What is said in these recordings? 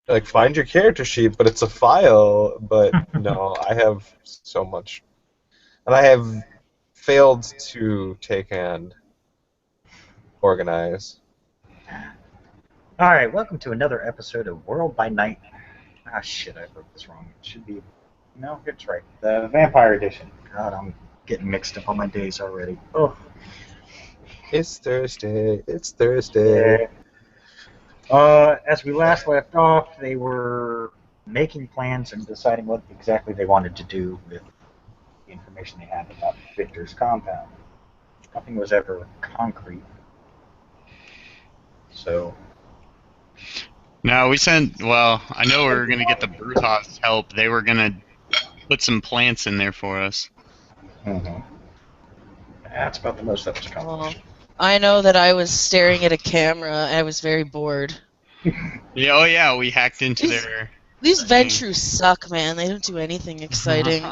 Like, find your character sheet, but it's a file. But no, I have so much, and I have failed to take and organize. All right, welcome to another episode of World by Night. Ah, shit, I wrote this wrong. It should be. No, it's right. The Vampire Edition. God, I'm getting mixed up on my days already. Oh, It's Thursday. It's Thursday. yeah. As we last left off, they were making plans and deciding what exactly they wanted to do with the information they had about Victor's compound. Nothing was ever concrete. So, No, we sent. Well, I know we were gonna get the Brujas help. They were gonna put some plants in there for us. mhm. That's about the most that was accomplished. I know that I was staring at a camera. I was very bored. Yeah, oh yeah, we hacked into their. These Ventru suck, man. They don't do anything exciting.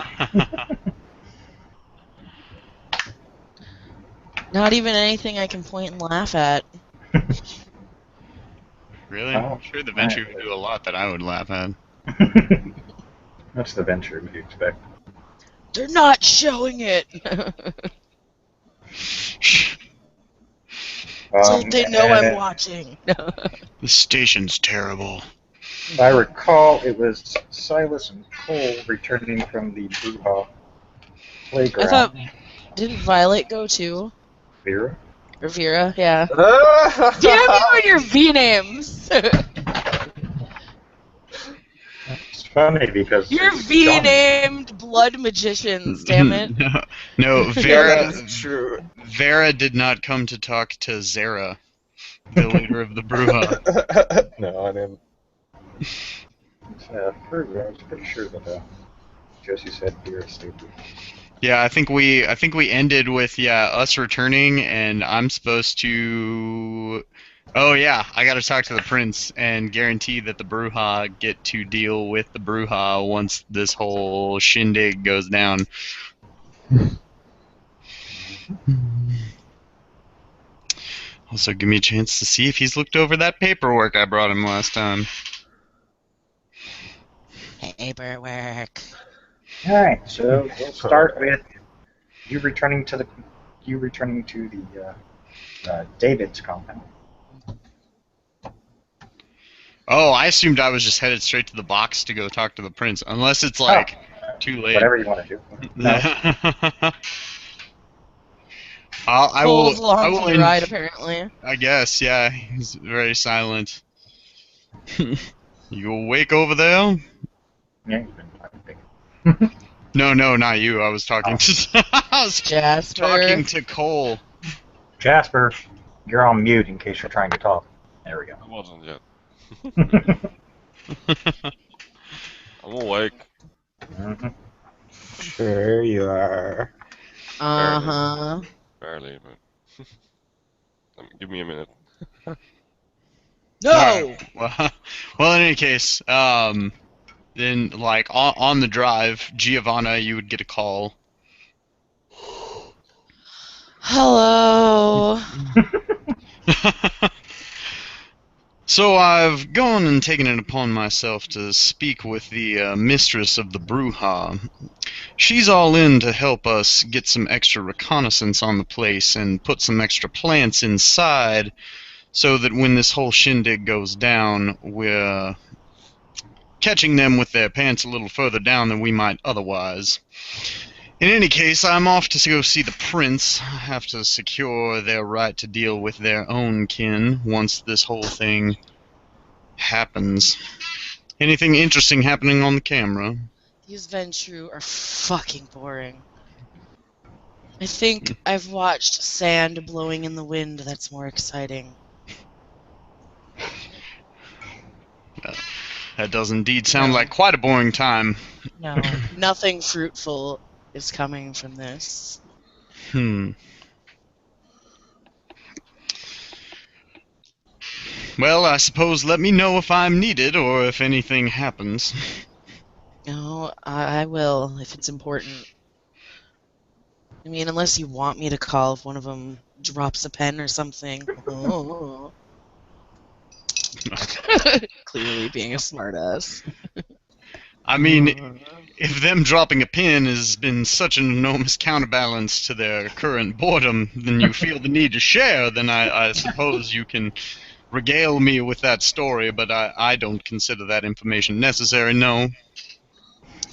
Not even anything I can point and laugh at. Really? Oh, I'm sure the Venture would do a lot that I would laugh at. That's the venture you expect. They're not showing it. So they know I'm watching. The station's terrible. If I recall, it was Silas and Cole returning from the Bruja playground. I thought, didn't Violet go too? Vera? Or Vera, yeah. Damn you and your V names! It's funny because You're it's V-named blood magicians, damn it. No, Vera. That's true. Vera did not come to talk to Zera, the leader of the Bruja. No, I didn't. I was pretty sure that Josie said Vera's stupid. Yeah, I think we ended with us returning, and I'm supposed to. Oh yeah, I got to talk to the prince and guarantee that the Bruja get to deal with the Bruja once this whole shindig goes down. Also, give me a chance to see if he's looked over that paperwork I brought him last time. Paperwork. All right, so we'll start with you returning to the David's compound. Oh, I assumed I was just headed straight to the box to go talk to the prince, unless it's like too late. Whatever you want to do. No. I will. For the ride, apparently. I guess, yeah. He's very silent. You awake over there? Yeah, you've been talking. No, not you. I was talking to. I was Jasper. talking to Cole. Jasper, you're on mute in case you're trying to talk. There we go. I wasn't yet. I'm awake. Mm-hmm. Sure you are. Uh-huh. Barely, but give me a minute. No! Well, in any case, then like on the drive, Giovanna, you would get a call. Hello. So I've gone and taken it upon myself to speak with the mistress of the Bruja. She's all in to help us get some extra reconnaissance on the place and put some extra plants inside so that when this whole shindig goes down, we're catching them with their pants a little further down than we might otherwise. In any case, I'm off to go see the prince. I have to secure their right to deal with their own kin once this whole thing happens. Anything interesting happening on the camera? These Ventru are fucking boring. I think I've watched sand blowing in the wind that's more exciting. That does indeed sound like quite a boring time. No, nothing fruitful is coming from this. Well, I suppose let me know if I'm needed or if anything happens. No, I will, if it's important. I mean, unless you want me to call if one of them drops a pen or something. Oh. Clearly being a smartass. I mean, if them dropping a pin has been such an enormous counterbalance to their current boredom, then you feel the need to share, then I suppose you can regale me with that story, but I don't consider that information necessary, no.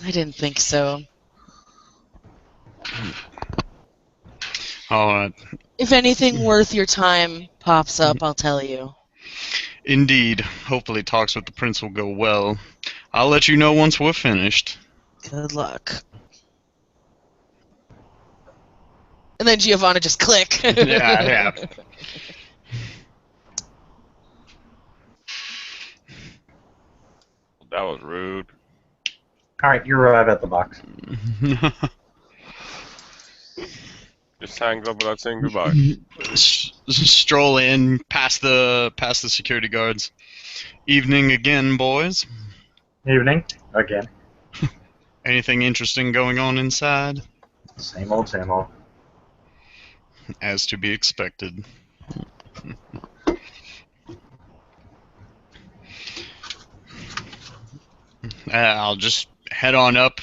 I didn't think so. Alright. If anything worth your time pops up, I'll tell you. Indeed. Hopefully talks with the prince will go well. I'll let you know once we're finished. Good luck. And then Giovanna just click. Yeah. That was rude. All right, you arrive at the box. Just hangs up without saying goodbye. Stroll in, past the security guards. Evening again, boys. Evening again. Anything interesting going on inside? Same old, same old. As to be expected. I'll just head on up.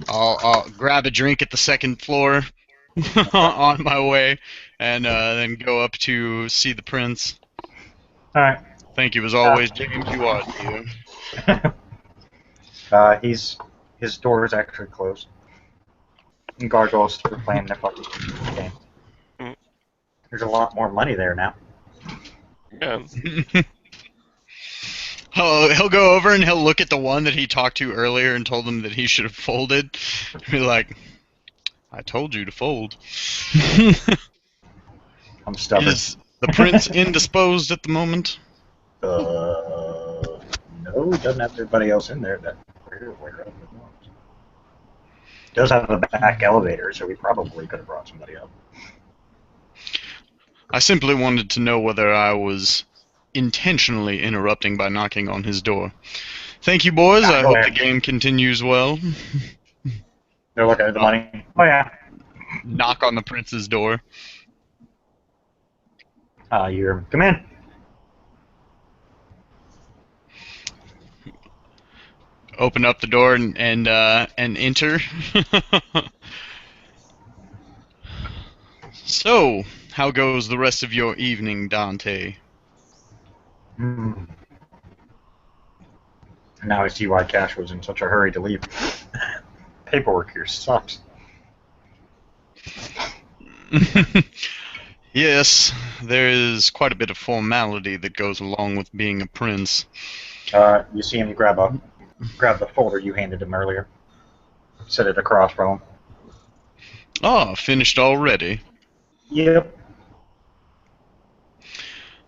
I'll grab a drink at the second floor on my way, and then go up to see the prince. All right. Thank you as always, James. You are dear. His door is actually closed. And Gargoyles are playing the fucking game. Mm. There's a lot more money there now. Yeah. Oh, he'll go over and he'll look at the one that he talked to earlier and told him that he should have folded. Be like, I told you to fold. I'm stubborn. Is the prince indisposed at the moment? No, he doesn't have everybody else in there that we're aware of. Does have a back elevator, so we probably could have brought somebody up. I simply wanted to know whether I was intentionally interrupting by knocking on his door. Thank you, boys. I Go hope ahead. the game continues well. They're looking at the money. Oh yeah. Knock on the prince's door. You hear him. Come in. Open up the door and enter. So, how goes the rest of your evening, Dante? Hmm. Now I see why Cash was in such a hurry to leave. Paperwork here sucks. Yes, there is quite a bit of formality that goes along with being a prince. You see him grab the folder you handed him earlier. Set it across from him. Ah, finished already. Yep.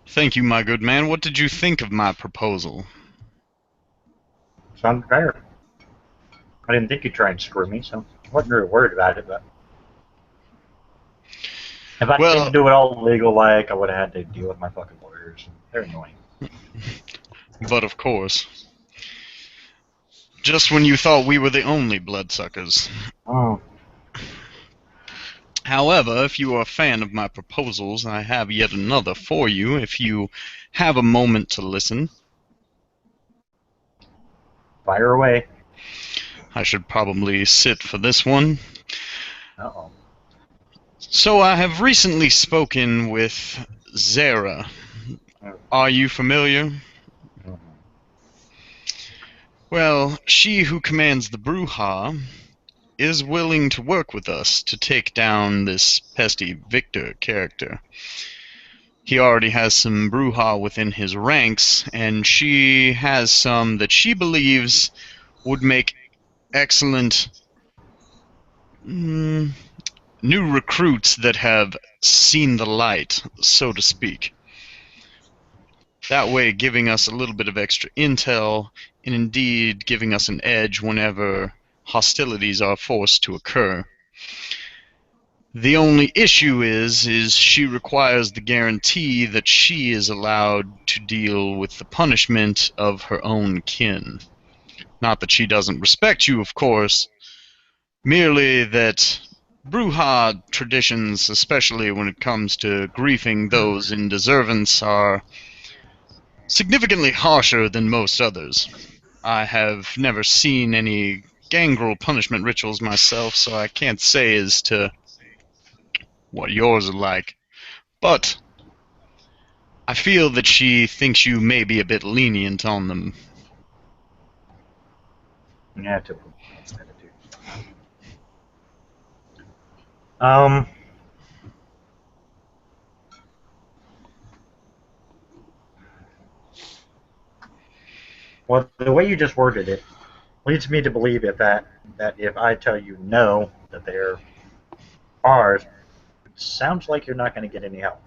Thank you, my good man. What did you think of my proposal? Sounded fair. I didn't think you'd try and screw me, so I wasn't really worried about it, but if I didn't do it all legal like, I would have had to deal with my fucking lawyers. They're annoying. But of course. Just when you thought we were the only bloodsuckers. Oh. However, if you are a fan of my proposals, I have yet another for you, if you have a moment to listen. Fire away. I should probably sit for this one. Uh-oh. So I have recently spoken with Zara. Are you familiar? Well, she who commands the Bruja is willing to work with us to take down this pesky Victor character. He already has some Bruja within his ranks, and she has some that she believes would make excellent new recruits that have seen the light, so to speak. That way giving us a little bit of extra intel, and indeed giving us an edge whenever hostilities are forced to occur. The only issue is she requires the guarantee that she is allowed to deal with the punishment of her own kin. Not that she doesn't respect you, of course, merely that Bruja traditions, especially when it comes to griefing those in deservance, are significantly harsher than most others. I have never seen any gangrel punishment rituals myself, so I can't say as to what yours are like. But I feel that she thinks you may be a bit lenient on them. Yeah, typical attitude. Um, well, the way you just worded it leads me to believe that if I tell you no, that they're ours, it sounds like you're not going to get any help.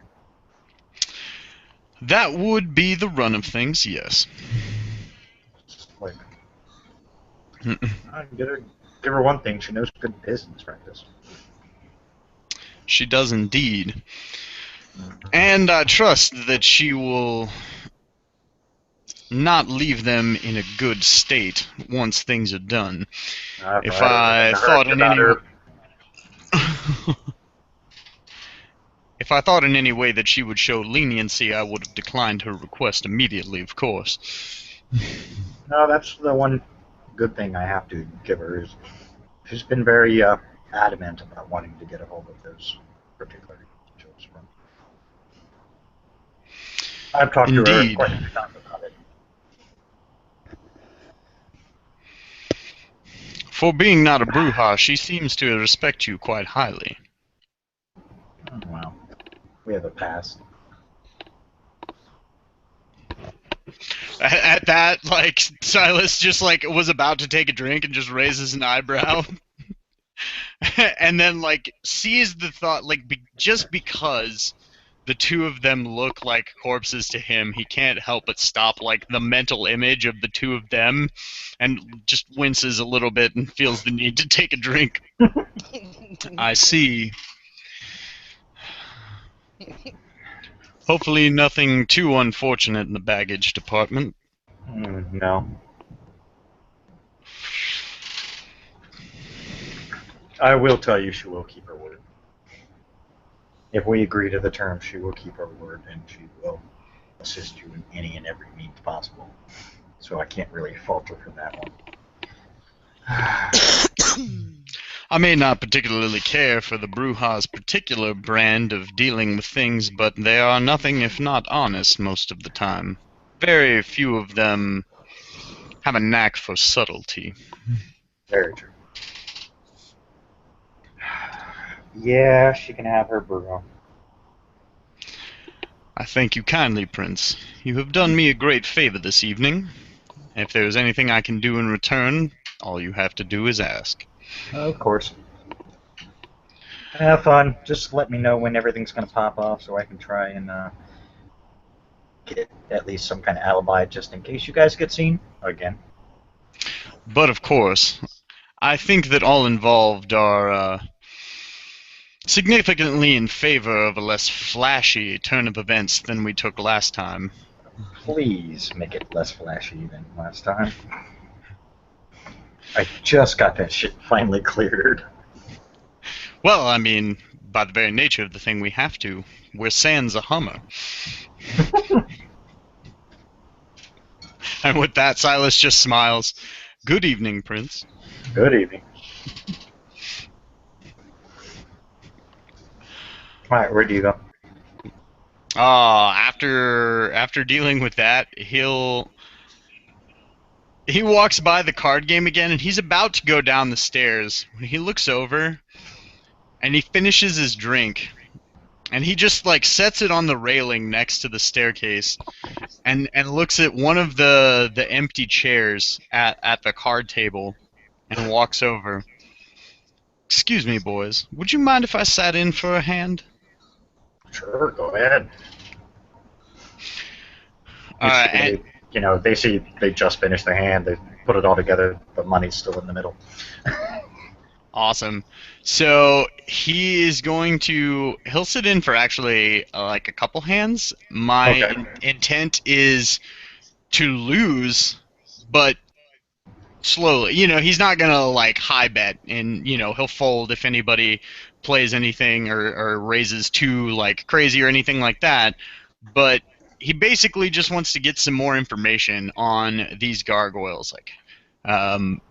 That would be the run of things, yes. Like, give her one thing. She knows good business practice. She does indeed. And I trust that she will not leave them in a good state once things are done. If I thought in any if I thought in any way that she would show leniency, I would have declined her request immediately, of course. No, that's the one good thing I have to give her is she's been very adamant about wanting to get a hold of those particular individuals. I've talked to her Indeed. quite a few times about it. For being not a Bruja, she seems to respect you quite highly. Oh, well, we have a past. At that, like, Silas just, like, was about to take a drink and just raises an eyebrow. And then, like, sees the thought, like, just because the two of them look like corpses to him, he can't help but stop, like, the mental image of the two of them and just winces a little bit and feels the need to take a drink. I see. Hopefully nothing too unfortunate in the baggage department. No. I will tell you she will keep her word. If we agree to the terms, she will keep her word and she will assist you in any and every means possible. So I can't really falter from that one. I may not particularly care for the Bruja's particular brand of dealing with things, but they are nothing if not honest most of the time. Very few of them have a knack for subtlety. Very true. Yeah, she can have her brew. I thank you kindly, Prince. You have done me a great favor this evening. If there is anything I can do in return, all you have to do is ask. Of course. Have fun. Just let me know when everything's going to pop off so I can try and get at least some kind of alibi just in case you guys get seen again. But of course, I think that all involved are significantly in favor of a less flashy turn of events than we took last time. Please make it less flashy than last time. I just got that shit finally cleared. Well, I mean, by the very nature of the thing, we have to. We're sans a Hummer. And with that, Silas just smiles. Good evening, Prince. Good evening. Alright, where do you go? After dealing with that, he walks by the card game again, and he's about to go down the stairs when he looks over, and he finishes his drink, and he just like sets it on the railing next to the staircase, and looks at one of the empty chairs at the card table, and walks over. Excuse me, boys. Would you mind if I sat in for a hand? Sure, go ahead. And You know, they see they just finished their hand, they put it all together, but money's still in the middle. awesome. So he'll sit in for actually like a couple hands. My intent is to lose, but slowly. You know, he's not gonna like high bet, and you know he'll fold if anybody plays anything or raises too like crazy or anything like that. But he basically just wants to get some more information on these gargoyles, like,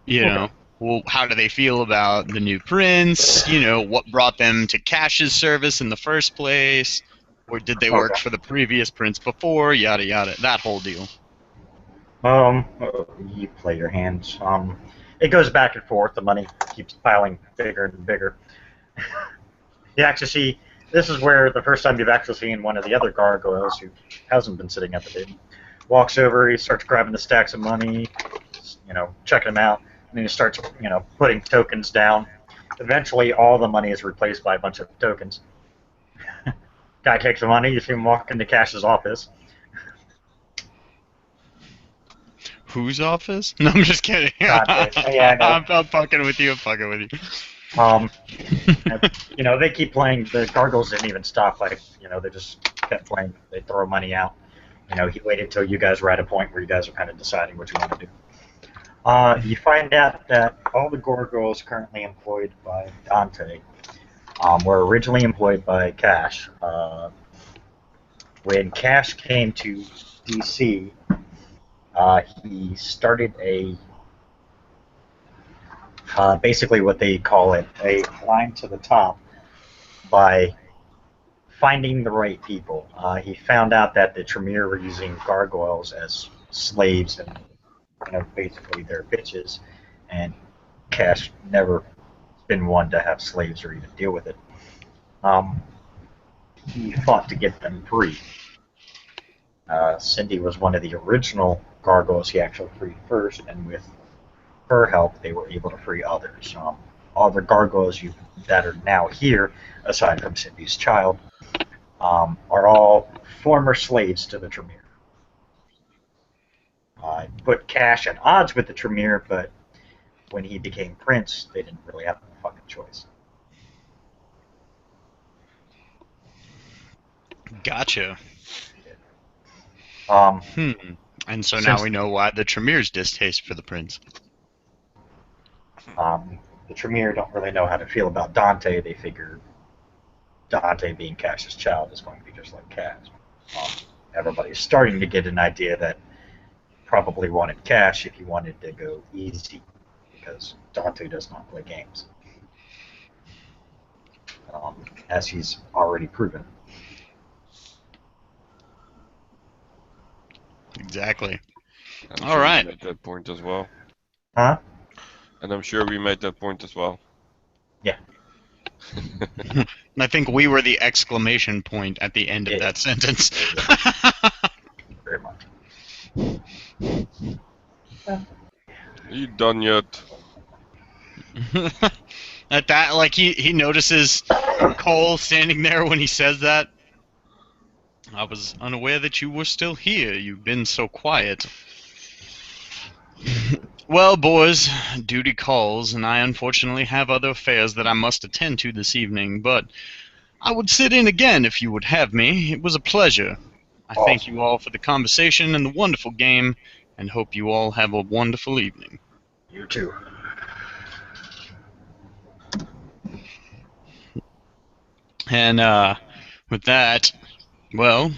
you know, well, how do they feel about the new prince? You know, what brought them to Cash's service in the first place? Or did they work for the previous prince before? Yada yada, that whole deal. You play your hands. It goes back and forth. The money keeps piling bigger and bigger. You actually see, this is where the first time you've actually seen one of the other gargoyles who hasn't been sitting at the table. Walks over, he starts grabbing the stacks of money, you know, checking them out, and then he starts, you know, putting tokens down. Eventually, all the money is replaced by a bunch of tokens. Guy takes the money, you see him walk into Cash's office. Whose office? No, I'm just kidding. Yeah, I know. I'm fucking with you. I'm fucking with you. You know, they keep playing. The gargoyles didn't even stop. Like, you know, they just kept playing. They throw money out. You know, he waited till you guys were at a point where you guys are kind of deciding what you want to do. You find out that all the gargoyles currently employed by Dante were originally employed by Cash. When Cash came to DC, he started a basically what they call it, a climb to the top by finding the right people. He found out that the Tremere were using gargoyles as slaves and, you know, basically their bitches, and Cash never been one to have slaves or even deal with it. He fought to get them free. Cindy was one of the original gargoyles he actually freed first, and with her help, they were able to free others. All the gargoyles that are now here, aside from Cindy's child, are all former slaves to the Tremere. Put Cash at odds with the Tremere, but when he became prince, they didn't really have a fucking choice. Gotcha. And so now we know why the Tremere's distaste for the prince. The Tremere don't really know how to feel about Dante. They figure Dante, being Cash's child, is going to be just like Cash. Everybody's starting to get an idea that probably wanted Cash if he wanted to go easy, because Dante does not play games, as he's already proven. Exactly. All right. We made that point as well. Huh? And I'm sure we made that point as well. Yeah. I think we were the exclamation point at the end of that sentence. Very much. Are you done yet? At that, like, he notices Cole standing there when he says that. I was unaware that you were still here. You've been so quiet. Well, boys, duty calls, and I unfortunately have other affairs that I must attend to this evening, but I would sit in again if you would have me. It was a pleasure. I thank you all for the conversation and the wonderful game, and hope you all have a wonderful evening. You too. And, with that, well,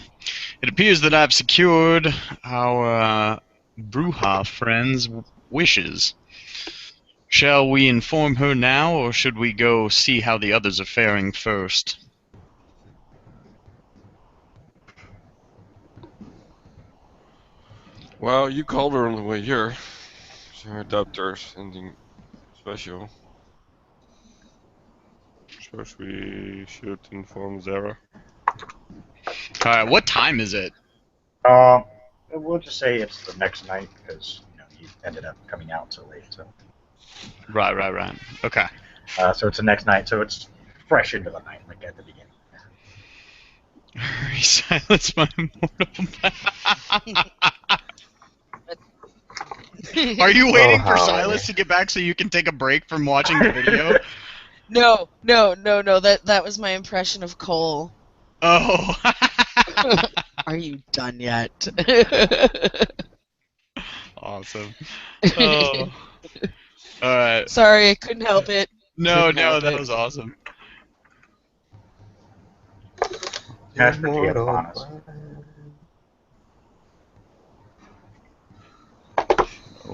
it appears that I've secured our Bruja friend's wishes. Shall we inform her now, or should we go see how the others are faring first? Well, you called her on the way here, so I doubt there's anything special. Suppose we should inform Zara. Alright, what time is it? We'll just say it's the next night, because, you know, you ended up coming out so late. So. Right. Okay. So it's the next night, so it's fresh into the night, like at the beginning. Silence my mortal. Are you waiting for Silas to get back so you can take a break from watching the video? No. That was my impression of Cole. Oh. Are you done yet? Awesome. Oh. Alright. Sorry, I couldn't help it. No, that was awesome. As for Tia Faunus.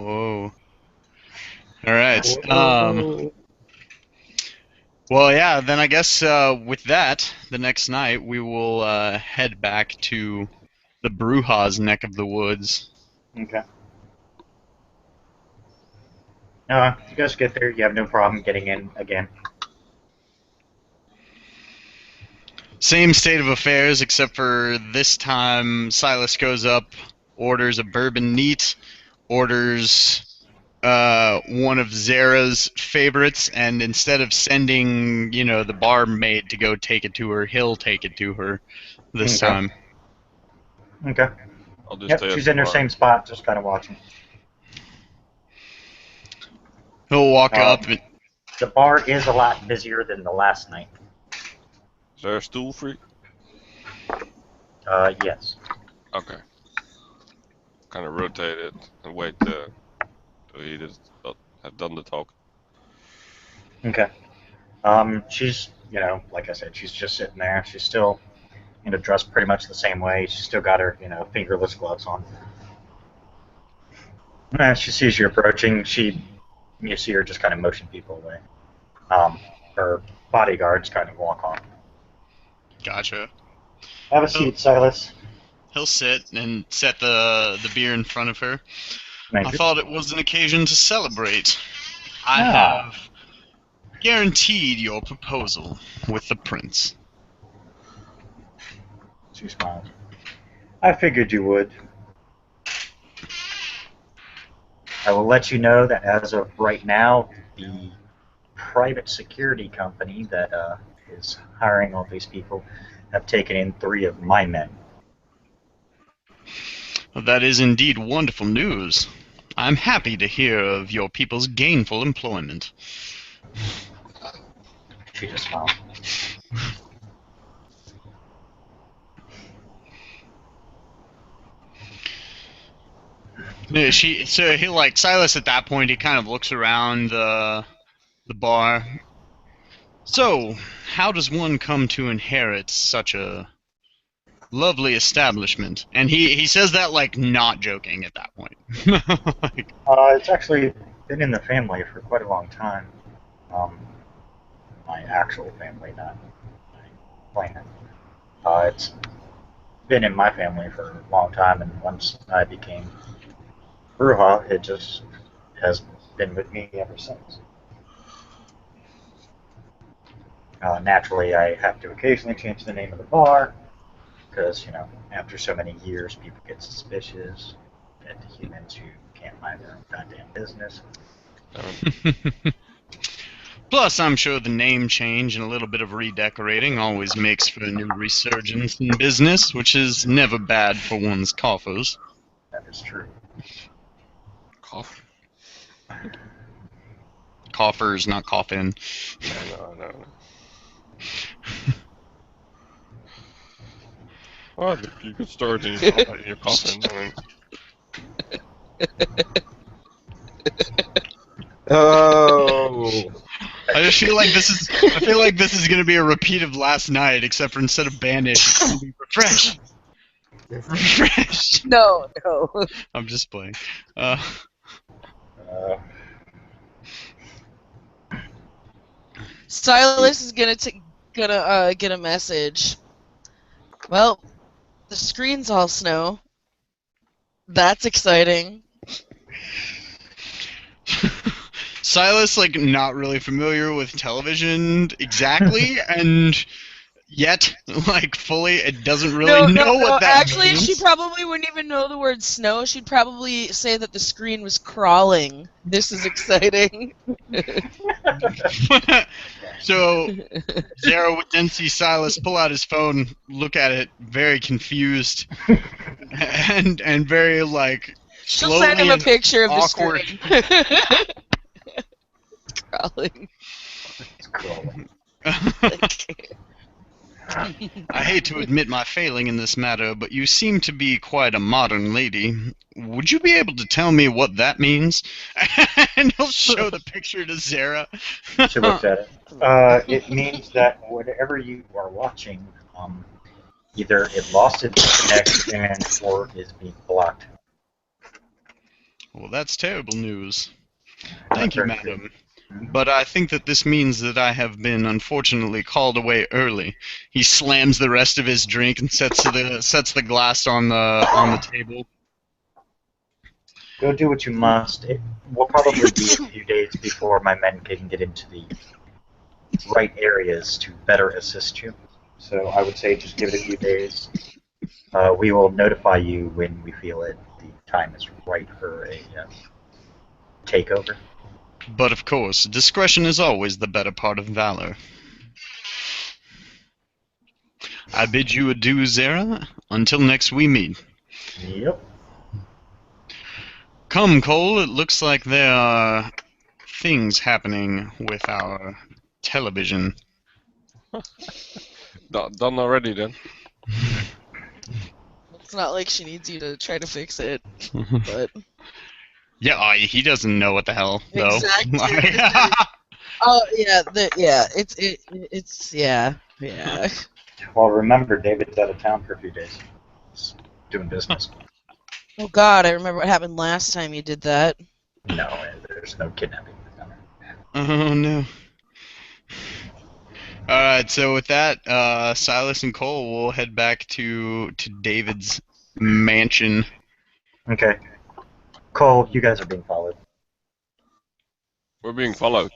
Whoa. All right. Whoa. Well, yeah. Then I guess with that, the next night we will head back to the Bruja's neck of the woods. Okay. If you guys get there, you have no problem getting in again. Same state of affairs, except for this time Silas goes up, orders a bourbon neat, orders one of Zara's favorites, and instead of sending, the barmaid to go take it to her, he'll take it to her this time. Okay. I'll just Yep, stay at she's the in her bar. same spot, just kind of watching. He'll walk up and The bar is a lot busier than the last night. Is there a stool free? Yes. Okay. Kind of rotate it and wait till he has done the talk. Okay. She's, like I said, she's just sitting there. She's still, dressed pretty much the same way. She's still got her, fingerless gloves on. As she sees you approaching, you see her just kind of motion people away. Her bodyguards kind of walk on. gotcha. Have a seat, Silas. He'll sit and set the beer in front of her. Thank I you. thought it was an occasion to celebrate. I Ah. have guaranteed your proposal with the prince. She smiles. I figured you would. I will let you know that as of right now, the private security company that is hiring all these people have taken in 3 of my men. Well, that is indeed wonderful news. I'm happy to hear of your people's gainful employment. She just smiles. Yeah, Silas at that point, he kind of looks around the bar. So, how does one come to inherit such a lovely establishment? And he says that like not joking at that point. Like, It's actually been in the family for quite a long time. My actual family, not my clan. It's been in my family for a long time, and once I became Bruja, it just has been with me ever since. Naturally, I have to occasionally change the name of the bar, because, after so many years, people get suspicious that the humans who can't mind their own goddamn business. Plus, I'm sure the name change and a little bit of redecorating always makes for a new resurgence in business, which is never bad for one's coffers. That is true. Cough. Coffers, not coffin. No. Well, you could start in your coffin. I mean, Oh. I just feel like this is gonna be a repeat of last night, except for instead of banish, it's gonna be refresh. Refresh. No. I'm just playing. Silas is gonna get a message. Well, the screen's all snow. That's exciting. Silas, not really familiar with television exactly, and yet, fully, it doesn't really know what that Actually, means. she probably wouldn't even know the word snow. She'd probably say that the screen was crawling. This is exciting. So, Zara would then see Silas pull out his phone, look at it, very confused, and very, She'll slowly send him a and picture of awkward. the screen. Crawling. It's crawling. I hate to admit my failing in this matter, but you seem to be quite a modern lady. Would you be able to tell me what that means? And he'll show the picture to Zara. She looks at it. It means that whatever you are watching, either it lost its connection or is being blocked. Well, that's terrible news. Not Thank you, very good. madam. But I think that this means that I have been unfortunately called away early. He slams the rest of his drink and sets the glass on the table. Go do what you must. It will probably be a few days before my men can get into the right areas to better assist you. So I would say just give it a few days. We will notify you when we feel it. The time is right for a takeover. But of course, discretion is always the better part of valor. I bid you adieu, Zara. Until next we meet. Yep. Come, Cole. It looks like there are things happening with our television. Done already then. It's not like she needs you to try to fix it, but Yeah, he doesn't know what the hell, though. Exactly. It's yeah. Well, remember, David's out of town for a few days. He's doing business. Oh God, I remember what happened last time you did that. No, there's no kidnapping. Oh, no. Alright, so with that, Silas and Cole will head back to David's mansion. Okay. Cole, you guys are being followed. We're being followed.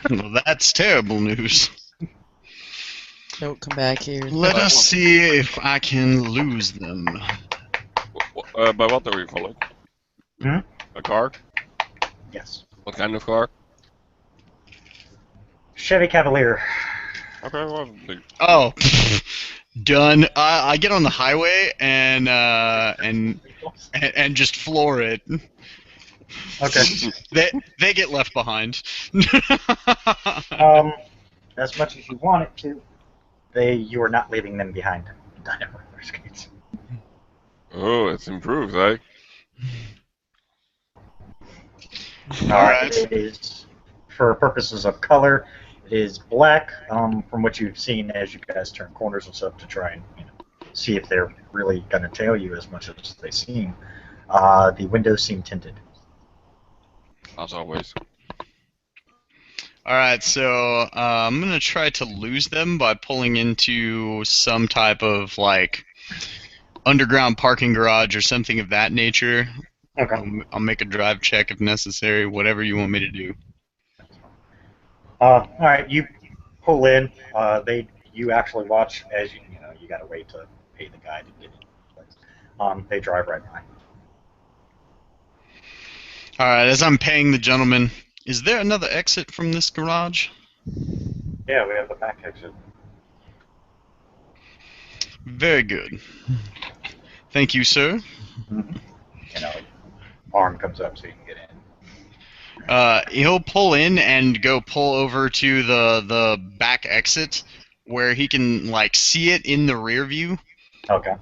Well, that's terrible news. Don't come back here. Let us see if I can lose them. By what are we followed? Hmm? A car? Yes. What kind of car? Chevy Cavalier. Okay, well, Oh, done. I get on the highway and just floor it. Okay. They get left behind. As much as you want it to, you are not leaving them behind. Dynamo roller skates. oh, it's improved, eh? Alright. It is, for purposes of color, it is black. From what you've seen as you guys turn corners and stuff to try and see if they're really going to tail you as much as they seem. The windows seem tinted. As always. Alright, so I'm gonna try to lose them by pulling into some type of, like, underground parking garage or something of that nature. Okay. I'll make a drive check if necessary, whatever you want me to do. All right, you pull in. You actually watch as you got to wait to pay the guy to get in. They drive right by. Alright, as I'm paying the gentleman, is there another exit from this garage? Yeah, we have the back exit. Very good. Thank you, sir. Arm comes up so you can get in. He'll pull in and go pull over to the back exit where he can, like, see it in the rear view, Okay.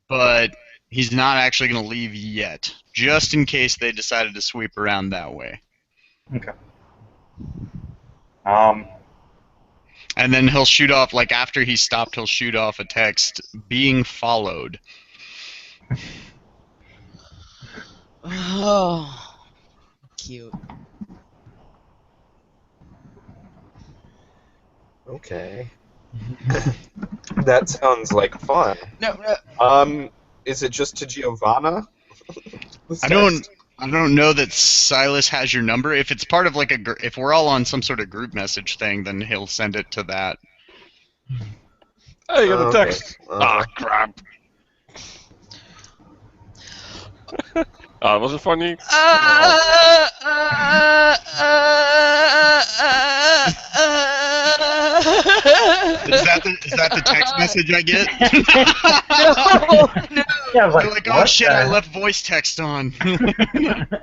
but he's not actually going to leave yet, just in case they decided to sweep around that way. Okay. And then he'll shoot off, like, after he's stopped, he'll shoot off a text, being followed. Oh, cute. Okay. That sounds like fun. No, Is it just to Giovanna? This I don't know that Silas has your number. If it's part of, like, if we're all on some sort of group message thing, then he'll send it to that. Hey, you got a Okay. text. Crap. Was it funny? Is that the text message I get? no. Yeah, I was They're like, like, oh what shit, the- I left voice text on.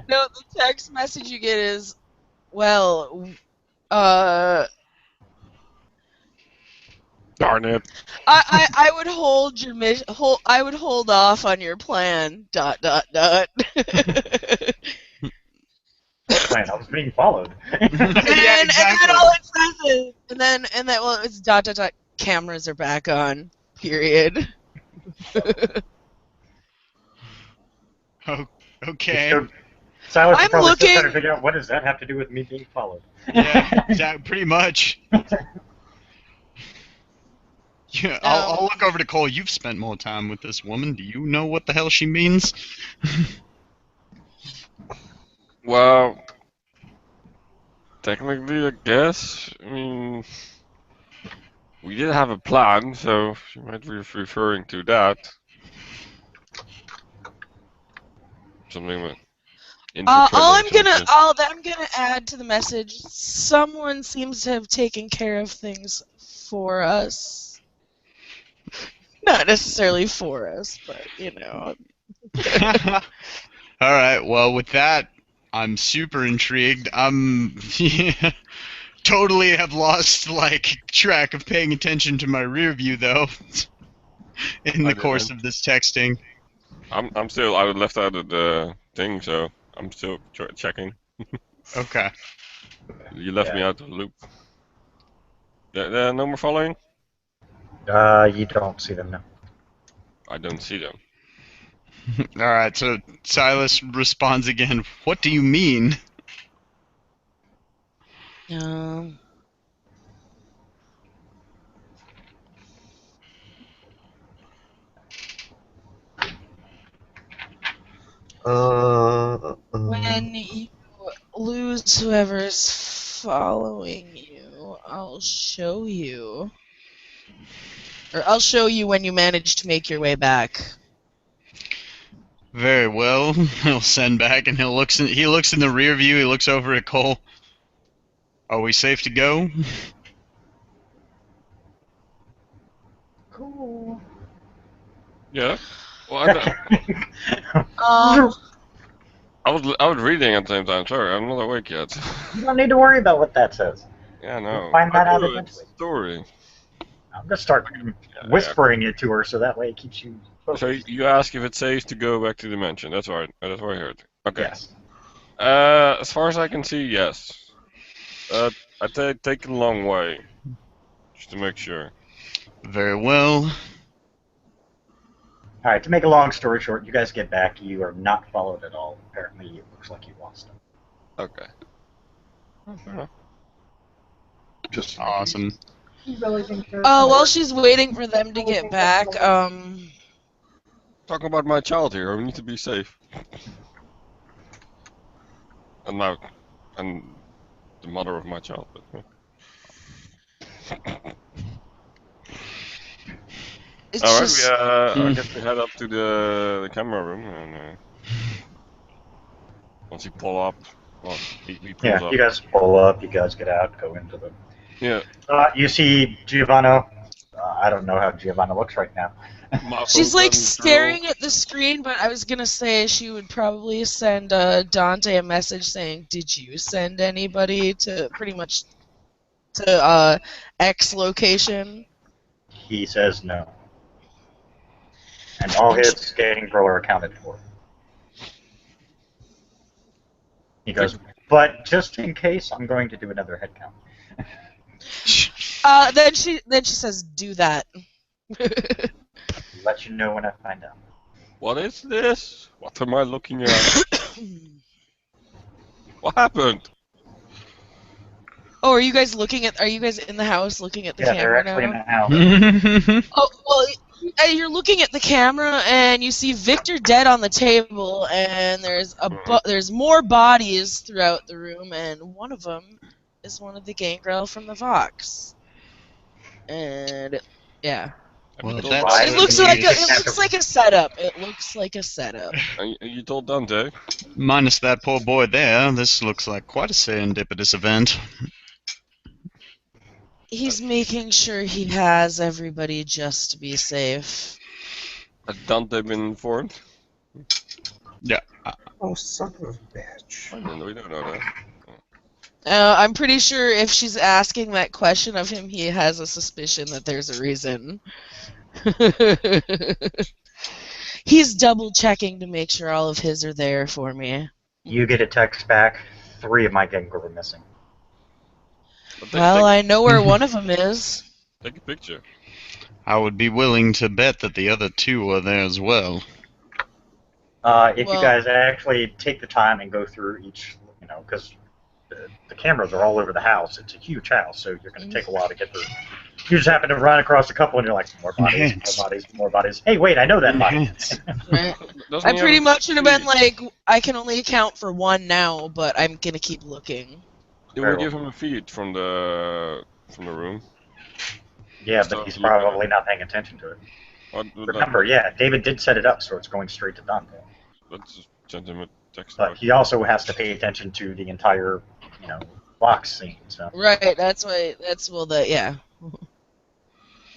No, the text message you get is, well, Darn it. I would hold your I would hold off on your plan. ... Man, I was being followed. And then all it says is, and then well, it's ... Cameras are back on. Period. Oh, Just okay. go- Silas I'm will probably sit there looking. and figure out what does that have to do with me being followed. Yeah, pretty much. Yeah, I'll look over to Cole. You've spent more time with this woman. Do you know what the hell she means? Well, technically, I guess. I mean, we did have a plan, so she might be referring to that. Something with infiltrating something. All that I'm gonna add to the message. Someone seems to have taken care of things for us. Not necessarily for us, but you know. All right. Well, with that, I'm super intrigued. I'm totally have lost track of paying attention to my rear view though in the I course didn't. of this texting. I'm still I left out of the thing, so I'm still checking. Okay. You left me out of the loop. No more following? You don't see them now. I don't see them. All right. So Silas responds again. What do you mean? Um, when you lose whoever's following you, I'll show you. Or I'll show you when you manage to make your way back. Very well. He'll send back, and he looks in the rear view. He looks over at Cole. Are we safe to go? Cool. Yeah. Well, I was reading at the same time. Sorry, I'm not awake yet. You don't need to worry about what that says. Yeah, no. Find that I out do, eventually. it's story. I'm gonna start whispering it to her so that way it keeps you focused. So you ask if it's safe to go back to the mansion. That's right. That's what I heard. Okay. Yes. As far as I can see, yes. I take a long way, just to make sure. Very well. All right. To make a long story short, you guys get back. You are not followed at all. Apparently, it looks like you lost them. Okay. Oh, fair enough. Just Awesome. While she's waiting for them to get back, Talking about my child here. We need to be safe. And the mother of my child. But, it's all right. just I guess we head up to the camera room, and once he pull up, well, he pulls up. you guys pull up. You guys get out. Go into the. Yeah. You see Giovanna. I don't know how Giovanna looks right now. she's like staring at the screen, but I was gonna say she would probably send Dante a message saying, "Did you send anybody to pretty much to X location?" He says no. And all his gangrel are accounted for. He goes, but just in case, I'm going to do another head count. Then she says, "Do that." Let you know when I find out. What is this? What am I looking at? What happened? Oh, are you guys in the house looking at the Yeah, they're camera actually now? in the house. Oh, well, you're looking at the camera and you see Victor dead on the table, and there's more bodies throughout the room, and one of them is one of the gangrel from the Vox. And yeah, Well, It that's it looks like a setup. It looks like a setup. And you told Dante? minus that poor boy there. This looks like quite a serendipitous event. He's making sure he has everybody just to be safe. Has Dante been informed? Yeah. Oh, son of a bitch. We don't know that. I'm pretty sure if she's asking that question of him, he has a suspicion that there's a reason. He's double checking to make sure all of his are there for me. You get a text back. 3 of my gangrel are missing. Well, I know where one of them is. Take a picture. I would be willing to bet that the other two are there as well. If you Well, guys actually take the time and go through each, because the cameras are all over the house. It's a huge house, so you're going to take a while to get through. You just happen to run across a couple, and you're like, more bodies, more Enhance. bodies, more bodies. Hey, wait, I know that body. Enhance. right. Doesn't I he pretty have much should have been feet? like, I can only account for one now, but I'm gonna keep looking. Did Very we well. give him a feed from the room? Yeah, but Start he's looking at probably not paying attention to it. What would that? Remember, yeah, David did set it up, so it's going straight to Dante. Let's just send him a text But about. he also has to pay attention to the entire, box scene. So Right, that's why, yeah.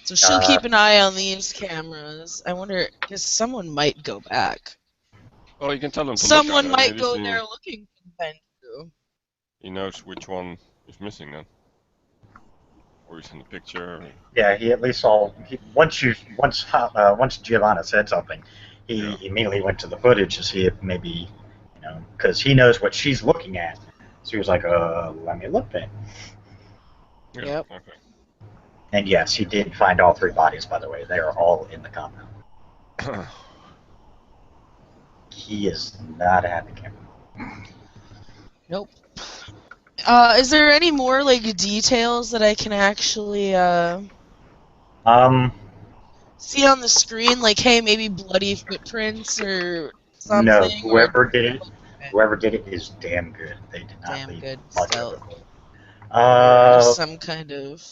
So she'll keep an eye on these cameras. I wonder, because someone might go back. Oh, you can tell him to look at Someone it. might Maybe go there looking for the Benju. he knows which one is missing then, or he's in the picture. yeah, he at least saw. Once Giovanna said something, he immediately went to the footage to see if maybe, because he knows what she's looking at. So he was like, let me look then. Yeah. Yep. Okay. And yes, he did find all 3 bodies, by the way. They are all in the compound. He is not a happy camper. Nope. Is there any more, like, details that I can actually, see on the screen? Like, hey, maybe bloody footprints or something? No, or... whoever did it is damn good. They did not Damn leave good. much So, of a clue. there's some kind of...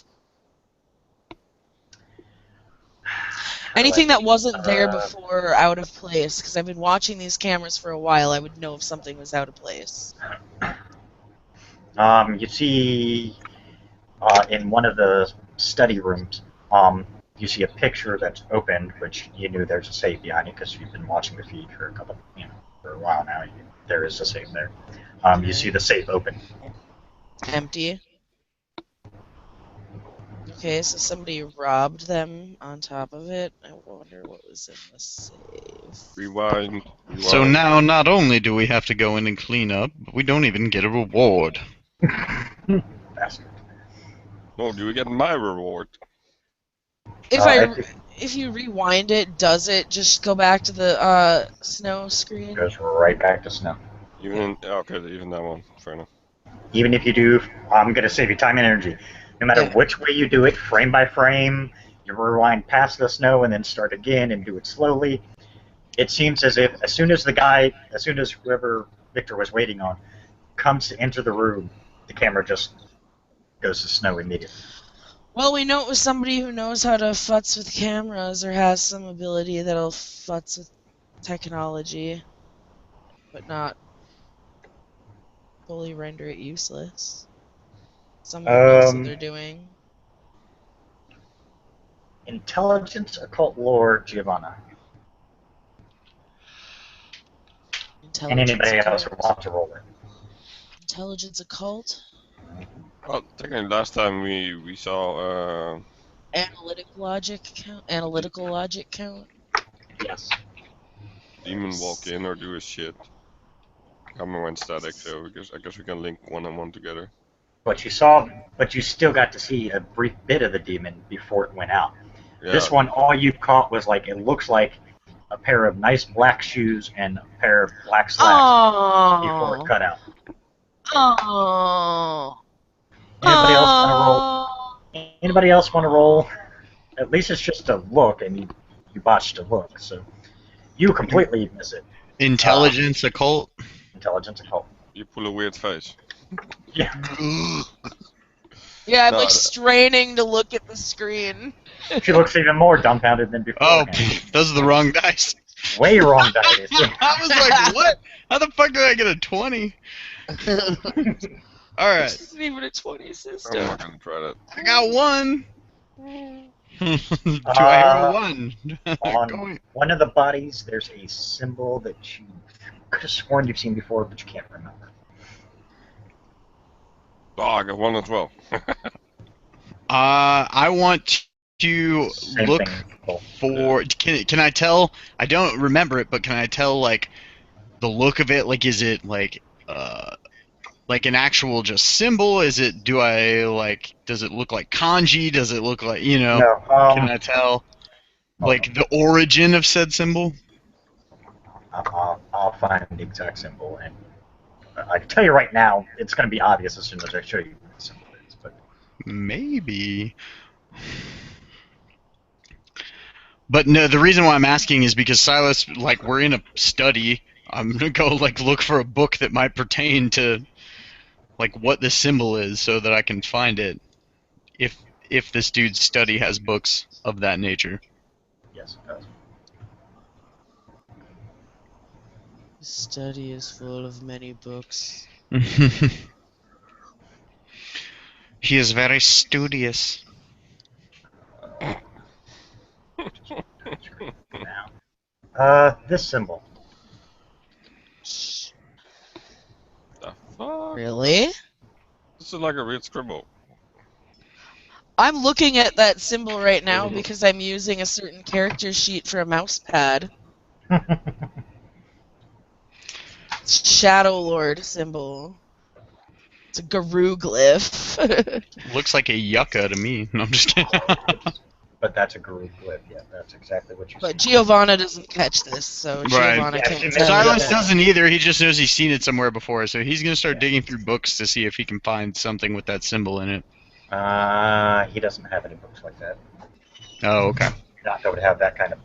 Anything that wasn't there before or out of place, because I've been watching these cameras for a while, I would know if something was out of place. You see, in one of the study rooms, you see a picture that's opened, which you knew there's a safe behind it because you've been watching the feed for for a while now. There is a safe there. You see the safe open. Empty. Okay, so somebody robbed them on top of it. I wonder what was in the safe. Rewind. So now, not only do we have to go in and clean up, but we don't even get a reward. Bastard. No, do we get my reward? If you rewind it, does it just go back to the snow screen? It goes right back to snow. Even that one. Fair enough. Even if you do, I'm going to save you time and energy. No matter which way you do it, frame by frame, you rewind past the snow and then start again and do it slowly. It seems as if as soon as whoever Victor was waiting on comes to enter the room, the camera just goes to snow immediately. Well, we know it was somebody who knows how to futz with cameras or has some ability that'll futz with technology, but not fully render it useless. Someone knows what they're doing. Intelligence, occult lore, Giovanna. And anybody else who wants to roll it. Intelligence occult? Well, technically, last time we saw. Analytical logic count? Yes. Demon walk in or do his shit. Camera went static, so I guess we can link one and one together. But you still got to see a brief bit of the demon before it went out. Yeah. This one, all you caught was it looks like a pair of nice black shoes and a pair of black slacks before it cut out. Oh. Anybody else want to roll? At least it's just a look, and you botched a look, so you completely miss it. Intelligence occult? Intelligence occult. You pull a weird face. Yeah. Yeah, I'm straining to look at the screen. She looks even more dumbfounded than before. Oh, those are the wrong dice. Way wrong dice. I was like, what? How the fuck did I get a 20? Alright. This isn't even a 20 system. I'm not gonna try that. I got 1. Do I hear a 1? On one of the bodies, there's a symbol that you could have sworn you've seen before, but you can't remember. Oh, I got 1 as well. I want to look for. Can I tell? I don't remember it, but can I tell the look of it? Is it an actual just symbol? Is it? Does it look like kanji? Does it look like No, can I tell? The origin of said symbol? I'll find the exact symbol, and I can tell you right now, it's going to be obvious as soon as I show you what the symbol is. But Maybe. But no, the reason why I'm asking is because Silas, like, we're in a study. I'm gonna go like look for a book that might pertain to like what the symbol is, so that I can find it. If this dude's study has books of that nature. yes, it does. The study is full of many books. He is very studious. Now, this symbol. The fuck? Really? This is like a real scribble. I'm looking at that symbol right now because I'm using a certain character sheet for a mouse pad. It's Shadow Lord symbol. It's a Guru glyph. Looks like a yucca to me. No, I'm just kidding. But that's a group glyph. Yeah, that's exactly what you But see. Giovanna doesn't catch this, so Right. Giovanna Yeah, can't she tell may- you Silas that. doesn't either. He just knows he's seen it somewhere before, so he's gonna start Yeah. digging through books to see if he can find something with that symbol in it. He doesn't have any books like that. Oh, okay. Not that would have that kind of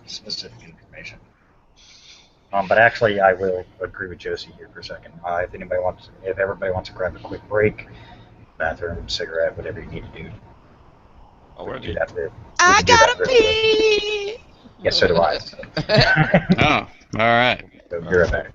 specific information. But actually, I will agree with Josie here for a second. If everybody wants to grab a quick break, bathroom, cigarette, whatever you need to do, we can do Already. that. I do that gotta real quick. pee! Yeah, so do I. So. Oh, all right. So you're right back.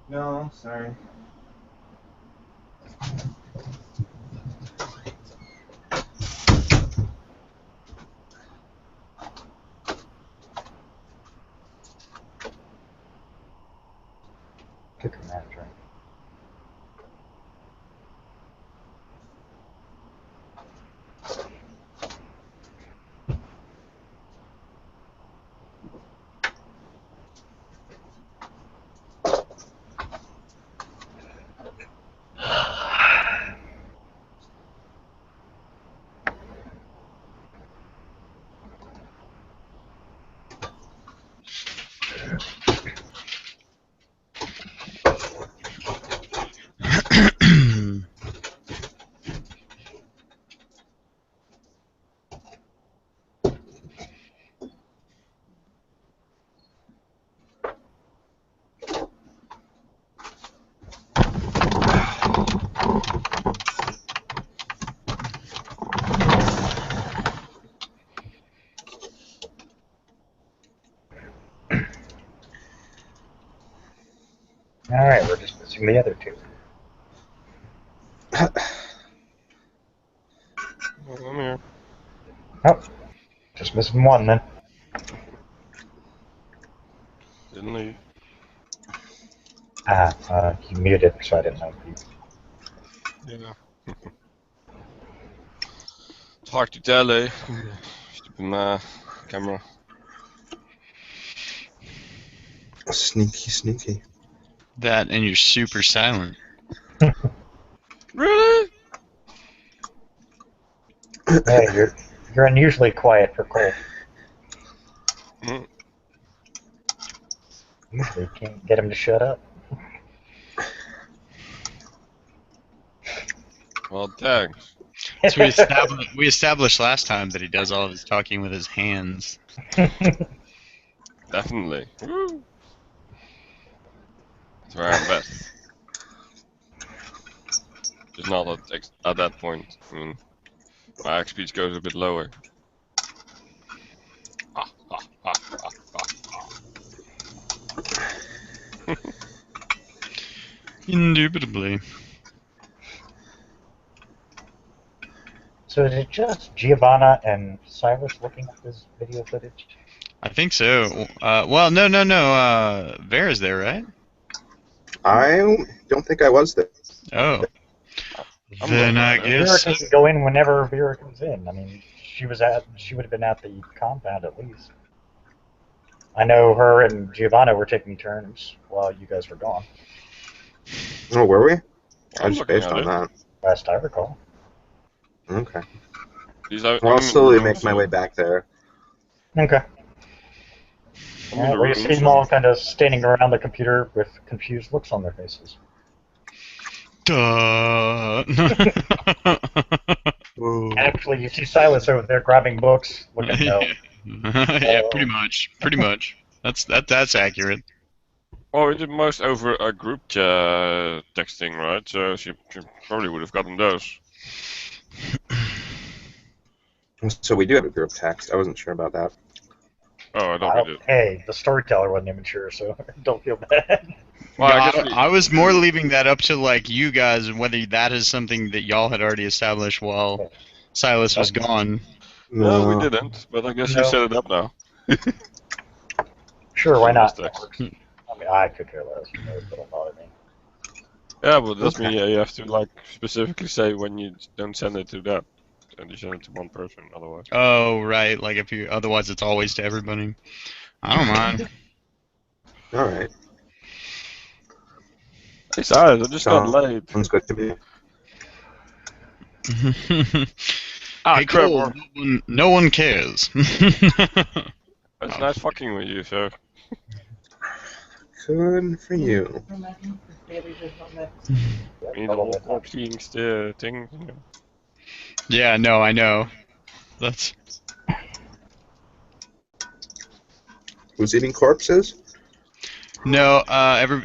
No, sorry. Kicker manager. missing the other two. Well, I'm here. Oh, just missing one then. Didn't leave. You muted, so I didn't know. Yeah. It's hard to tell, eh? Stupid camera. Sneaky, sneaky. That and you're super silent. Really? Yeah, you're unusually quiet for Cole. Mm. Usually can't get him to shut up. Well, thanks. So we established last time that he does all of his talking with his hands. Definitely. Woo. That's where I'm best. Just not at that point. I mean, my axe speed goes a bit lower. Indubitably. So is it just Giovanna and Silas looking at this video footage? I think so. Well, no. Vera's there, right? I don't think I was there. Oh. I'm Then not I there. Vera guess. can go in whenever Vera comes in. I mean, she would have been at the compound at least. I know her and Giovanna were taking turns while you guys were gone, Oh, were we? I I'm just looking based at on it. that. last I recall. Okay. He's Well, I'll slowly make my way back there. Okay. I'm in Yeah, the well, you room, see them so- all kind of standing around the computer with confused looks on their faces. Duh. Whoa. Actually, you see Silas over there grabbing books, looking no. Yeah, pretty much. Pretty much. That's accurate. Well, we did most over a group texting, right? So she probably would have gotten those. So we do have a group text. I wasn't sure about that. Oh, I thought we did. Hey, the storyteller wasn't even sure, so don't feel bad. Well, Yeah, I guess we- I was more leaving that up to like you guys and whether that is something that y'all had already established while Silas was gone. No, we didn't. But I guess you No. set it up now. Sure, why not? Text. I mean, I could care less. It don't bother me. Yeah, but that's Okay. me. You have to like specifically say when you don't send it to that, and you send it to one person. Otherwise, Oh, right. Like if you, otherwise it's always to everybody. I don't mind. All right. hey, Silas, I just got laid. Sounds good to me. Hey, Cole, no one cares. It's nice fucking with you, so. Good for you. Me, the whole corpse eating thing. You know. Yeah, no, I know. That's Who's eating corpses? no.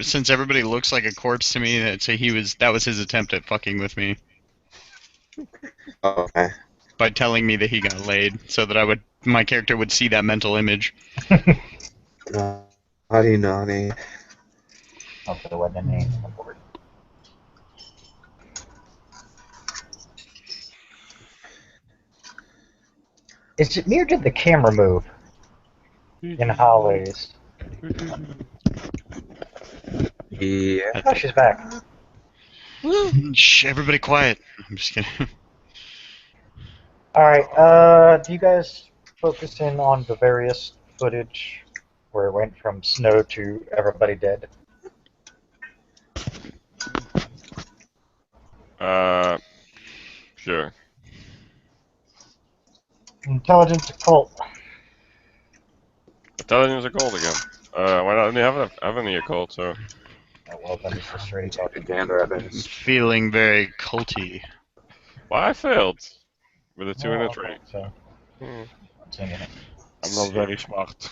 Since everybody looks like a corpse to me, that was his attempt at fucking with me Okay. by telling me that he got laid, so that my character would see that mental image. Naughty, naughty. Okay, there wasn't any on board. Is it me or did the camera move in hallways? Yeah. Oh, she's back. Woo! Shh, everybody quiet. I'm just kidding. Alright, do you guys focus in on the various footage where it went from snow to everybody dead? Sure. Intelligence occult. Intelligence occult again. Why not? I don't have any occult, so. Oh, well, then it's just straight Take a gander at this. Feeling very culty. Well, I failed with a 2 and a Oh, 3. okay, so, Hmm. I'm seeing it. I'm not very smart.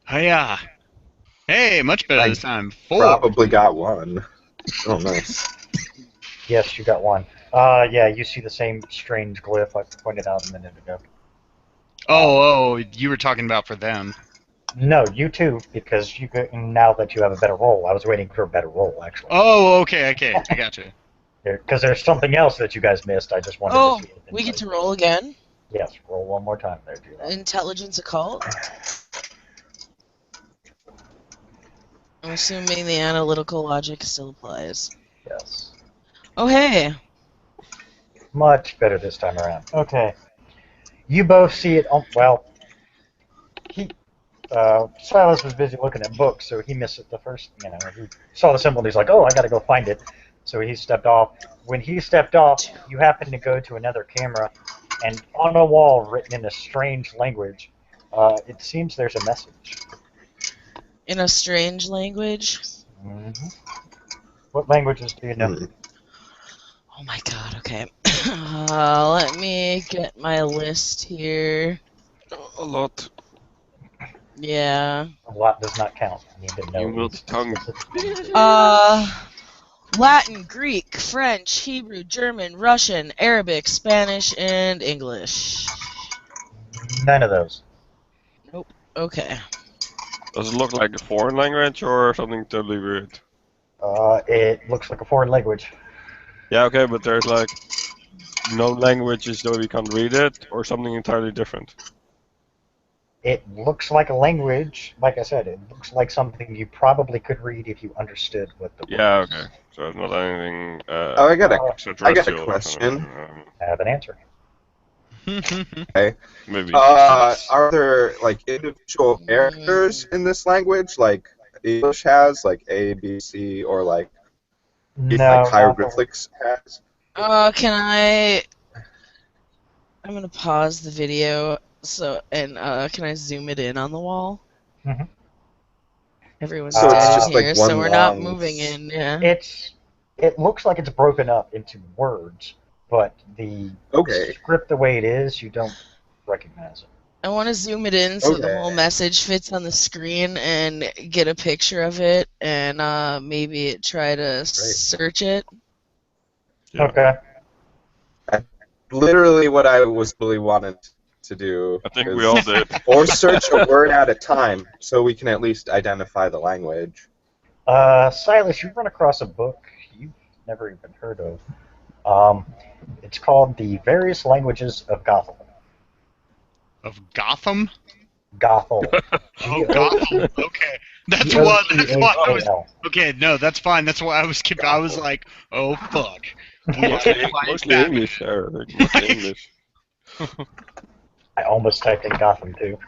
Hiya! Hey, much better I this time. 4. Probably got one. Oh, nice. Yes, you got one. Yeah, you see the same strange glyph I pointed out a minute ago. Oh, you were talking about for them. No, you too, because you could, now that you have a better roll. I was waiting for a better roll, actually. Oh, okay, I gotcha. Because there's something else that you guys missed. I just wanted Oh, to see if we get anybody- to roll again. Yes, roll one more time there, Judah. Intelligence occult. I'm assuming the analytical logic still applies. Yes. Oh, hey. Much better this time around. Okay. You both see it. Well, Silas was busy looking at books, so he missed it the first. He saw the symbol and he's like, "Oh, I got to go find it." So he stepped off. When he stepped off, you happened to go to another camera, and on a wall, written in a strange language, it seems there's a message. In a strange language. hmm What languages do you know? Oh my god, okay. Let me get my list here. A lot. Yeah. A lot does not count. I need to know. You will tongue. Latin, Greek, French, Hebrew, German, Russian, Arabic, Spanish, and English. None of those. Okay. Does it look like a foreign language or something totally weird? It looks like a foreign language. Yeah, okay, but there's like no languages that we can't read it, or something entirely different. It looks like a language. Like I said, it looks like something you probably could read if you understood what the Yeah, word is. okay. So it's not anything I got a extraterrestrial. question. I have an answer. Maybe. Are there like individual characters in this language, like English has, like A, B, C, or like No, like hieroglyphics has? Can I... I'm gonna pause the video, can I zoom it in on the wall? Mhm. Everyone's So it's dead just in like here, one so we're not long- moving in, yeah. It looks like it's broken up into words, but the Okay. script the way it is, you don't recognize it. I want to zoom it in so the Okay. whole message fits on the screen and get a picture of it and maybe try to search it. Yeah. Okay. Literally what I was really wanted to do. I think is- we all did. Or search a word at a time, so we can at least identify the language. Silas, you run across a book you've never even heard of. It's called The Various Languages of Gothel. Of Gotham? Gothel. Oh, Gotham. Okay, that's what. That's why I was. Okay, no, that's fine. That's why I was. I was like, oh fuck. Mostly English there. I think. Mostly English. I almost typed in Gotham too.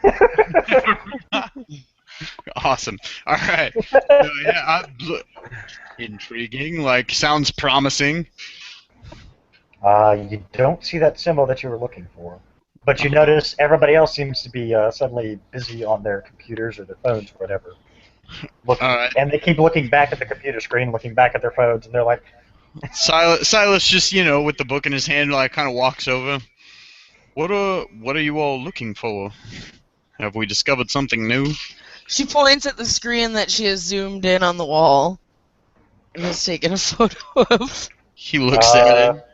Awesome. All right. So, yeah, intriguing. Like, sounds promising. You don't see that symbol that you were looking for. But you notice everybody else seems to be suddenly busy on their computers or their phones or whatever. Looking, and they keep looking back at the computer screen, looking back at their phones, and they're like, Silas just, with the book in his hand, like, kind of walks over. What are you all looking for? Have we discovered something new? She points at the screen that she has zoomed in on the wall and has taken a photo of. He looks at it.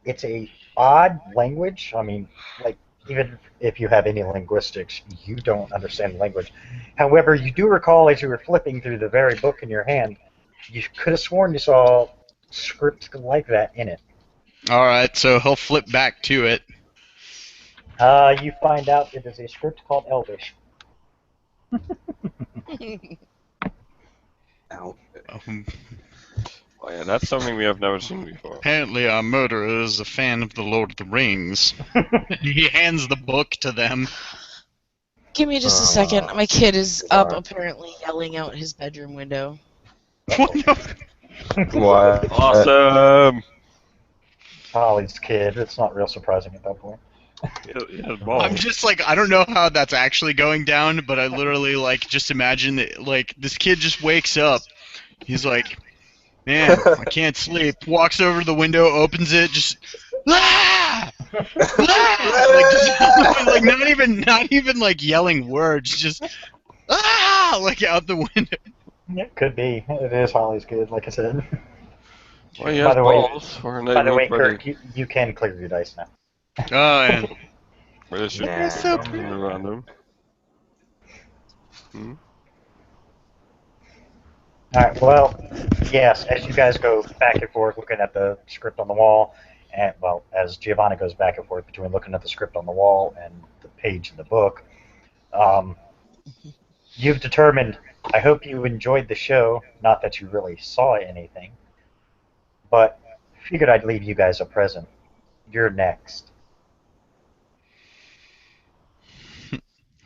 It's a odd language. I mean, like, even if you have any linguistics, you don't understand the language. However, you do recall as you were flipping through the very book in your hand, you could have sworn you saw script like that in it. All right, so he'll flip back to it. You find out it is a script called Elvish. Oh yeah, that's something we have never seen before. Apparently, our murderer is a fan of the Lord of the Rings. He hands the book to them. Give me just a second. My kid is up, apparently yelling out his bedroom window. What? Awesome. Holly's kid. It's not real surprising at that point. Yeah, balls. I'm just like, I don't know how that's actually going down, but I literally, like, just imagine that, like, this kid just wakes up. He's like, man, I can't sleep. Walks over to the window, opens it, just, ah! Ah! Like, not even like yelling words, just, ah! Like out the window. It could be. It is Holly's kid, like I said. Well, he By has the way- balls for a By the way, neighborhood, Kirk, you can clear your dice now. Oh, yeah. but it should Nah. be random. Hmm? Alright, well, yes, as you guys go back and forth looking at the script on the wall, and, well, as Giovanni goes back and forth between looking at the script on the wall and the page in the book, you've determined, I hope you enjoyed the show, not that you really saw anything, but figured I'd leave you guys a present. You're next.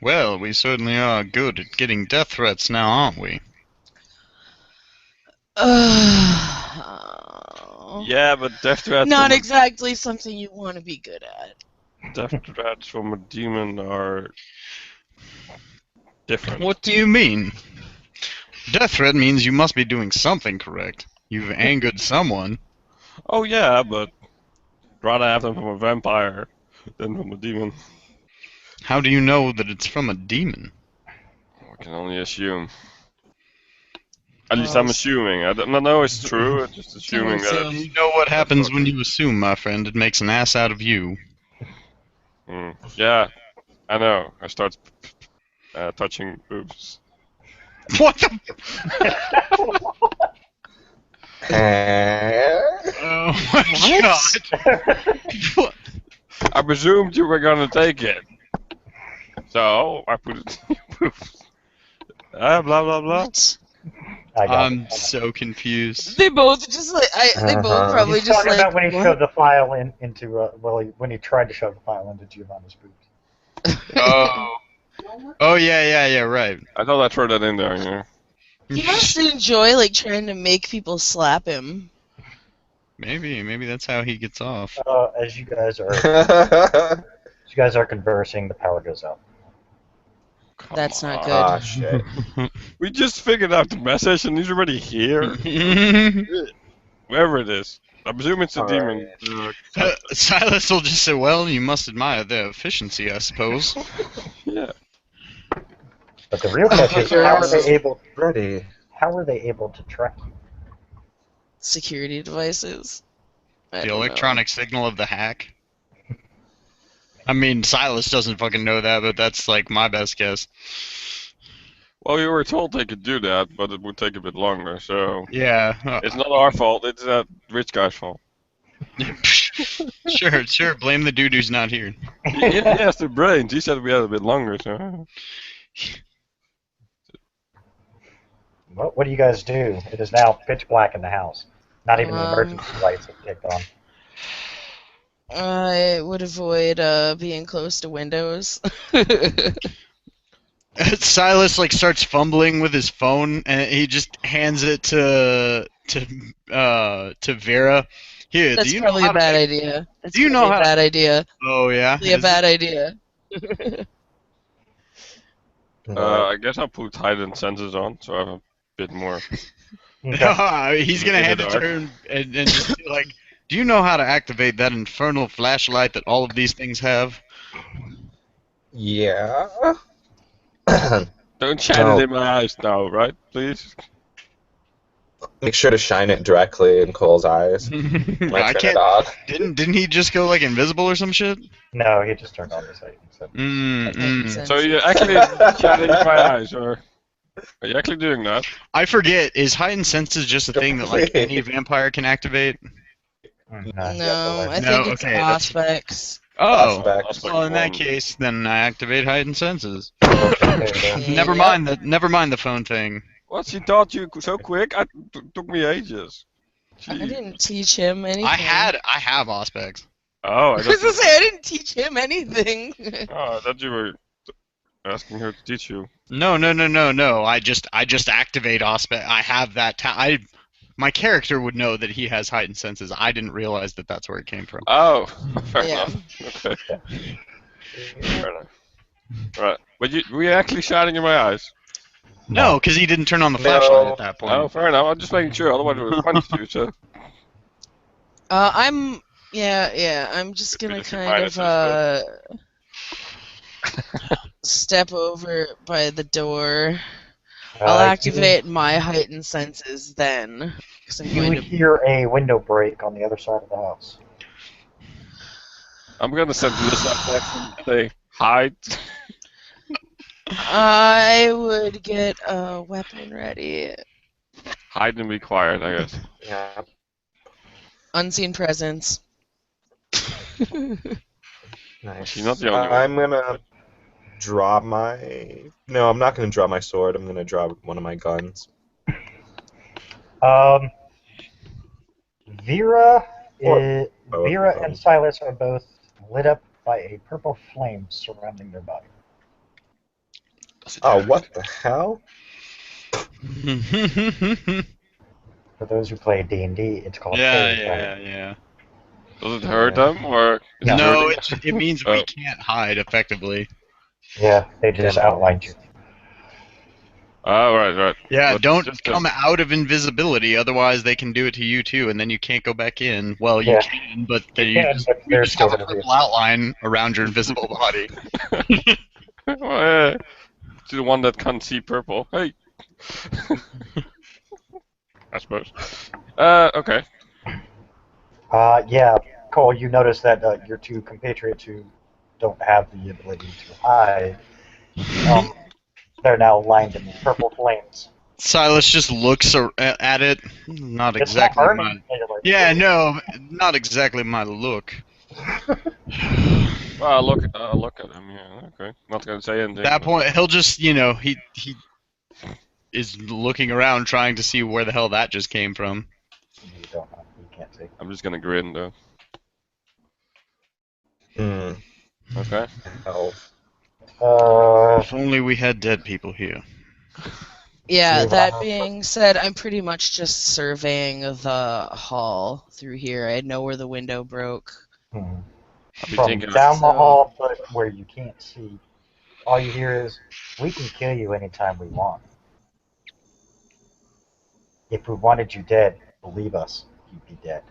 Well, we certainly are good at getting death threats now, aren't we? Yeah, but death threats Not from exactly something you want to be good at. death threats from a demon are different. What do you mean? Death threat means you must be doing something correct. You've angered someone. Oh yeah, but rather have them from a vampire than from a demon. How do you know that it's from a demon? I can only assume. At least I'm assuming. I don't know it's true. I'm just assuming that. You know what happens when you assume, my friend. It makes an ass out of you. Yeah, I know. I start touching boobs. What the? Oh my god! What? I presumed you were gonna take it, so I put it in your boobs. Blah blah blah. What? I got I'm it. so confused. They both just like they both probably He's just talking like about when he what? shoved the file into, when he tried to shove the file into Giovanni's boobs. Oh. Oh yeah, right. I thought I'd throw that in there. You know. He must enjoy like trying to make people slap him. Maybe that's how he gets off. As you guys are conversing, the power goes out. Come That's not on. good. Ah, shit. We just figured out the message and he's already here. Wherever it is. I presume it's a demon. Silas will just say, "Well, you must admire their efficiency, I suppose." Yeah. But the real question is, how are they able? Ready. How are they able to track you? Security devices. I The don't know. electronic signal of the hack. I mean, Silas doesn't fucking know that, but that's like my best guess. Well, we were told they could do that, but it would take a bit longer, so... Yeah. It's not our fault, it's that rich guy's fault. Sure. Blame the dude who's not here. He has the brains, he said we had a bit longer, so... What do you guys do? It is now pitch black in the house. Not even the Um, emergency lights have kicked on. I would avoid being close to windows. Silas like starts fumbling with his phone, and he just hands it to Vera. Here, That's do you probably know a bad idea. That's do you know probably how a bad idea? Oh yeah. Probably a bad idea. I guess I'll put heightened senses on, so I have a bit more... He's gonna In the hand it to dark. her and just be like, "Do you know how to activate that infernal flashlight that all of these things have?" Yeah. Don't shine No. it in my eyes now, right? Please? Make sure to shine it directly in Cole's eyes. I Might turn it can't. on. Didn't he just go like invisible or some shit? No, he just turned on his light. So. So you're actually shining in my eyes, or... Are you actually doing that? I forget. Is heightened senses just a thing that like any vampire can activate? No, I No, think it's okay, that's- aspects. Oh, Aspects. well in that case, then I activate heightened senses. Okay, Never mind the phone thing. What? She taught you so quick? Took me ages. I Jeez. didn't teach him anything. I have aspects. Oh, I was gonna say I didn't teach him anything. Oh, I thought you were asking her to teach you. No. I just activate aspect. I have that. My character would know that he has heightened senses. I didn't realize that that's where it came from. Oh, fair Yeah. enough. Okay. Fair enough. Right. But were you actually shining in my eyes? No, because he didn't turn on the No. flashlight at that point. Oh, fair enough. I'm just making sure. Otherwise, we would have punched you. So. I'm just gonna Just kind minus of step over by the door. I'll activate my heightened senses then, because I'm You going would to. hear a window break on the other side of the house. I'm gonna send this up next and say hide. I would get a weapon ready. Hide and be quiet, I guess. Yeah. Unseen presence. Nice. She's not the only one. I'm gonna draw my. No, I'm not gonna draw my sword. I'm gonna draw one of my guns. Vera, Or both Vera of and them. Silas are both lit up by a purple flame surrounding their body. Oh, what the hell? For those who play D&D, it's called Yeah, Holy Fire. yeah. Does it hurt them, or is it No, hurting? it means we can't hide effectively. Yeah, they just outlined you. Oh, right. Yeah, But don't just come out of invisibility, otherwise they can do it to you too, and then you can't go back in. Well, you Yeah. can, but You can, but you they're just still have a gonna be- purple outline around your invisible body. Well, to the one that can't see purple. Hey. I suppose. Okay. Yeah, Cole, you notice that your two compatriots who don't have the ability to hide, they're now lined in purple flames. Silas just looks at it. Not It's exactly not my. burning. They're like, Yeah, no, not exactly my look. Well, look at him. Yeah. Okay. Not gonna say anything. At that but- point, he'll just, he is looking around trying to see where the hell that just came from. You don't know. You can't see. I'm just gonna grin though. Hmm. Okay. Hell. If only we had dead people here. Yeah, Yeah. that being said, I'm pretty much just surveying the hall through here. I know where the window broke. I'll be From thinking. down the So- hall, but where you can't see, all you hear is, "We can kill you anytime we want. If we wanted you dead, believe us, you'd be dead."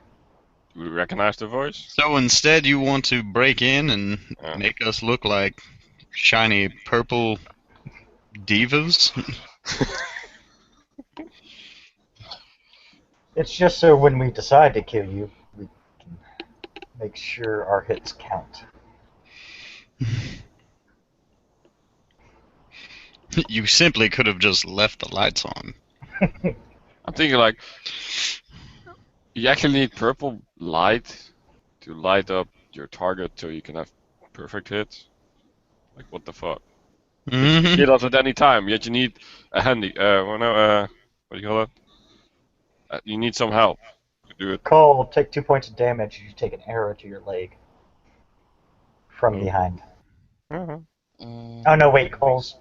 Do we recognize the voice? So instead, you want to break in and Yeah. make us look like shiny purple divas? It's just so when we decide to kill you, we can make sure our hits count. You simply could have just left the lights on. I'm thinking like, you actually need purple light to light up your target so you can have perfect hits. Like what the fuck? Mhm. Kill us at any time, yet you need a handy. What do you call it? You need some help to do it. Cole, take 2 points of damage as you take an arrow to your leg from Oh. behind. Uh-huh. Mm. Oh no, wait, Cole's.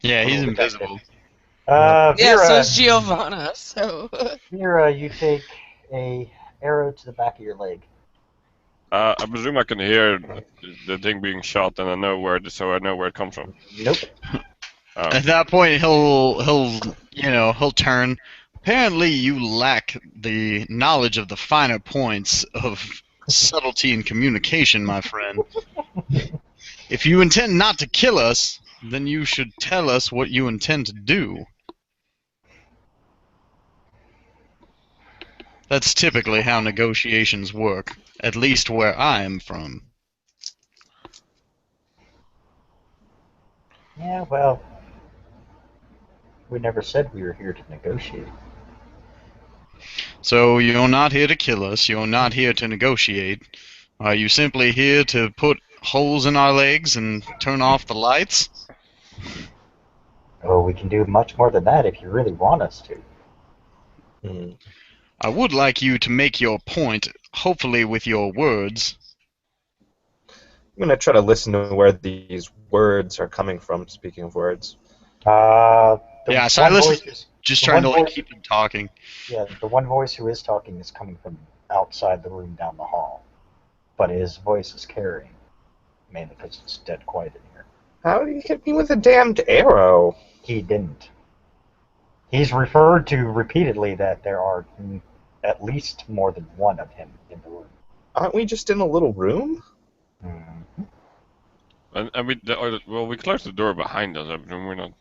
Yeah, he's Oh, invisible. Yeah, Vera, so is Giovanna, so... Vera, you take a arrow to the back of your leg. I presume I can hear the thing being shot, and I know where it comes from. Nope. At that point, he'll turn. Apparently, you lack the knowledge of the finer points of subtlety and communication, my friend. If you intend not to kill us, then you should tell us what you intend to do. That's typically how negotiations work, at least where I am from. Yeah, well, we never said we were here to negotiate. So you're not here to kill us, you're not here to negotiate. Are you simply here to put holes in our legs and turn off the lights? Oh, we can do much more than that if you really want us to. Hmm. I would like you to make your point, hopefully with your words. I'm gonna try to listen to where these words are coming from. Speaking of words. The Yeah, one Silas voice is is, just the trying to one like voice- keep them talking. yeah, the one voice who is talking is coming from outside the room down the hall. But his voice is carrying, mainly because it's dead quiet in here. How did he hit me with a damned arrow? He didn't. He's referred to repeatedly that there are at least more than one of him in the room. Aren't we just in a little room? Mhm. And we closed the door behind us. I presume we're not.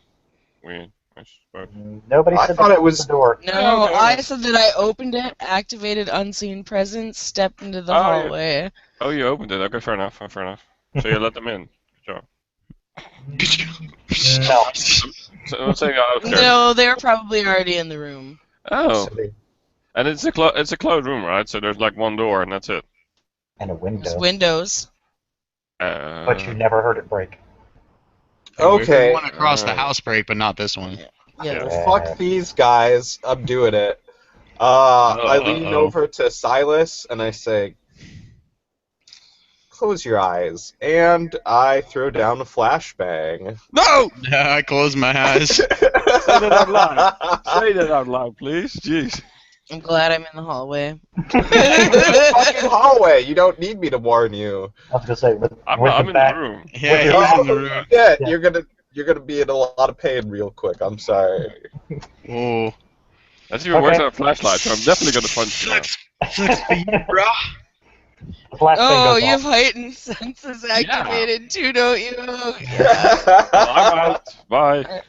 I suppose. Nobody I said thought to it close was- the door. No, Okay. I said that I opened it, activated unseen presence, stepped into the Oh, yeah. hallway. Oh, you opened it. Okay, fair enough. So you let them in. Good job. No. So I'm saying out of character. No, they're probably already in the room. Oh, So they- and it's a closed room, right? So there's like one door and that's it. And a There's window. windows. But you never heard it break. We heard Okay. one across the house break, but not this one. Yeah. Well, fuck these guys. I'm doing it. I lean Uh-oh. over to Silas and I say, close your eyes. And I throw down a flashbang. No! Yeah, I close my eyes. Say that out loud. Say that out loud, please. Jeez. I'm glad I'm in the hallway. Fucking hallway. You don't need me to warn you. I was gonna say with I'm the in the back. room. Yeah, your he's in the room. Yeah, Yeah. you're gonna be in a lot of pain real quick. I'm sorry. Oh. That's even worse than a flashlight, so I'm definitely gonna punch you now. Sucks for you, bro. The flashbang Oh, goes you have off. heightened senses activated too, don't you? Well, I'm out. Bye.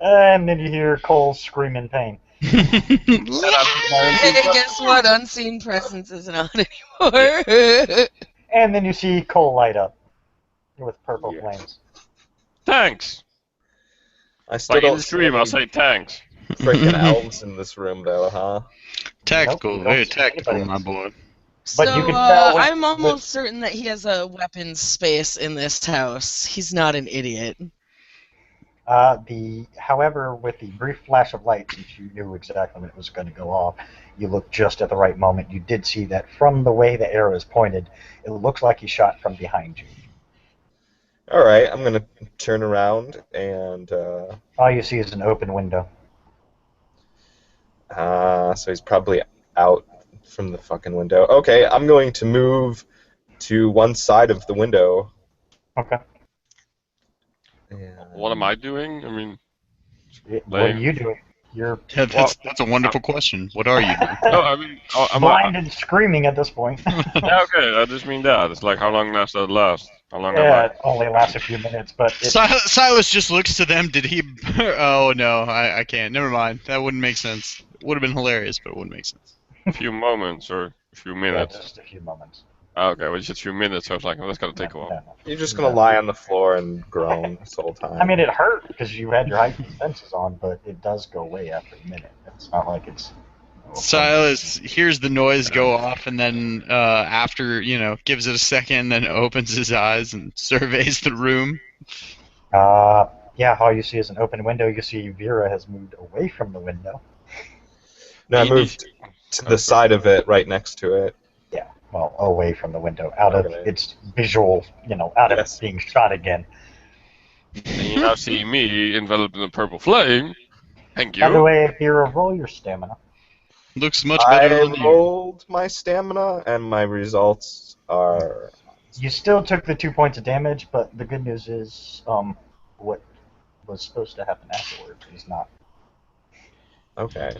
And then you hear Cole scream in pain. Hey, guess what? Unseen presence is not anymore. And then you see Cole light up with purple Yeah. flames. Thanks. I still Like in don't the see stream, I'll any say thanks. freaking elves in this room, though, huh? Tactical, Nope, very don't see tactical, anybody my else. boy. So, But you can tell with- I'm almost certain that he has a weapons space in this house. He's not an idiot. However, with the brief flash of light, since you knew exactly when it was going to go off, you looked just at the right moment. You did see that from the way the arrow is pointed, it looks like he shot from behind you. All right, I'm gonna turn around and All you see is an open window. so he's probably out from the fucking window. Okay, I'm going to move to one side of the window. Okay. And... What am I doing? I mean, What are you doing? You're Yeah, that's a wonderful question. What are you doing? no, I mean, am blind and screaming at this point. Yeah, okay, I just mean that. It's like, how long does that last? How long am Yeah, I? it only lasts a few minutes, but it, Silas just looks to them. Did he? Oh no, I can't. Never mind. That wouldn't make sense. Would have been hilarious, but it wouldn't make sense. A few moments or a few yeah, minutes? just a few moments. Okay, well, just a few minutes, so I was like, well, that's gonna take a while. No. You're just gonna lie on the floor and groan this whole time. I mean, it hurt because you had your heightened senses on, but it does go away after a minute. It's not like it's. Silas hears the noise go off, and then after gives it a second, then opens his eyes and surveys the room. Yeah, all you see is an open window. You see Vera has moved away from the window. no, I moved to the side of it, right next to it. Yeah, well, away from the window, out of Okay. its visual, out Yes. of being shot again. And you now see me enveloped in a purple flame. Thank By the you. way, Vera, roll your stamina. Looks much better I on you. rolled my stamina, and my results are. You still took the 2 points of damage, but the good news is, what was supposed to happen afterwards is not. Okay,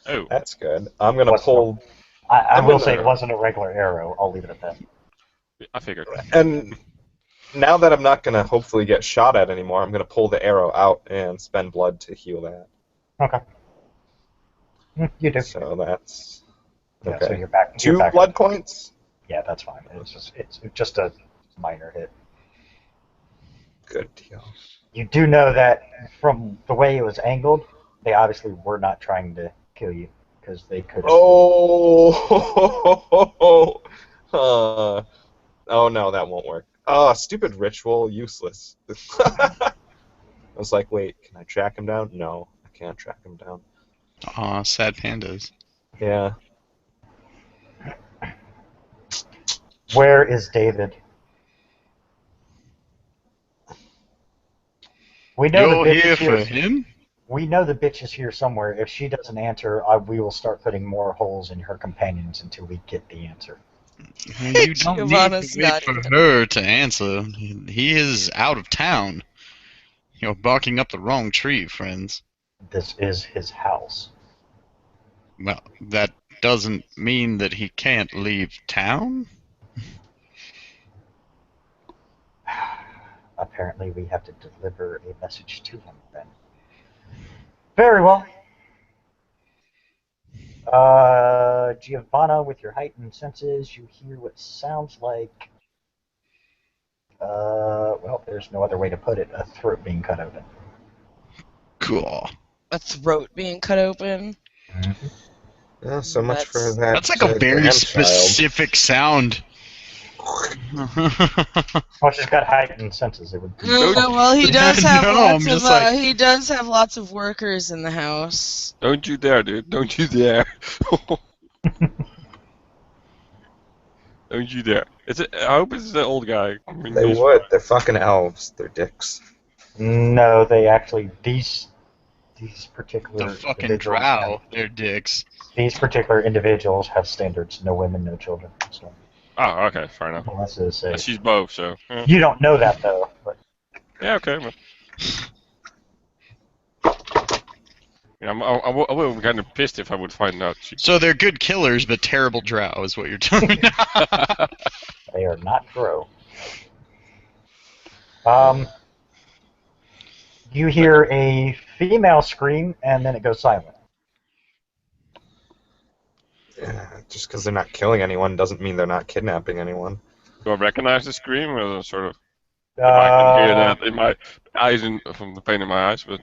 Oh, that's good. I'm gonna What's pull. I I'm will gonna- say it wasn't a regular arrow. I'll leave it at that. I figured. And now that I'm not gonna hopefully get shot at anymore, I'm gonna pull the arrow out and spend blood to heal that. Okay. You do. So that's Yeah, so okay. you're back. You're 2 back. blood points. Yeah, that's fine. It's just a minor hit. Good deal. You do know that from the way it was angled, they obviously were not trying to kill you because they could have. Oh. Oh no, that won't work. Oh, stupid ritual, useless. I was like, wait, can I track him down? No, I can't track him down. Aw, sad pandas. Yeah. Where is David? We know You're the bitch here is for here. him? We know the bitch is here somewhere. If she doesn't answer, we will start putting more holes in her companions until we get the answer. You don't need Giovanna's to wait not for even- her to answer. He is out of town. You're barking up the wrong tree, friends. This is his house. Well, that doesn't mean that he can't leave town? Apparently, we have to deliver a message to him then. Very well. Giovanna, with your heightened senses, you hear what sounds like Well, there's no other way to put it. A throat being cut open. Cool. A throat being cut open. Yeah, so much for That's- that. That's like a very grandchild. specific sound. Well, she's got heightened senses. It would be. Well, he does have No, lots I'm of. just like- He does have lots of workers in the house. Don't you dare, dude. Don't you dare. Don't you dare. I hope it's the old guy. They would. They're fucking elves. They're dicks. No, they actually these particular The fucking individuals drow. They're dicks. These particular individuals have standards: no women, no children. So, Oh, okay, fair enough. unless it's a, She's both, so. you don't know that though. But Yeah, okay. Well. Yeah, I would be kind of pissed if I would find out. So they're good killers, but terrible drow is what you're telling me. they are not grow. You hear a female scream, and then it goes silent. Yeah, just because they're not killing anyone doesn't mean they're not kidnapping anyone. Do I recognize the scream, or sort of? I can hear that in my eyes, from the pain in my eyes, but.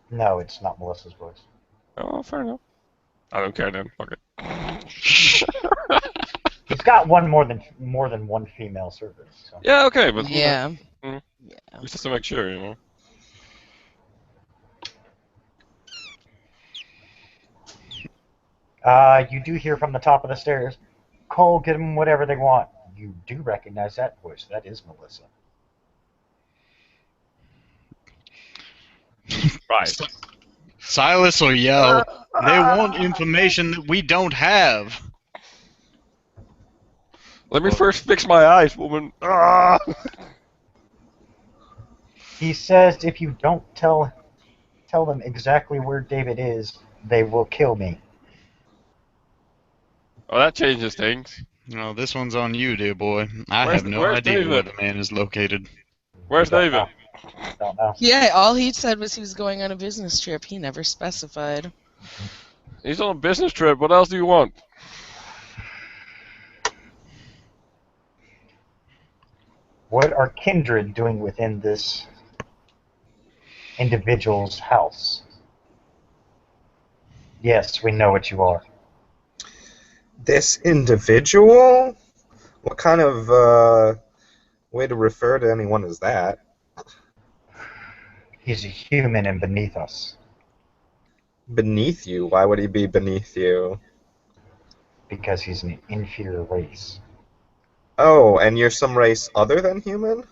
No, it's not Melissa's voice. Oh, fair enough. I don't care then. Fuck it. He's got more than one female servant. So. Yeah, okay, but Yeah. just to make sure, you know. You do hear from the top of the stairs, Cole, get them whatever they want. You do recognize that voice. That is Melissa. Right. Silas will yell, they want information that we don't have. Let me first fix my eyes, woman. Ah! He says if you don't tell them exactly where David is, they will kill me. Oh, that changes things. No, this one's on you, dear boy. I Where's- have no where's idea David? where the man is located. Where's David? Don't know. Yeah, all he said was he was going on a business trip. He never specified. He's on a business trip. What else do you want? What are kindred doing within this individual's house? Yes, we know what you are. This individual? What kind of way to refer to anyone as that? He's a human and beneath us. Beneath you? Why would he be beneath you? Because he's an inferior race. Oh, and you're some race other than human?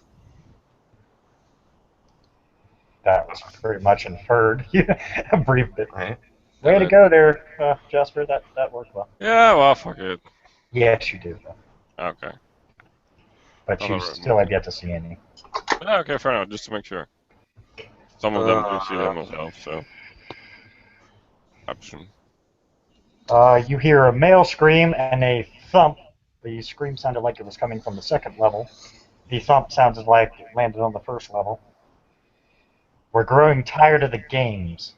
That was pretty much inferred. A brief bit. Right. Way to go there, Jasper. That worked well. Yeah, well, fuck it. Yes, you do, though. Okay. But you Alright. still have yet to see any. Yeah, okay, fair enough. Just to make sure. Some of them do see them myself, so. Option. You hear a male scream and a thump. The scream sounded like it was coming from the second level. The thump sounded like it landed on the first level. We're growing tired of the games.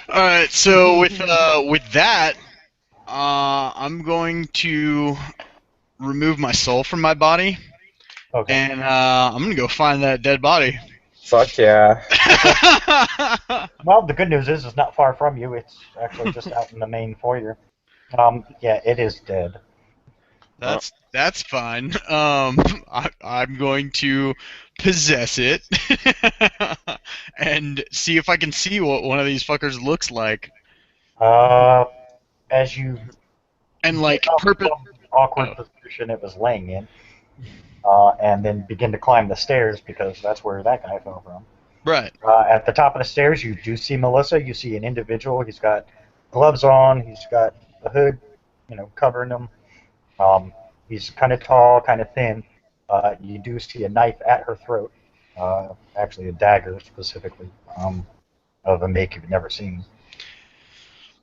Alright, so with that, I'm going to remove my soul from my body, Okay. and I'm going to go find that dead body. Fuck yeah. Well, the good news is it's not far from you. It's actually just out in the main foyer. Yeah, it is dead. That's fine. I'm going to possess it and see if I can see what one of these fuckers looks like. As you And like get up from the awkward position it was laying in, and then begin to climb the stairs because that's where that guy fell from. Right. At the top of the stairs, you do see Melissa. You see an individual. He's got gloves on. He's got a hood, covering him. He's kind of tall, kind of thin. You do see a knife at her throat, actually a dagger specifically, of a make you've never seen.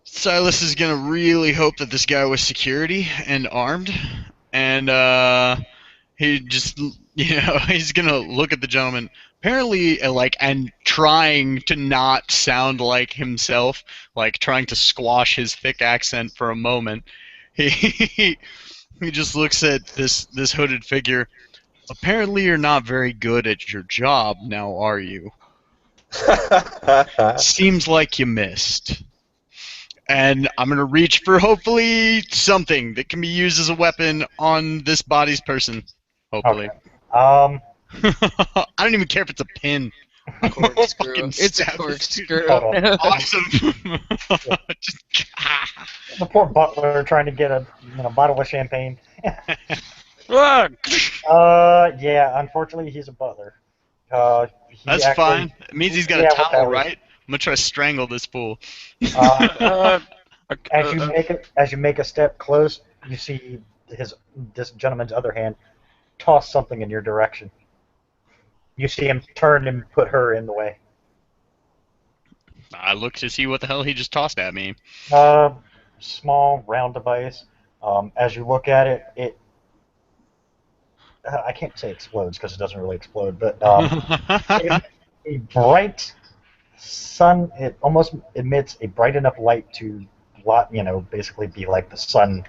Silas is gonna really hope that this guy was security and armed, and he just, he's gonna look at the gentleman. Apparently, and trying to not sound like himself, like trying to squash his thick accent for a moment. He He just looks at this hooded figure. Apparently, you're not very good at your job now, are you? Seems like you missed. And I'm gonna reach for hopefully something that can be used as a weapon on this body's person. Hopefully. Okay. I don't even care if it's a pin. Corkscrew. Fucking It's a stab this dude. corkscrew. Hold on. Awesome. Just, The poor butler trying to get a bottle of champagne. Ah! Yeah, unfortunately he's a butler. That's fine. It means he's got Yeah, a what the towel, hell is- right? I'm gonna try to strangle this fool. As you make a step close, you see this gentleman's other hand toss something in your direction. You see him turn and put her in the way. I look to see what the hell he just tossed at me. Small round device. As you look at it, I can't say explodes because it doesn't really explode, but a bright sun. It almost emits a bright enough light to, basically be like the sun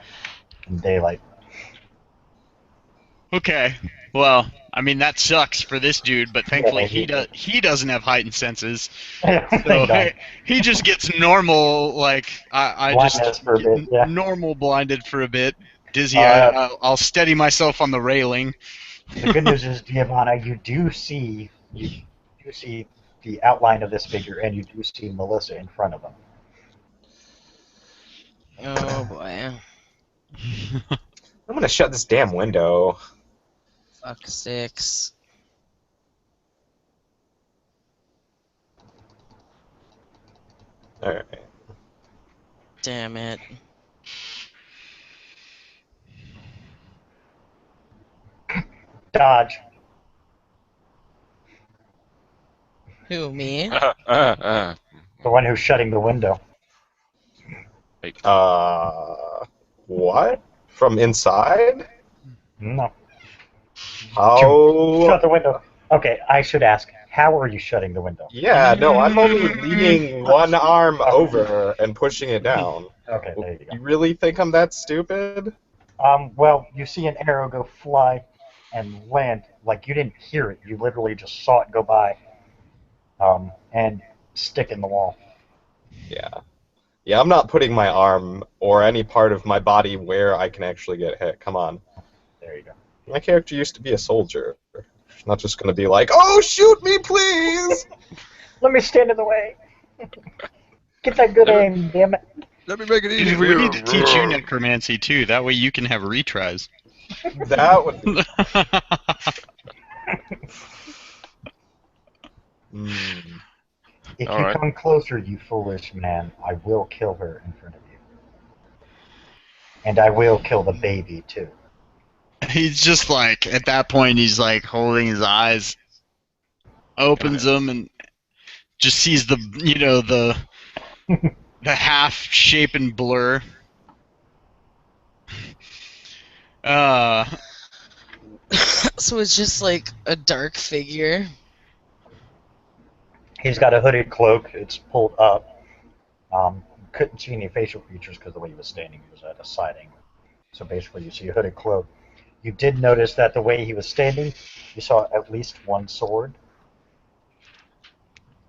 in daylight. Okay. Well, I mean that sucks for this dude, but thankfully Yeah, he doesn't have heightened senses. Thank So God. he just gets normal, like I Blindness just for a bit, yeah. normal blinded for a bit. Dizzy, I'll steady myself on the railing. The good news is, Giovanna, you do see the outline of this figure, and you do see Melissa in front of him. Oh boy. I'm gonna shut this damn window. Fuck sakes. Alright. Damn it. Dodge. Who, me? The one who's shutting the window. What? From inside? No. How? Shut the window. Okay, I should ask, how are you shutting the window? Yeah, no, I'm only leaning one arm over and pushing it down. Okay, there you You go. really think I'm that stupid? Well, you see an arrow go fly and land. Like, you didn't hear it. You literally just saw it go by. And stick in the wall. Yeah. Yeah, I'm not putting my arm or any part of my body where I can actually get hit. Come on. There you go. My character used to be a soldier. She's not just gonna be like, "Oh, shoot me, please!" Let me stand in the way. Get that good aim, damn it. Let me make it easy Dude, for we you. need to teach you necromancy too. That way you can have retries. That would be. Mm. If All you right. come closer, you foolish man, I will kill her in front of you. And I will kill the baby, too. He's just like, at that point, he's like holding his eyes, opens them, and just sees the, the half-shapen blur. So it's just like a dark figure. He's got a hooded cloak. It's pulled up. Couldn't see any facial features because the way he was standing, he was at a side angle. So basically, you see a hooded cloak. You did notice that the way he was standing, you saw at least one sword.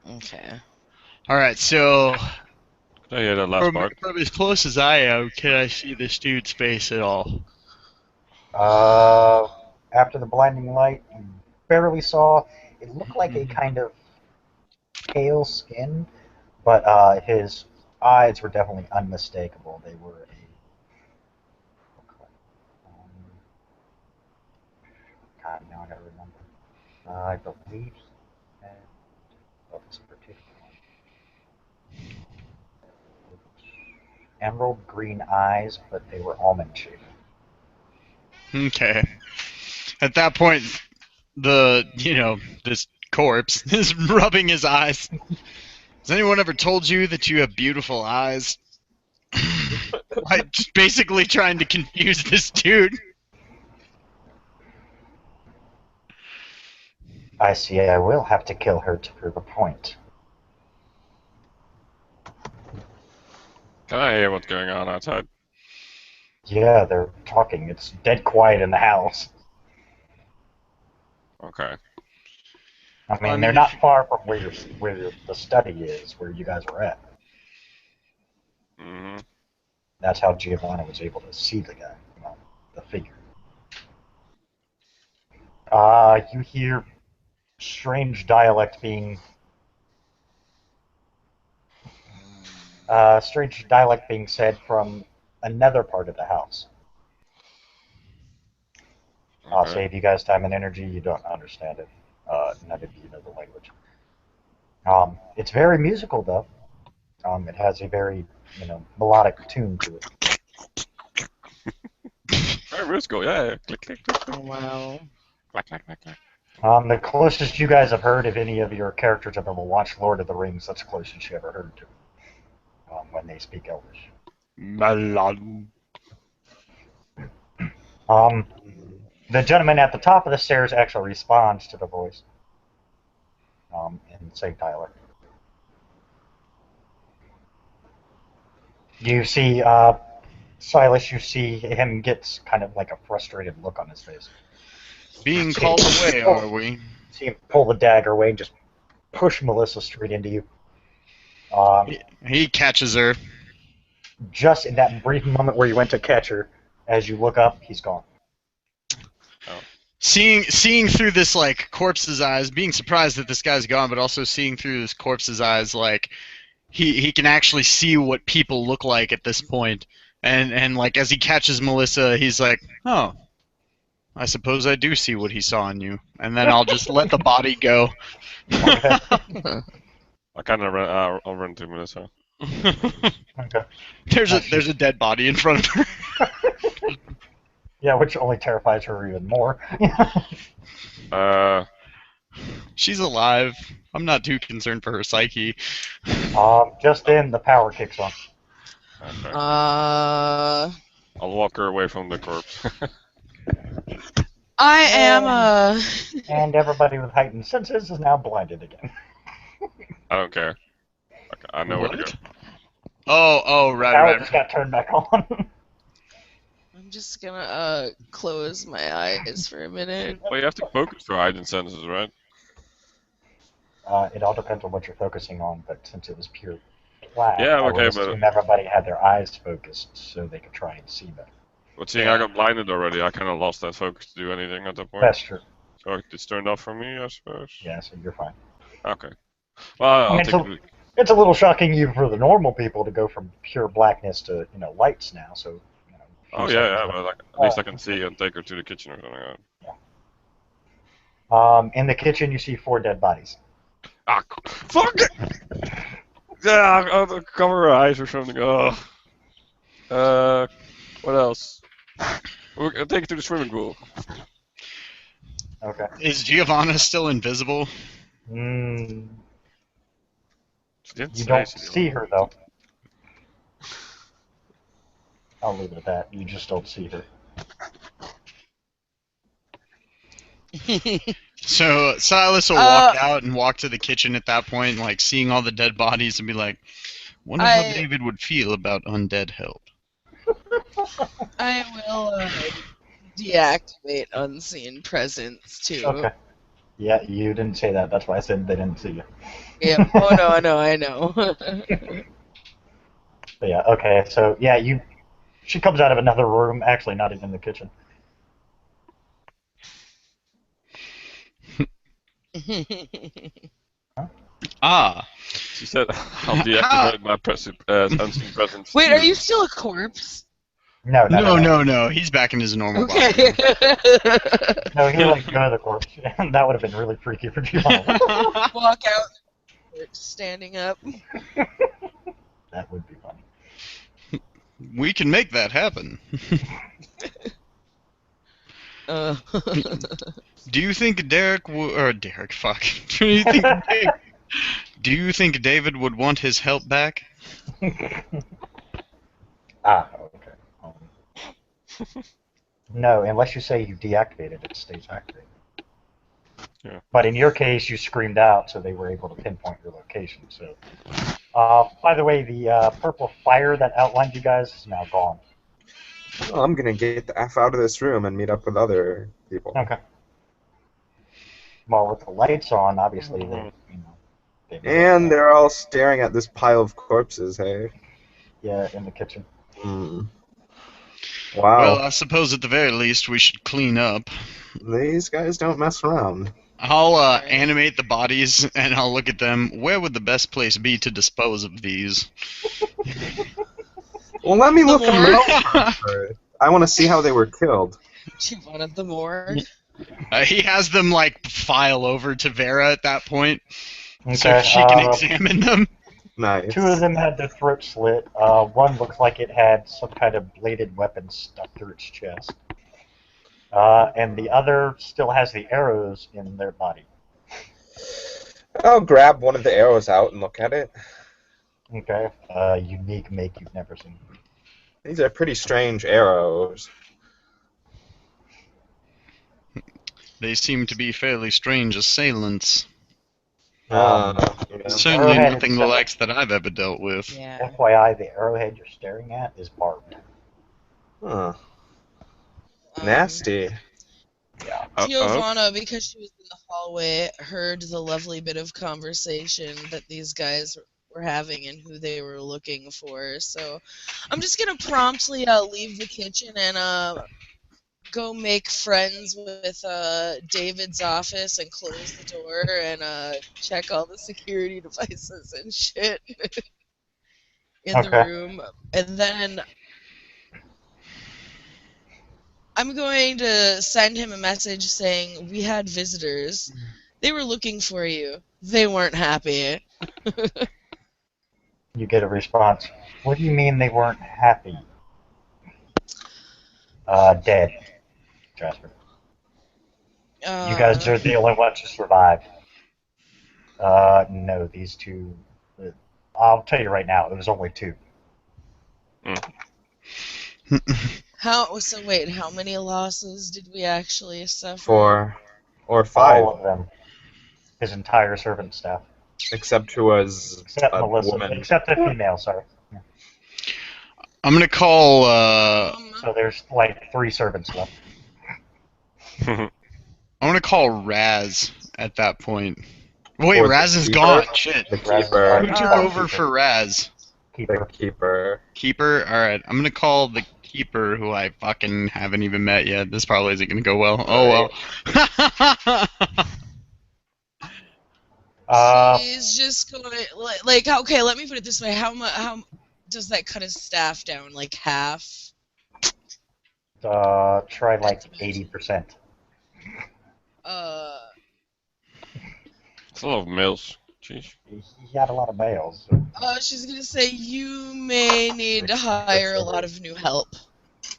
Okay. Alright, so Did I hear that last part? from as close as I am, can I see this dude's face at all? After the blinding light, you barely saw. It looked like a kind of pale skin, but his eyes were definitely unmistakable. They were God, now I gotta remember. I believe he had this particular one. Emerald green eyes, but they were almond shaped. Okay. At that point, this corpse is rubbing his eyes. Has anyone ever told you that you have beautiful eyes? Like, just basically trying to confuse this dude. I see. I will have to kill her to prove a point. Can I hear what's going on outside? Yeah, they're talking. It's dead quiet in the house. Okay. I mean, I they're mean, not far from where the study is, where you guys were at. Mm-hmm. That's how Giovanna was able to see the guy, the figure. You hear strange dialect being said from another part of the house. I'll Okay. save you guys time and energy. You don't understand it. None of you know the language. It's very musical, though. It has a very, melodic tune to it. Very musical, yeah. Click, click, click, click. Wow. Clack, clack, clack, clack. The closest you guys have heard of any of your characters have ever watched Lord of the Rings. That's the closest you ever heard to when they speak Elvish. Melon. The gentleman at the top of the stairs actually responds to the voice in the same dialect. You see, Silas, you see him gets kind of like a frustrated look on his face. being called away, are we? See him pull the dagger away and just push Melissa straight into you. He catches her. Just in that brief moment where you went to catch her, as you look up, he's gone. Seeing through this like corpse's eyes, being surprised that this guy's gone, but also seeing through this corpse's eyes, like he can actually see what people look like at this point. And like as he catches Melissa, he's like, "Oh, I suppose I do see what he saw in you." And then I'll just let the body go. Okay. I kind of I'll run 2 minutes, huh? Okay. There's a dead body in front of her. Yeah, which only terrifies her even more. She's alive. I'm not too concerned for her psyche. Just then, the power kicks on. Okay. I I'll walk her away from the corpse. am And everybody with heightened senses is now blinded again. I don't care. Okay, I know where to go. Oh, The power right. just got turned back on. I'm just gonna close my eyes for a minute. Well, you have to focus for heightened senses, right? It all depends on what you're focusing on, but since it was pure black, Yeah, I would okay, but- assume everybody had their eyes focused so they could try and see better. But seeing I got blinded already, I kind of lost that focus to do anything at that point. That's true. So it's turned off for me, I suppose. Yeah, so you're fine. Okay. Well, I'll mean, take it. It's a little shocking even for the normal people to go from pure blackness to, lights now, so, Oh yeah, but like, at least I can see and take her to the kitchen or something. In the kitchen, you see 4 dead bodies. Ah, fuck it! Yeah, I'll cover her eyes or something. Oh. What else? We'll take her to the swimming pool. Okay. Is Giovanna still invisible? Mm, She didn't you say don't she see her, though. I'll leave it at that. You just don't see her. So Silas will walk out and walk to the kitchen at that point, like seeing all the dead bodies, and be like, "Wonder how David would feel about undead help." I will deactivate unseen presence too. Okay. Yeah, you didn't say that. That's why I said they didn't see you. Yeah. Oh no, I know. But yeah, okay. So yeah, she comes out of another room. Actually, not even the kitchen. Ah. She said, "I'll deactivate my unseen presence." Wait, are you still a corpse? No. No. He's back in his normal body. Okay. No, he let go of the corpse. That would have been really freaky for Giovanna. Walk out, standing up. That would be funny. We can make that happen. Do you think Derek fuck. Do you think David would want his help back? Okay. No, unless you say you deactivated it, it stays activated. Yeah. But in your case, you screamed out, so they were able to pinpoint your location. So, by the way, the purple fire that outlined you guys is now gone. Well, I'm gonna get the F out of this room and meet up with other people. Okay. Well, with the lights on, obviously they, they And they're all staring at this pile of corpses, hey? yeah, in the kitchen. Hmm. Well, Wow. I suppose at the very least we should clean up. These guys don't mess around. I'll Right. animate the bodies and I'll look at them. Where would the best place be to dispose of these? Well, let me The look them morgue? over first. I want to see how they were killed. Do you want at the morgue? He has them like file over to Vera at that point, so Okay. she can examine them. Nice. 2 of them had their throat slit. One looks like it had some kind of bladed weapon stuck through its chest. And the other still has the arrows in their body. I'll grab one of the arrows out and look at it. Okay. Unique make you've never seen. These are pretty strange arrows. They seem to be fairly strange assailants. Yeah. Certainly arrowhead nothing the itself- likes that I've ever dealt with. Yeah. FYI, the arrowhead you're staring at is barbed. Huh. Um, Nasty. Yeah. Giovanna, because she was in the hallway, heard the lovely bit of conversation that these guys were having and who they were looking for. So I'm just gonna promptly leave the kitchen and go make friends with David's office and close the door and check all the security devices and shit in the Okay. room. And then I'm going to send him a message saying, "We had visitors. They were looking for you. They weren't happy." You get a response. What do you mean they weren't happy? Dead. Jasper. You guys are the only ones who survived. No, these 2. I'll tell you right now, it was only 2. So wait, how many losses did we actually suffer? 4 or 5, All of them. His entire servant staff. except who was Except a Melissa. woman. Except the female, sorry. Yeah. I'm gonna call. So there's like 3 servants left. I'm gonna call Raz at that point. Wait, Or the Raz is keeper? gone. Shit. The Raz is keeper. Who took over for Raz? The Keeper. keeper. Keeper? Alright, I'm gonna call the Keeper, who I fucking haven't even met yet. This probably isn't gonna go well. Oh well. She's just going like okay. Let me put it this way: how does that cut his staff down? Like half? Try like 80%. It's a lot of males. Jeez. He had a lot of males. So She's gonna say you may need to hire a lot of new help.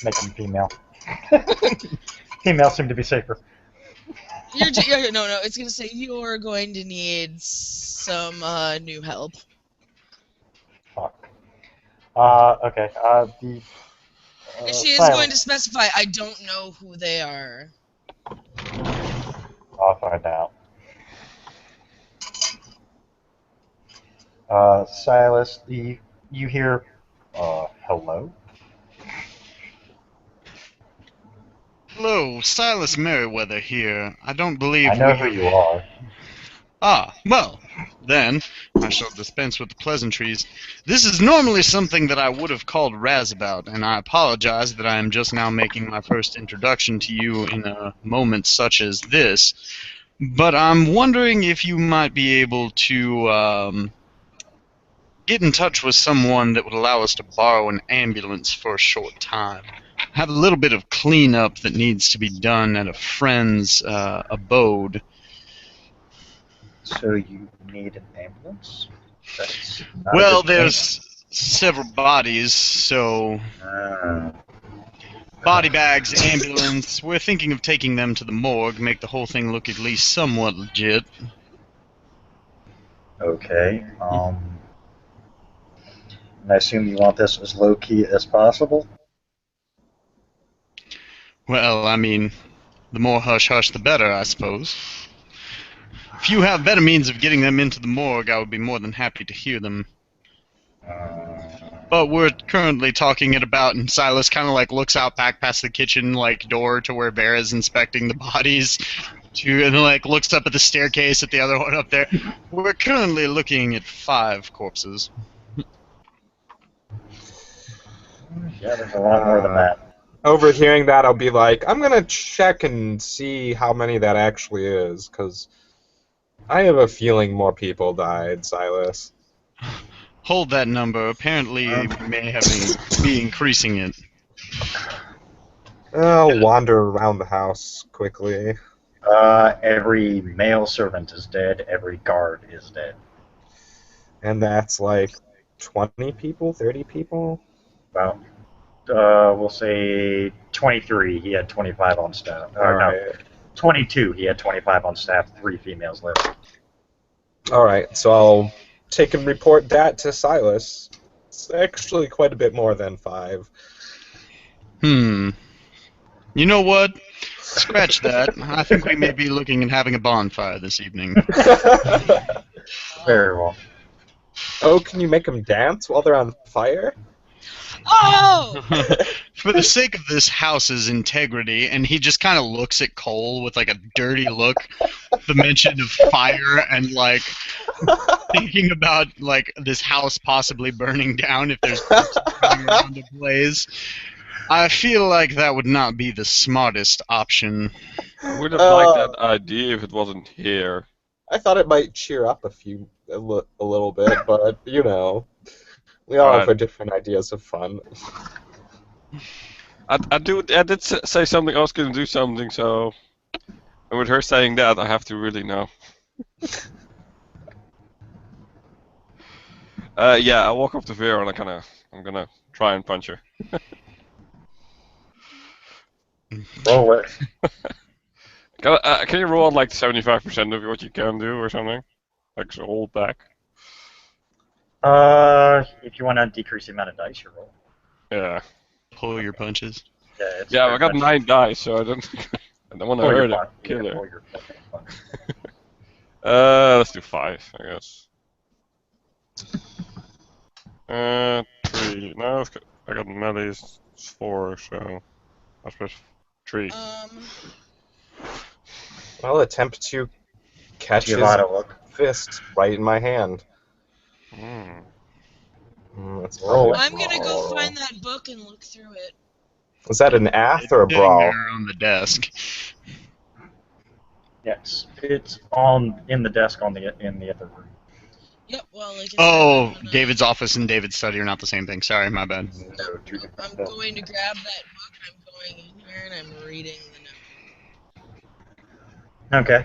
make him female. Females seem to be safer. No. It's gonna say you're going to need some new help. Fuck. Okay. She is Silas. going to specify. I don't know who they are. I'll find out. Silas, you hear, hello? Hello, Silas Merriweather here. I don't believe I know who you are. Ah, well, then, I shall dispense with the pleasantries. This is normally something that I would have called Raz about, and I apologize that I am just now making my first introduction to you in a moment such as this. But I'm wondering if you might be able to, get in touch with someone that would allow us to borrow an ambulance for a short time. I have a little bit of cleanup that needs to be done at a friend's abode. So you need an ambulance? That's not Well, a good thing. there's several bodies, so body bags, ambulance. We're thinking of taking them to the morgue, make the whole thing look at least somewhat legit. Okay. And I assume you want this as low key as possible? Well, I mean, the more hush-hush, the better, I suppose. If you have better means of getting them into the morgue, I would be more than happy to hear them. but we're currently talking it about, and Silas kind of like looks out back past the kitchen like door to where Vera's inspecting the bodies, and then like looks up at the staircase at the other one up there. We're currently looking at 5 corpses. Yeah, there's a lot more than that. Overhearing that, I'll be like, I'm gonna check and see how many that actually is, because I have a feeling more people died, Silas. Hold that number. Apparently, we may be increasing it. I'll wander around the house quickly. Every male servant is dead. Every guard is dead. And that's like 20 people, 30 people? Well, we'll say 23. He had 25 on staff. No, Alright. 22. He had 25 on staff. 3 females left. Alright, so I'll take and report that to Silas. It's actually quite a bit more than 5. You know what? Scratch that. I think we may be looking at having a bonfire this evening. Very well. Oh, can you make them dance while they're on fire? Oh! For the sake of this house's integrity, and he just kind of looks at Cole with like a dirty look, the mention of fire and like thinking about like this house possibly burning down if there's corpses running around a blaze. I feel like that would not be the smartest option. I would have liked that idea if it wasn't here. I thought it might cheer up a little bit, but you know, we all have our different ideas of fun. I did say something. I was going to do something, so and with her saying that, I have to really know. Yeah, I walk up to Vera and I'm gonna try and punch her. Roll it. Can you roll like 75% of what you can do or something? Like so hold back. If you want to decrease the amount of dice you roll. Yeah. Pull your punches. Yeah, I got 9 dice, so I don't want to hurt her. Kill her. Let's do 5, I guess. 3. No, I got melee's 4, so I suppose 3. I'll attempt to catch his fist right in my hand. That's I'm gonna go find that book and look through it. Was that an ath or a brawl? There on the desk. Yes, it's in the desk in the other room. Yep, well, like I said, Oh, David's office and David's study are not the same thing. Sorry, my bad. I'm going to grab that book, I'm going in here, and I'm reading the note. Okay.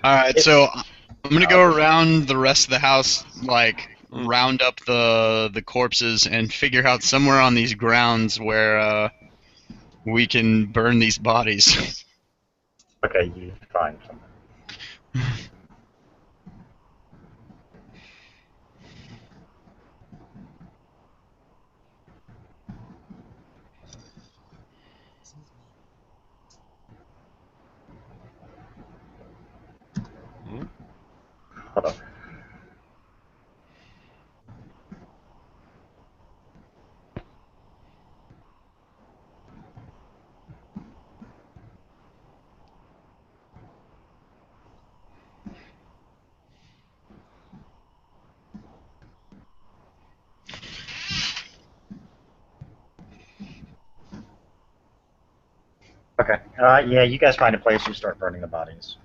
Alright, so I'm gonna go around the rest of the house, like, round up the corpses and figure out somewhere on these grounds where we can burn these bodies. Okay, you find something. Hold on. Okay. Yeah, you guys find a place, you start burning the bodies.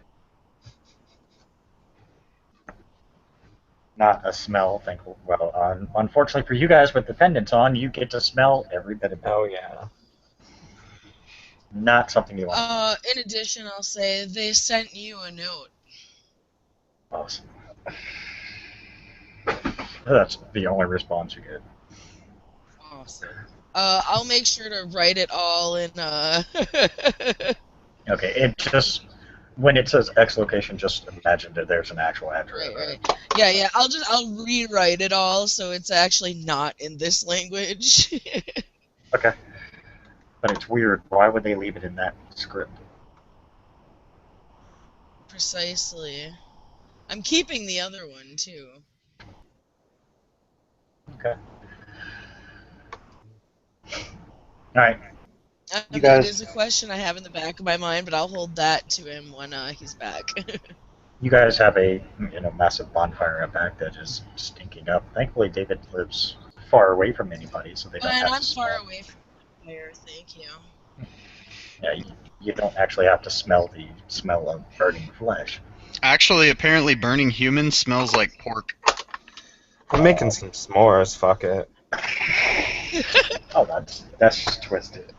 Not a smell, well, unfortunately for you guys with the pendants on, you get to smell every bit of it. Oh, yeah. Not something you want. In addition, I'll say they sent you a note. Awesome. That's the only response you get. Awesome. I'll make sure to write it all in, Okay, it just, when it says X location, just imagine that there's an actual address. Right. Yeah, I'll rewrite it all so it's actually not in this language. Okay. But it's weird. Why would they leave it in that script? Precisely. I'm keeping the other one, too. Okay. All right. You It guys, is a question I have in the back of my mind, but I'll hold that to him when he's back. you guys have a massive bonfire up back that is stinking up. Thankfully, David lives far away from anybody, so they don't And have I'm to far smell. away from the fire, thank you. Yeah, you don't actually have to smell the smell of burning flesh. Actually, apparently, burning humans smells like pork. I'm making some s'mores. Fuck it. Oh, that's just twisted.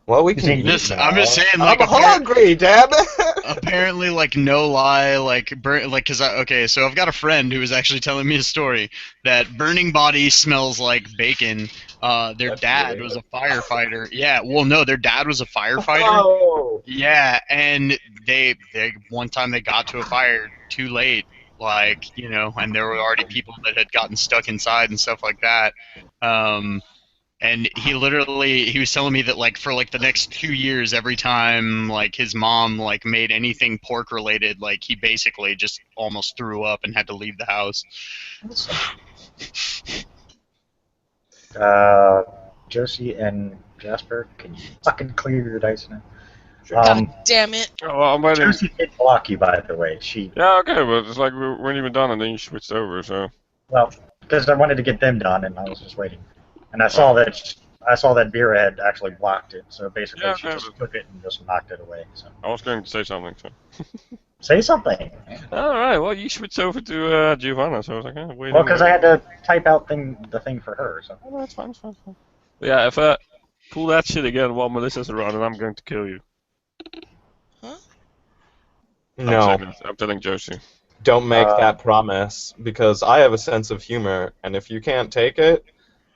Well, we You can seem eat to I'm just now. saying, I'm like, hungry, damn it! apparently, like, no lie, like, cause okay, so I've got a friend who was actually telling me a story that burning body smells like bacon. Their That's dad was weird. a firefighter. Yeah, well, no, their dad was a firefighter. Oh! Yeah, and they one time they got to a fire too late, like, you know, and there were already people that had gotten stuck inside and stuff like that. And he was telling me that, like, for like the next 2 years, every time like his mom like made anything pork related, like he basically just almost threw up and had to leave the house. Josie and Jasper, can you fucking clear your dice now? God damn it. Oh, well, I'm waiting. Josie did block you, by the way. Yeah, okay, but it's like we weren't even done, and then you switched over. So Well, because I wanted to get them done, and I was just waiting. And I saw that Vera had actually blocked it, so basically yeah, she okay, just took it and just knocked it away. So I was going to say something. So. say something. All right, well, you switched over to Giovanna, so I was like, wait. Well, because I had to type out the thing for her. So Oh, no, it's fine, it's fine, it's fine. But yeah, if I pull that shit again while Melissa's around, then I'm going to kill you. Huh? No, I'm telling Josie. don't make that promise, because I have a sense of humor, and if you can't take it,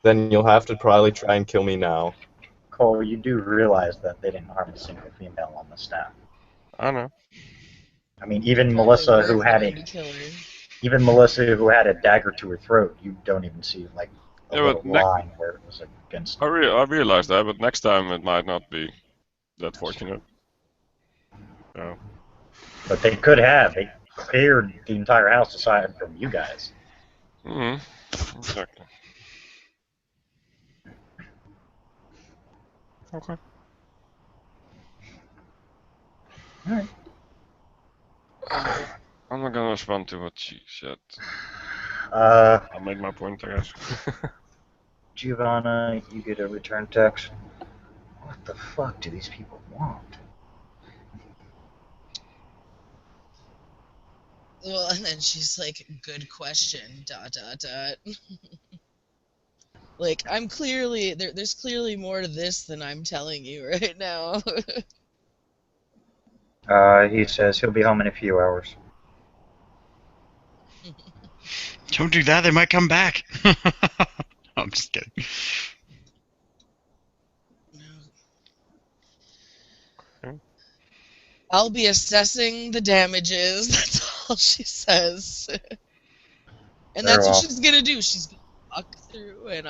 then you'll have to probably try and kill me now. Cole, you do realize that they didn't harm a single female on the staff. I know. I mean, even Well, Melissa, they who were had going to kill her. a dagger to her throat, you don't even see like a Yeah, little but line where it was against. I realize that, but next time it might not be that fortunate. So. But they could have. They cleared the entire house aside from you guys. Exactly. Okay. All right. I'm not gonna respond to what she said. Uh, I made my point, I guess. Giovanna, you get a return text. What the fuck do these people want? Well, and then she's like, good question, ... Like, there's clearly more to this than I'm telling you right now. He says he'll be home in a few hours. Don't do that; they might come back. I'm just kidding. I'll be assessing the damages. That's all she says. And Very that's well. what she's gonna do. She's gonna walk through and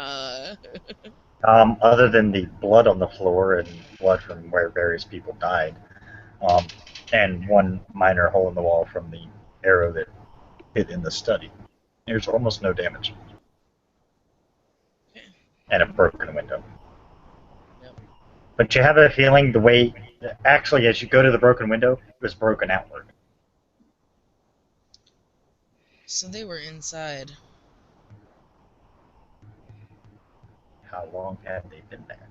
Other than the blood on the floor and blood from where various people died, and one minor hole in the wall from the arrow that hit in the study, there's almost no damage. And a broken window. Yep. But you have a feeling actually, as you go to the broken window, it was broken outward. So they were inside. How long had they been there?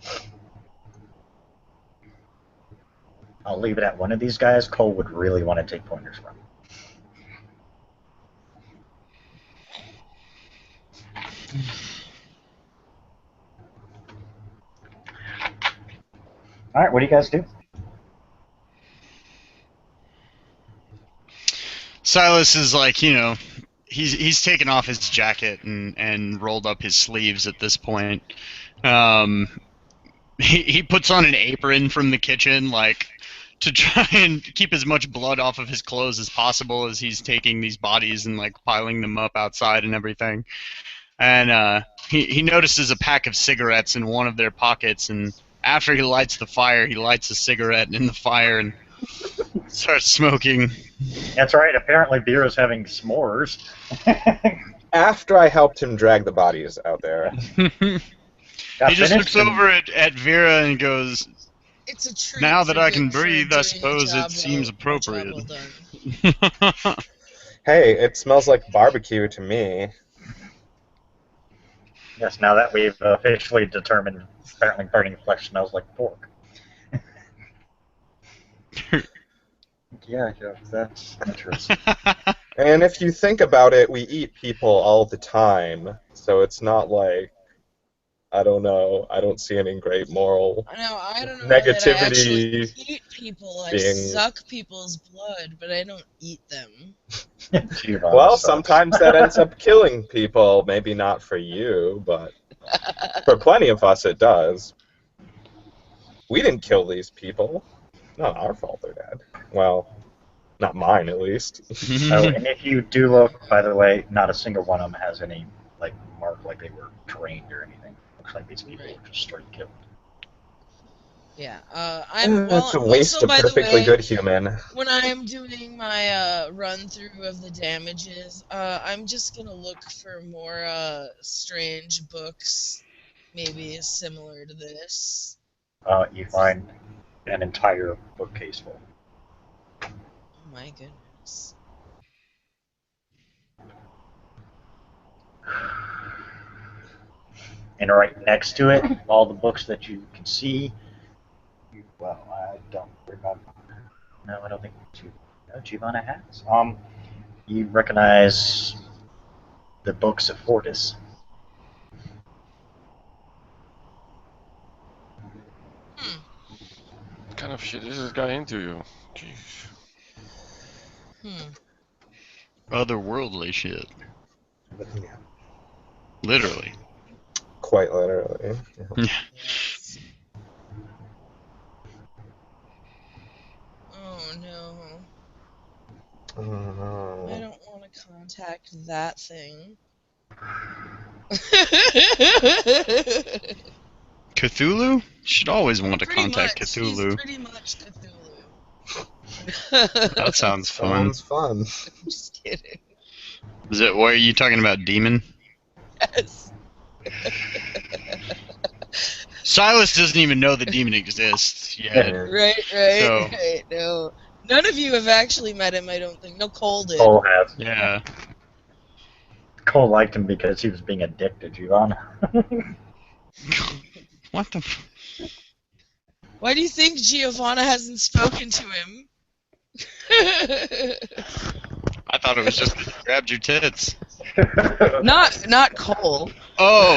Right. I'll leave it at one of these guys Cole would really want to take pointers from. Alright, what do you guys do? Silas is like, you know, he's taken off his jacket and rolled up his sleeves at this point. He puts on an apron from the kitchen, like, to try and keep as much blood off of his clothes as possible as he's taking these bodies and, like, piling them up outside and everything. And he notices a pack of cigarettes in one of their pockets, and after he lights the fire, he lights a cigarette in the fire and Start smoking. That's right. Apparently, Vera's having s'mores. After I helped him drag the bodies out there. Got He just finished looks and- over at Vera and goes, It's a treat. now that for I can for breathe, doing I a suppose it job seems a job appropriate. well done. Hey, it smells like barbecue to me. Yes, now that we've officially determined, apparently burning flesh smells like pork. Yeah, that's interesting. And if you think about it, we eat people all the time, so it's not like, I don't know, I don't see any great moral I don't know that I actually negativity eat people. I being... suck people's blood, but I don't eat them. Giovanna Well, sucks. sometimes that ends up killing people. Maybe not for you, but for plenty of us it does. We didn't kill these people. Not our fault they're dead. Well, not mine, at least. Oh, and if you do look, by the way, not a single one of them has any like mark like they were trained or anything. Looks like these people were just straight killed. Yeah, It's a waste also, of by the perfectly way, good human. when I'm doing my run through of the damages, I'm just gonna look for more strange books, maybe similar to this. You find an entire bookcase full. Oh my goodness. And right next to it, all the books that you can see. Well, I don't remember. No, I don't think Giovanna has. You recognize the books of Fortis. What kind of shit is this guy into, you? Jeez. Otherworldly shit. Yeah. Literally. Quite literally. Yes. Oh no. Oh, no. I don't want to contact that thing. Cthulhu? You should always want to Pretty contact much, Cthulhu. He's pretty much Cthulhu. That sounds fun. Sounds fun. I'm just kidding. Is it? What are you talking about? Demon? Yes. Silas doesn't even know the demon exists yet. Right. So- Right. No. None of you have actually met him, I don't think. No, Cole did. Cole has. Yeah. Cole liked him because he was being a dick to Giovanna. What the? Why do you think Giovanna hasn't spoken to him? I thought it was just that you grabbed your tits. Not Cole. Oh.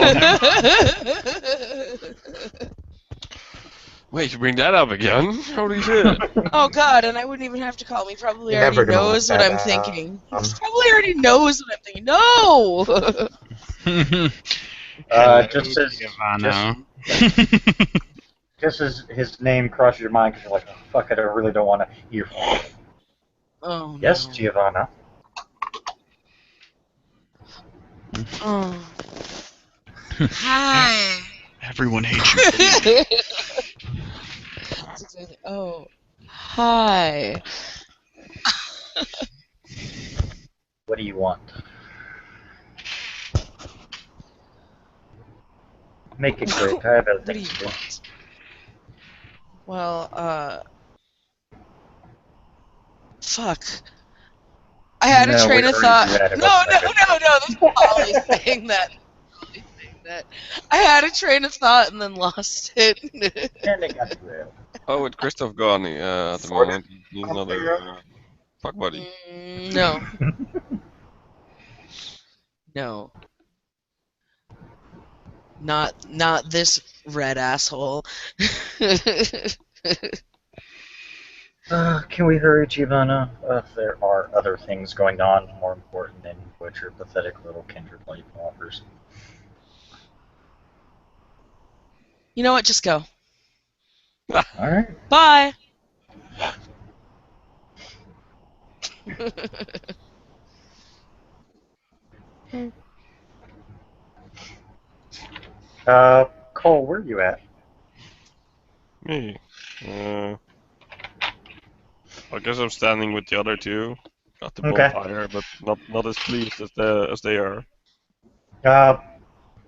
Wait, you bring that up again? Holy shit. Oh god, and I wouldn't even have to call him. He probably You're already never gonna knows let what that I'm out. thinking. He probably already knows what I'm thinking. No! Just as Giovanna. just as his name crosses your mind because you're like, oh, fuck it, I really don't want to. You. Oh, Yes, no. Giovanna. Oh. Hi. Everyone hates you. That's exactly. Oh. Hi. What do you want? Make it quick. I have other What do things you to do. want? Well, fuck. I had No, a train we of already thought. read it. No, that's Polly saying that. Polly saying that. I had a train of thought and then lost it. And it got real. Oh, with Christoph gone at the moment, he's another fuck buddy. No. No. Not this red asshole. Can we hurry, Giovanna? There are other things going on more important than what your pathetic little kindred life offers. You know what? Just go. Alright. Bye. Cole, where are you at? Me. I guess I'm standing with the other two at the Okay. bonfire, but not as pleased as they are.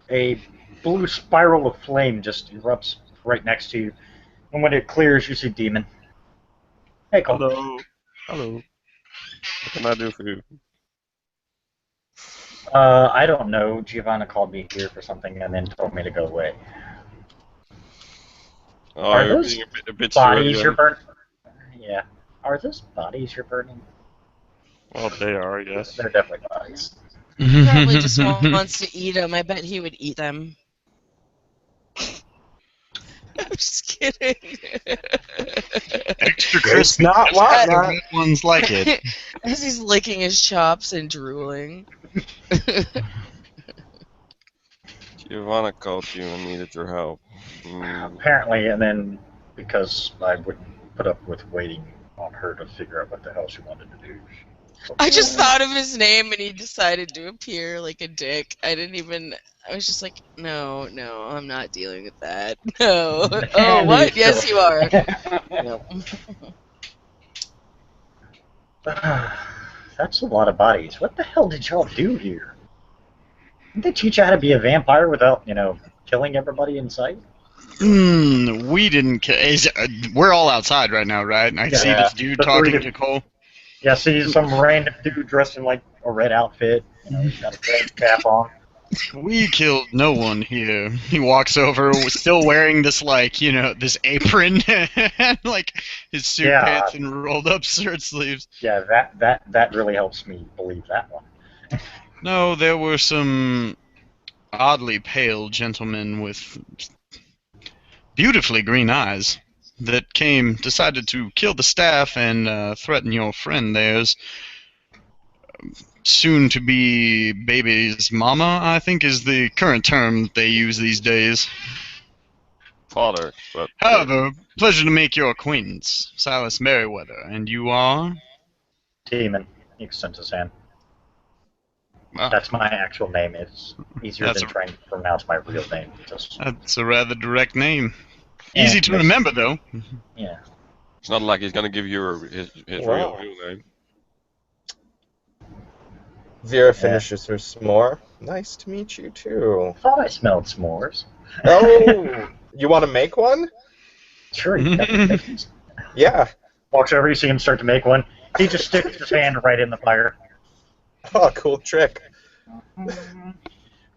A blue spiral of flame just erupts right next to you, and when it clears, you see Demon. Hey, Cole. Hello. Hello. What can I do for you? I don't know. Giovanna called me here for something and then told me to go away. Oh, Are you're those being a bit bodies surly you're then. burning? Yeah. Are those bodies you're burning? Well, they are, yes. They're definitely bodies. He probably just wants to eat them. I bet he would eat them. I'm just kidding. Extra It's crispy. not Just what the not. red ones like it. As he's licking his chops and drooling. Giovanna called you and needed your help. Apparently, and then because I wouldn't put up with waiting on her to figure out what the hell she wanted to do. I just thought of his name and he decided to appear like a dick. I was just like, no, I'm not dealing with that. No. Oh, what? Yes, you are. No. That's a lot of bodies. What the hell did y'all do here? Didn't they teach you how to be a vampire without, killing everybody in sight? We didn't. We're all outside right now, right? And I see Yeah, this dude the talking three to Cole. Yeah, see some random dude dressed in like a red outfit, he's got a red cap on. We killed no one here. He walks over, still wearing this this apron, and like his suit Yeah. pants and rolled up shirt sleeves. Yeah, that really helps me believe that one. No, there were some oddly pale gentlemen with beautifully green eyes that decided to kill the staff and threaten your friend there's soon to be baby's mama, I think is the current term they use these days. Father, but... However, pleasure to make your acquaintance, Silas Merriweather, and you are? Demon. He extends his hand. Wow, That's my actual name. It's easier That's than a- trying to pronounce my real name. that's a rather direct name. Easy to makes- remember, though. Yeah. It's not like he's gonna give you his Wow. real name. Vera finishes her s'more. Nice to meet you too. I thought I smelled s'mores. Oh, you want to make one? Sure, you got the cookies. Yeah. Walks over, you see him start to make one. He just sticks his hand right in the fire. Oh, cool trick.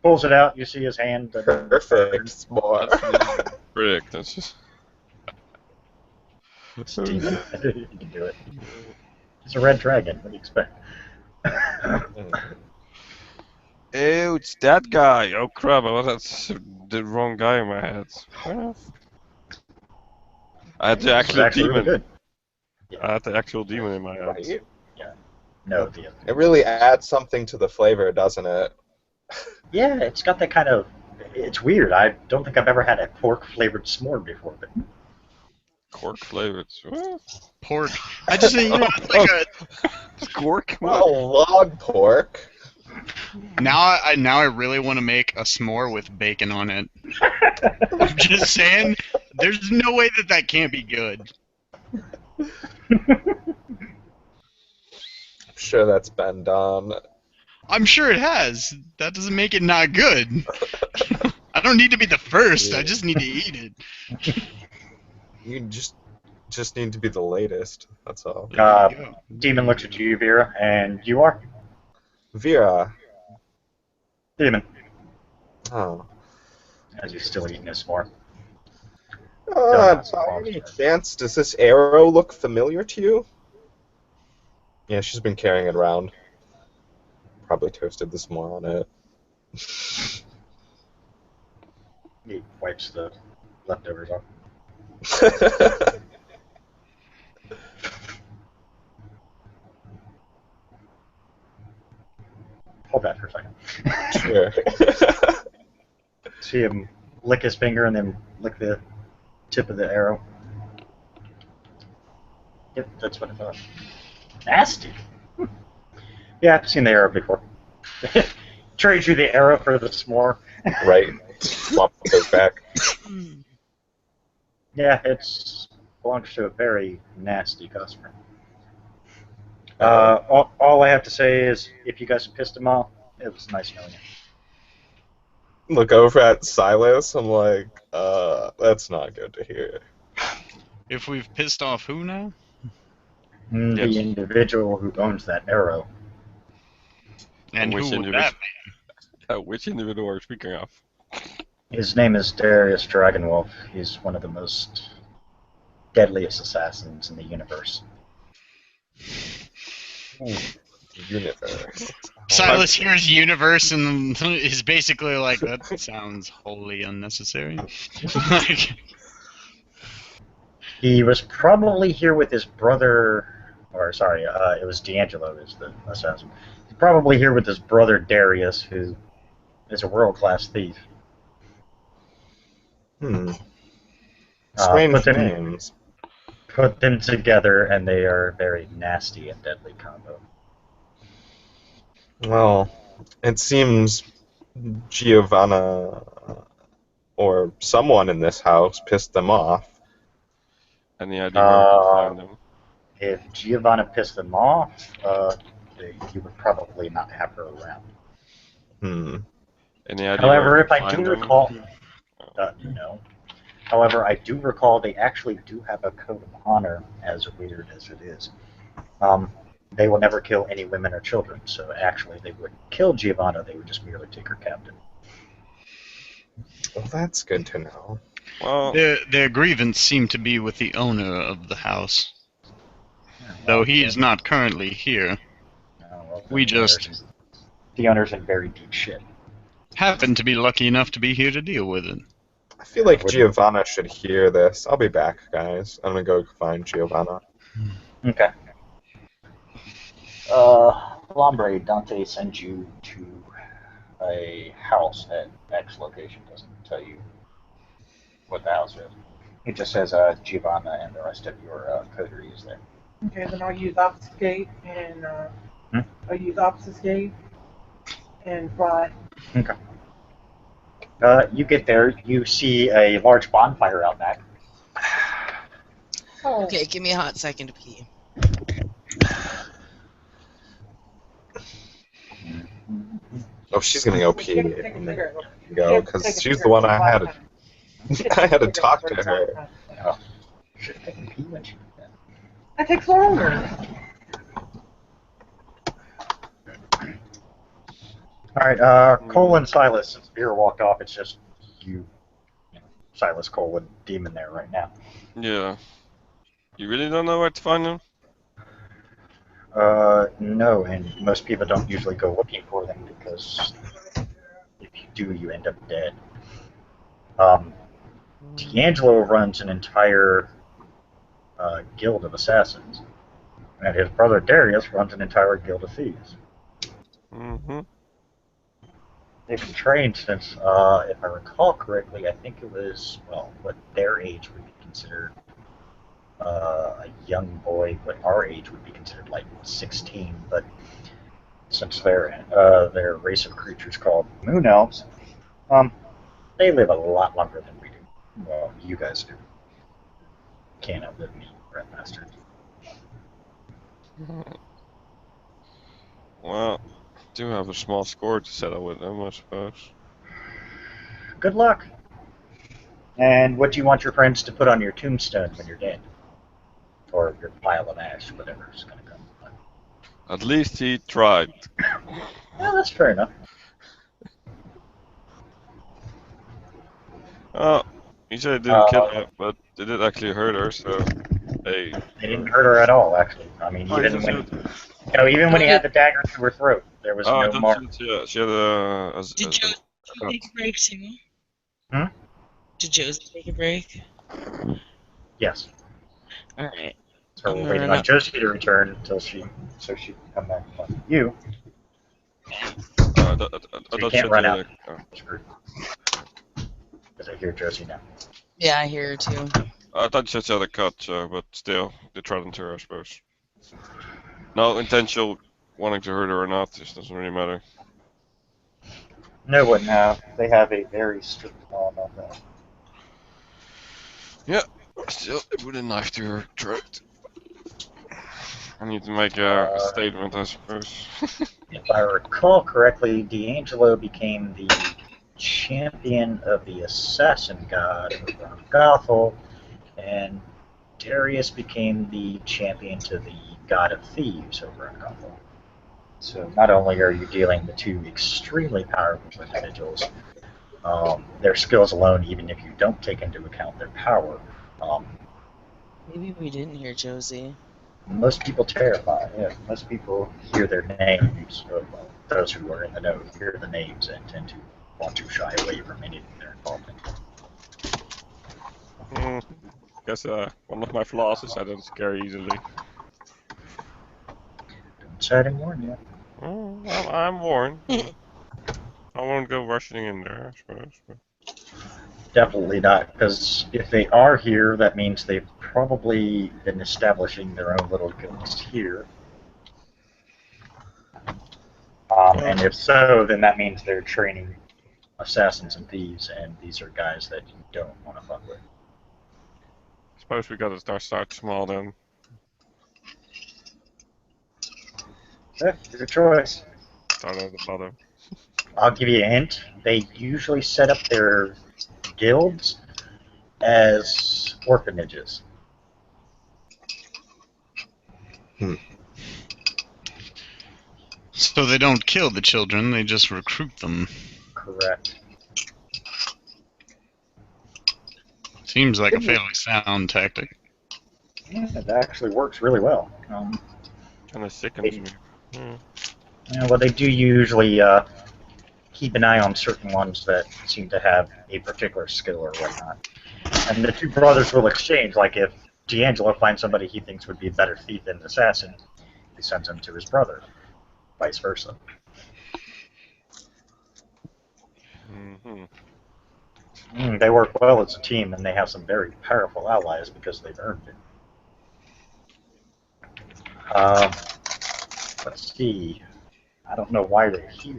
Pulls it out, you see his hand. Perfect s'more. Frick, that's just... It's Demon. He can do it. He's a red dragon. What do you expect? Ew, it's that guy! Oh crap, that's the wrong guy in my head. I had the This is actual actually really demon. good. I had the actual demon in my head. Right? No, It really adds something to the flavor, doesn't it? yeah, it's got that kind of. It's weird. I don't think I've ever had a pork flavored s'more before, but Cork flavored. Pork. I just think, it's like Cork? Oh, log pork. now I really want to make a s'more with bacon on it. I'm just saying, there's no way that can't be good. I'm sure that's been done. I'm sure it has. That doesn't make it not good. I don't need to be the first. I just need to eat it. You just need to be the latest. That's all. Demon looks at you, Vera, and you are Vera. Demon. Oh. As he's still eating his s'more. By any chance, does this arrow look familiar to you? Yeah, she's been carrying it around. Probably toasted this more on it. He wipes the leftovers off. Hold that for a second. Sure. See him lick his finger and then lick the tip of the arrow. Yep, that's what I thought. Nasty. Yeah, I've seen the arrow before. Trade you the arrow for the s'more. Right. Swap goes back. Yeah, it belongs to a very nasty customer. All I have to say is, if you guys pissed him off, it was nice knowing you. Look over at Silas. I'm like, that's not good to hear. If we've pissed off who now? The Yes. individual who owns that arrow. And which who would that be? Which individual are you speaking of? His name is Darius Dragonwolf. He's one of the most deadliest assassins in the universe. Ooh, universe. Silas hears universe and is basically like, that sounds wholly unnecessary. Like, He was probably here with his brother, or sorry, it was D'Angelo is the assassin. He's probably here with his brother Darius, who is a world-class thief. Strange names. Put them together, and they are a very nasty and deadly combo. Well, it seems Giovanna or someone in this house pissed them off. Any idea where we can find them? If Giovanna pissed them off, you would probably not have her around. Any idea However, where we if can I find do them? recall, no. However, I do recall they actually do have a code of honor, as weird as it is. They will never kill any women or children, so actually they wouldn't kill Giovanna, they would just merely take her captive. Well, that's good to know. Well, their grievance seemed to be with the owner of the house. Though he is not currently here. We just the owner's in very deep shit. happen to be lucky enough to be here to deal with it. I feel like Giovanna should hear this. I'll be back, guys. I'm gonna go find Giovanna. Okay. Lambre, Dante sends you to a house at X location. Doesn't tell you what the house is. It just says Giovanna and the rest of your coterie is there. Okay, then I'll use obfuscate and fly. Okay. You get there, you see a large bonfire out back. Oh. Okay, give me a hot second to pee. Oh, she's gonna go pee. Go, because she's the one I had to. I had to talk to her. Oh, should have taken pee when she did that. That takes longer. Alright, Cole and Silas, since Beer walked off, it's just you know, Silas, Cole, and Demon there right now. yeah. You really don't know where to find them? No, and most people don't usually go looking for them because if you do, you end up dead. D'Angelo runs an entire guild of assassins, and his brother Darius runs an entire guild of thieves. Mm-hmm. They've been trained since, if I recall correctly, I think it was, well, what their age would be considered a young boy, but our age would be considered like 16. But since they're race of creatures called moon elves, they live a lot longer than we do. Well, you guys do. Can't outlive me, rat bastards. Well, do have a small score to settle with them, I suppose. Good luck. And what do you want your friends to put on your tombstone when you're dead? Or your pile of ash, whatever's going to come. At least he tried. Well, that's fair enough. Oh, he said it didn't kill her, but it did actually hurt her, so hey. It didn't hurt her at all, actually. I mean, even when he had the dagger through her throat, there was I no thought mark. she had a... Did Josie take a break too? Hmm? Did Josie take a break? Yes. Alright. So we're waiting on Josie to return so she can come back and find you. I So you thought can't run she out. had a... Because I hear Josie now. Yeah, I hear her too. I thought she had a cut, but still, they tried into her, I suppose. No intentional wanting to hurt her or not, this doesn't really matter. No one now. They have a very strict law about that. Yeah, still, they put a knife to her throat. I need to make a statement, I suppose. If I recall correctly, D'Angelo became the champion of the assassin god over on Gothel, and Darius became the champion to the god of thieves over on Gothel. So not only are you dealing with two extremely powerful individuals, their skills alone, even if you don't take into account their power, Maybe we didn't hear Josie. most people terrify. Yeah, most people hear their names. Those who are in the know hear the names and tend to want to shy away from anything they're involved in. Guess one of my flaws is I don't scare easily. Don't say I warn you. Oh, well, I'm warned. I won't go rushing in there, I suppose. But... Definitely not, because if they are here, that means they've probably been establishing their own little guilds here. And if so, then that means they're training assassins and thieves, and these are guys that you don't want to fuck with. Suppose we gotta start small then. Yeah, your choice. Start at the bottom. I'll give you a hint. They usually set up their guilds as orphanages. So they don't kill the children, they just recruit them. Correct. Seems like a fairly sound tactic. Yeah, it actually works really well. Kinda sickens me. Yeah, well, they do usually keep an eye on certain ones that seem to have a particular skill or whatnot. And the two brothers will exchange, like if D'Angelo finds somebody he thinks would be a better thief than an assassin, he sends him to his brother, vice versa. They work well as a team, and they have some very powerful allies because they've earned it. Let's see. I don't know why they're here.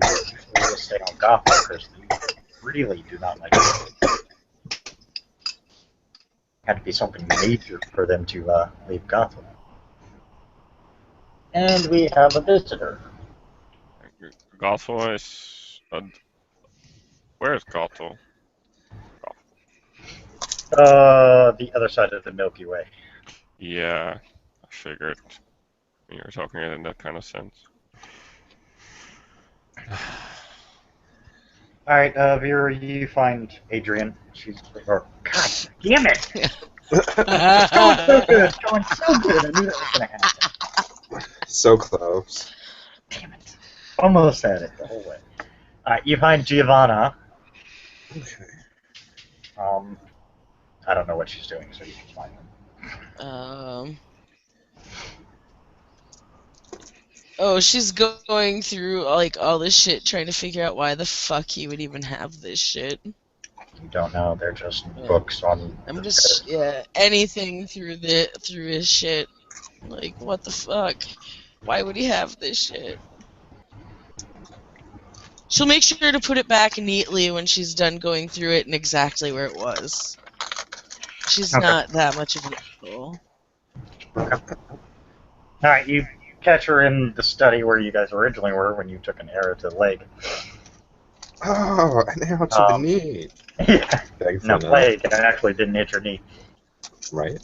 We'll stay on Gotham because they really do not like it. Had to be something major for them to leave Gotham. And we have a visitor. Gothel is... Where is Gothel? The other side of the Milky Way. Yeah, I figured. You were talking in that kind of sense. Alright, Vera, you find Adrian. She's... Or, God damn it! It's going so good! It's going so good! I knew that was going to happen. So close. Damn it. Almost had it the whole way. Alright, you find Giovanna. Okay. I don't know what she's doing, so you can find her. Oh, she's going through like all this shit, trying to figure out why the fuck he would even have this shit. You don't know, they're just books on... I'm just anything through his shit. Like, what the fuck? Why would he have this shit? She'll make sure to put it back neatly when she's done going through it and exactly where it was. She's not that much of an asshole. Alright, you catch her in the study where you guys originally were when you took an arrow to the leg. Oh, an arrow to the knee. Yeah. No, leg, it actually didn't hit your knee. Right?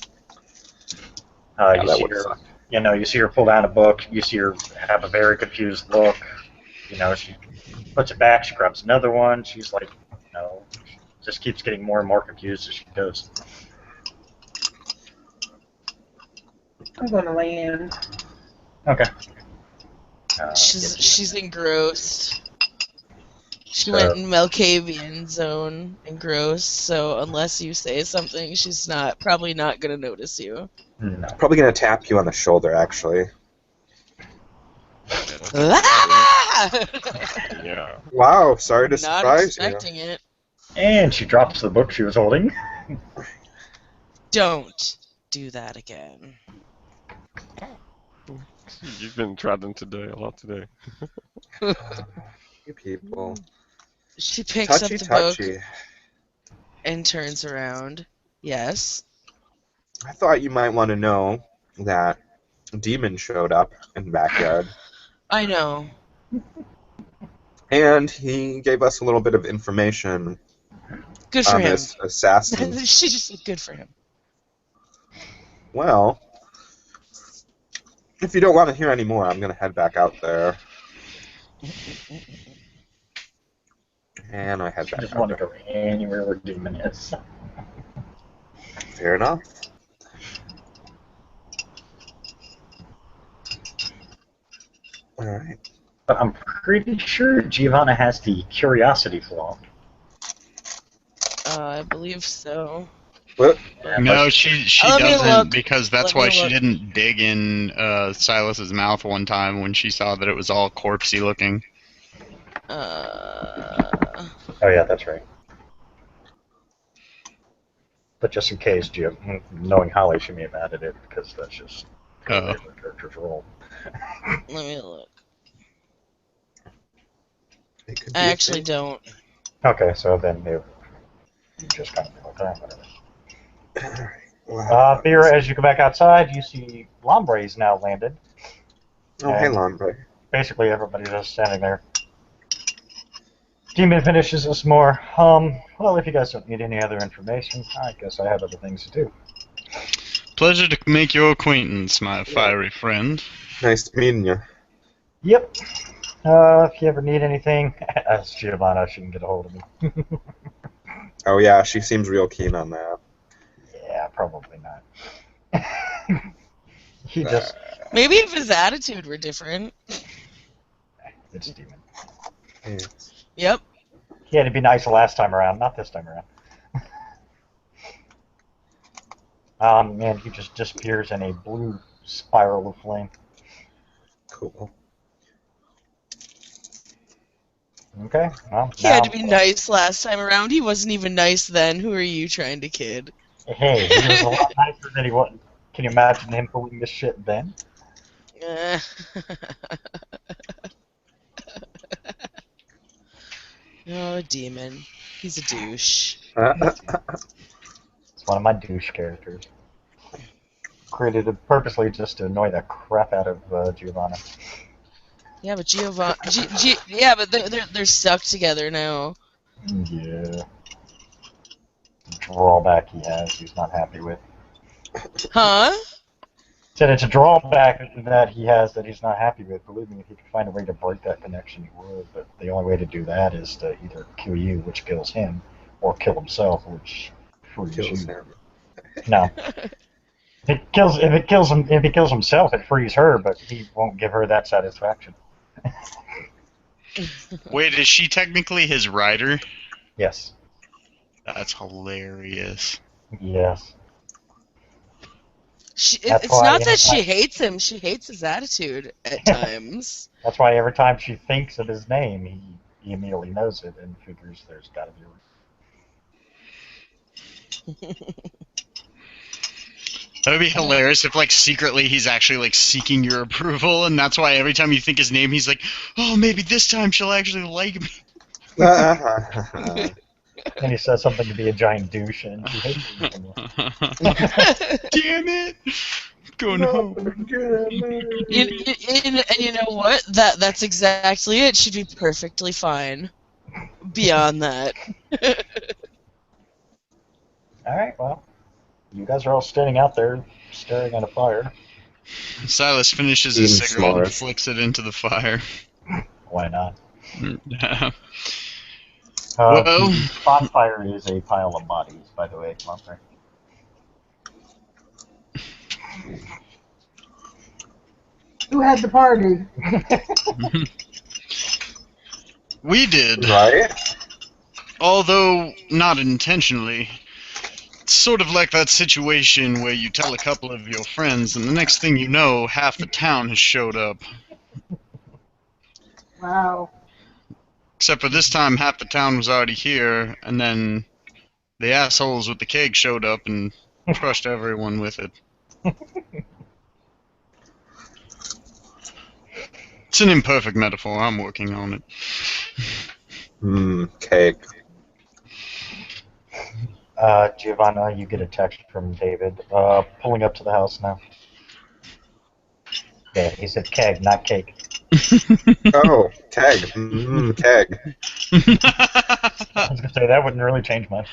You see her pull down a book, you see her have a very confused look. You know, she puts it back, she grabs another one, she's like, no, just keeps getting more and more confused as she goes. I'm gonna land. Okay. She's engrossed. She went in Malkavian zone engrossed, so unless you say something, she's probably not gonna notice you. No. Probably gonna tap you on the shoulder, actually. Yeah. Wow, sorry to Not surprise expecting it. And she drops the book she was holding. Don't do that again. You've been trodden today, a lot today. You people. She picks up the Touchy. book and turns around. Yes. I thought you might want to know that demon showed up in the backyard. I know. And he gave us a little bit of information Good for on him. this assassin. She just said good for him. Well, if you don't want to hear any more, I'm going to head back out there. And I head I back just out want to there. go anywhere where demon is. Fair enough. Alright. But I'm pretty sure Giovanna has the curiosity flaw. I believe so. What? No, she Let me doesn't, look. because that's Let me why she look. didn't dig in Silas's mouth one time when she saw that it was all corpsey looking. Oh yeah, that's right. But just in case, knowing Holly, she may have added it because that's just the way the character's roll. Let me look. It could be I a actually thing. don't. Okay, so then you just kind of be like, oh, whatever. Alright. Beer, as you go back outside, you see Lombre's now landed. Oh, hey, Lombre. Basically, everybody's just standing there. Demon finishes us more. Well, if you guys don't need any other information, I guess I have other things to do. Pleasure to make your acquaintance, my fiery friend. Nice meeting you. Yep. If you ever need anything, ask Giovanna. She can get a hold of me. Oh, yeah, she seems real keen on that. Yeah, probably not. He just... Maybe if his attitude were different. It's Demon. Yes. Yep. He had to be nice the last time around, not this time around. And he just disappears in a blue spiral of flame. Cool. Okay, well, He had to be nice last time around. He wasn't even nice then. Who are you trying to kid? Hey, he was a lot nicer than he was. Can you imagine him pulling this shit then? Oh, Demon. He's a douche. It's one of my douche characters. Created purposely just to annoy the crap out of Giovanna. Yeah, but Giovanni. Yeah, but they're stuck together now. Yeah. Drawback he has, he's not happy with. Huh? Said it's a drawback that he has that he's not happy with. Believe me, if he could find a way to break that connection, he would. But the only way to do that is to either kill you, which kills him, or kill himself, which frees Kills you. him. No. If he kills himself, it frees her, but he won't give her that satisfaction. Wait, is she technically his rider? Yes. That's hilarious. Yes. It's not that she hates him. She hates his attitude at times. That's why every time she thinks of his name, he immediately knows it and figures there's got to be a... That would be hilarious if, like, secretly he's actually, like, seeking your approval, and that's why every time you think his name, he's like, oh, maybe this time she'll actually like me. And he says something to be a giant douche, and she hates him. Damn it! Going home. And you know what? That's exactly it. She'd be perfectly fine. Beyond that. Alright, well, you guys are all standing out there staring at a fire. Silas finishes his cigarette and flicks it into the fire. Why not? Well, the bonfire is a pile of bodies, by the way. Monster. Who had the party? we did. Right? Although not intentionally. It's sort of like that situation where you tell a couple of your friends, and the next thing you know, half the town has showed up. Wow. Except for this time, half the town was already here, and then the assholes with the keg showed up and crushed everyone with it. It's an imperfect metaphor. I'm working on it. Cake. Giovanna, you get a text from David. Pulling up to the house now. Yeah, he said keg, not cake. Oh, keg. Keg. I was gonna say that wouldn't really change much.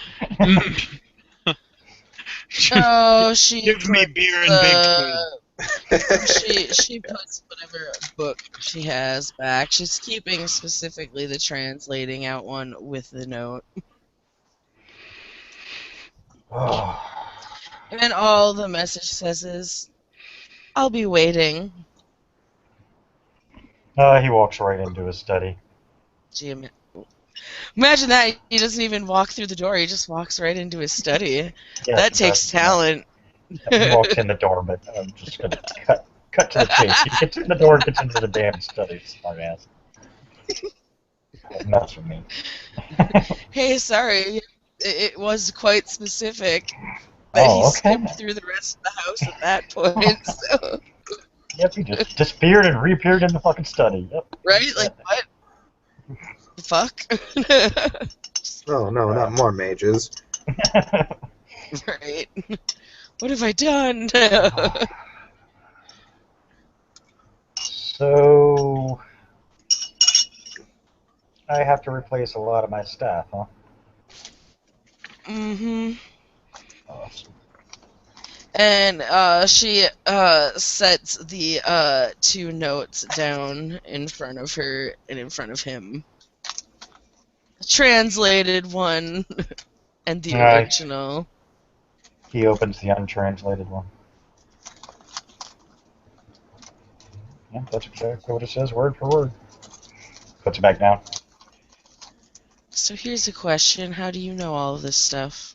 Oh, she Give me puts beer and bacon. she puts whatever book she has back. She's keeping specifically the translating out one with the note. Oh. And all the message says is, "I'll be waiting." He walks right into his study. Gee, imagine that. He doesn't even walk through the door. He just walks right into his study. Yes, That takes talent. He walks in the door, but I'm just gonna cut to the chase. He gets in the door, gets into the damn study, smartass. Don't mess with me. Hey, sorry. It was quite specific that he skipped through the rest of the house at that point. So. Yep, he just disappeared and reappeared in the fucking study. Yep. Right? Like, what? The fuck? Oh, no, not more mages. Right? What have I done? So I have to replace a lot of my staff, huh? Mm-hmm. Awesome. And she sets the 2 notes down in front of her and in front of him. The translated one and the original. He opens the untranslated one. Yeah, that's exactly what it says, word for word. Puts it back down. So here's a question. How do you know all of this stuff?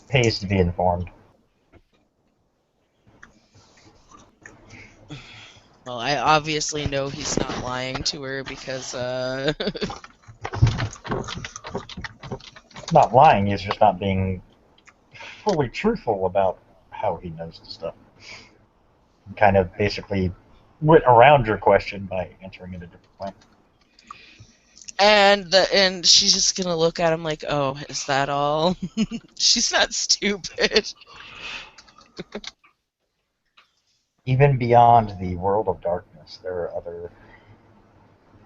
Pays to be informed. Well, I obviously know he's not lying to her because, Not lying, he's just not being fully truthful about how he knows the stuff. He kind of basically went around your question by answering it a different way. And she's just gonna look at him like, oh, is that all? She's not stupid. Even beyond the world of darkness, there are other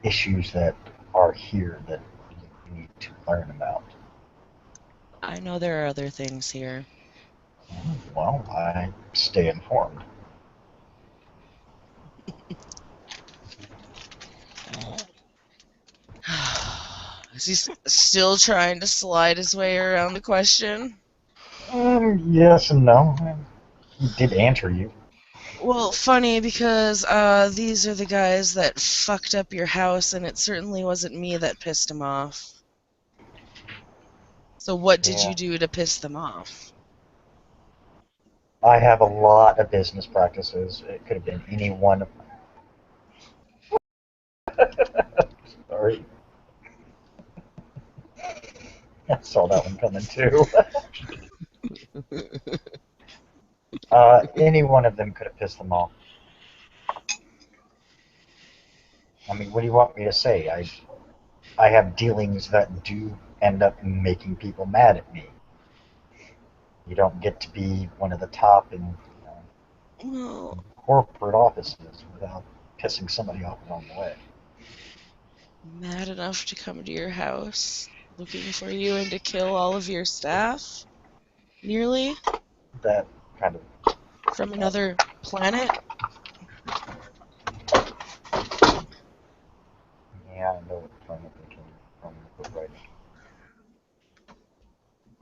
issues that are here that you need to learn about. I know there are other things here. Well, I stay informed. Is he still trying to slide his way around the question? Yes and no. He did answer you. Well, funny because these are the guys that fucked up your house, and it certainly wasn't me that pissed him off. So what did you do to piss them off? I have a lot of business practices. It could have been any one of them. Sorry. I saw that one coming too. Any one of them could have pissed them off. I mean, what do you want me to say? I have dealings that do end up making people mad at me. You don't get to be one of the top in corporate offices without pissing somebody off along the way. Mad enough to come to your house looking for you and to kill all of your staff? Nearly? That kind of... From another planet? Yeah, I know what planet they came from. Right.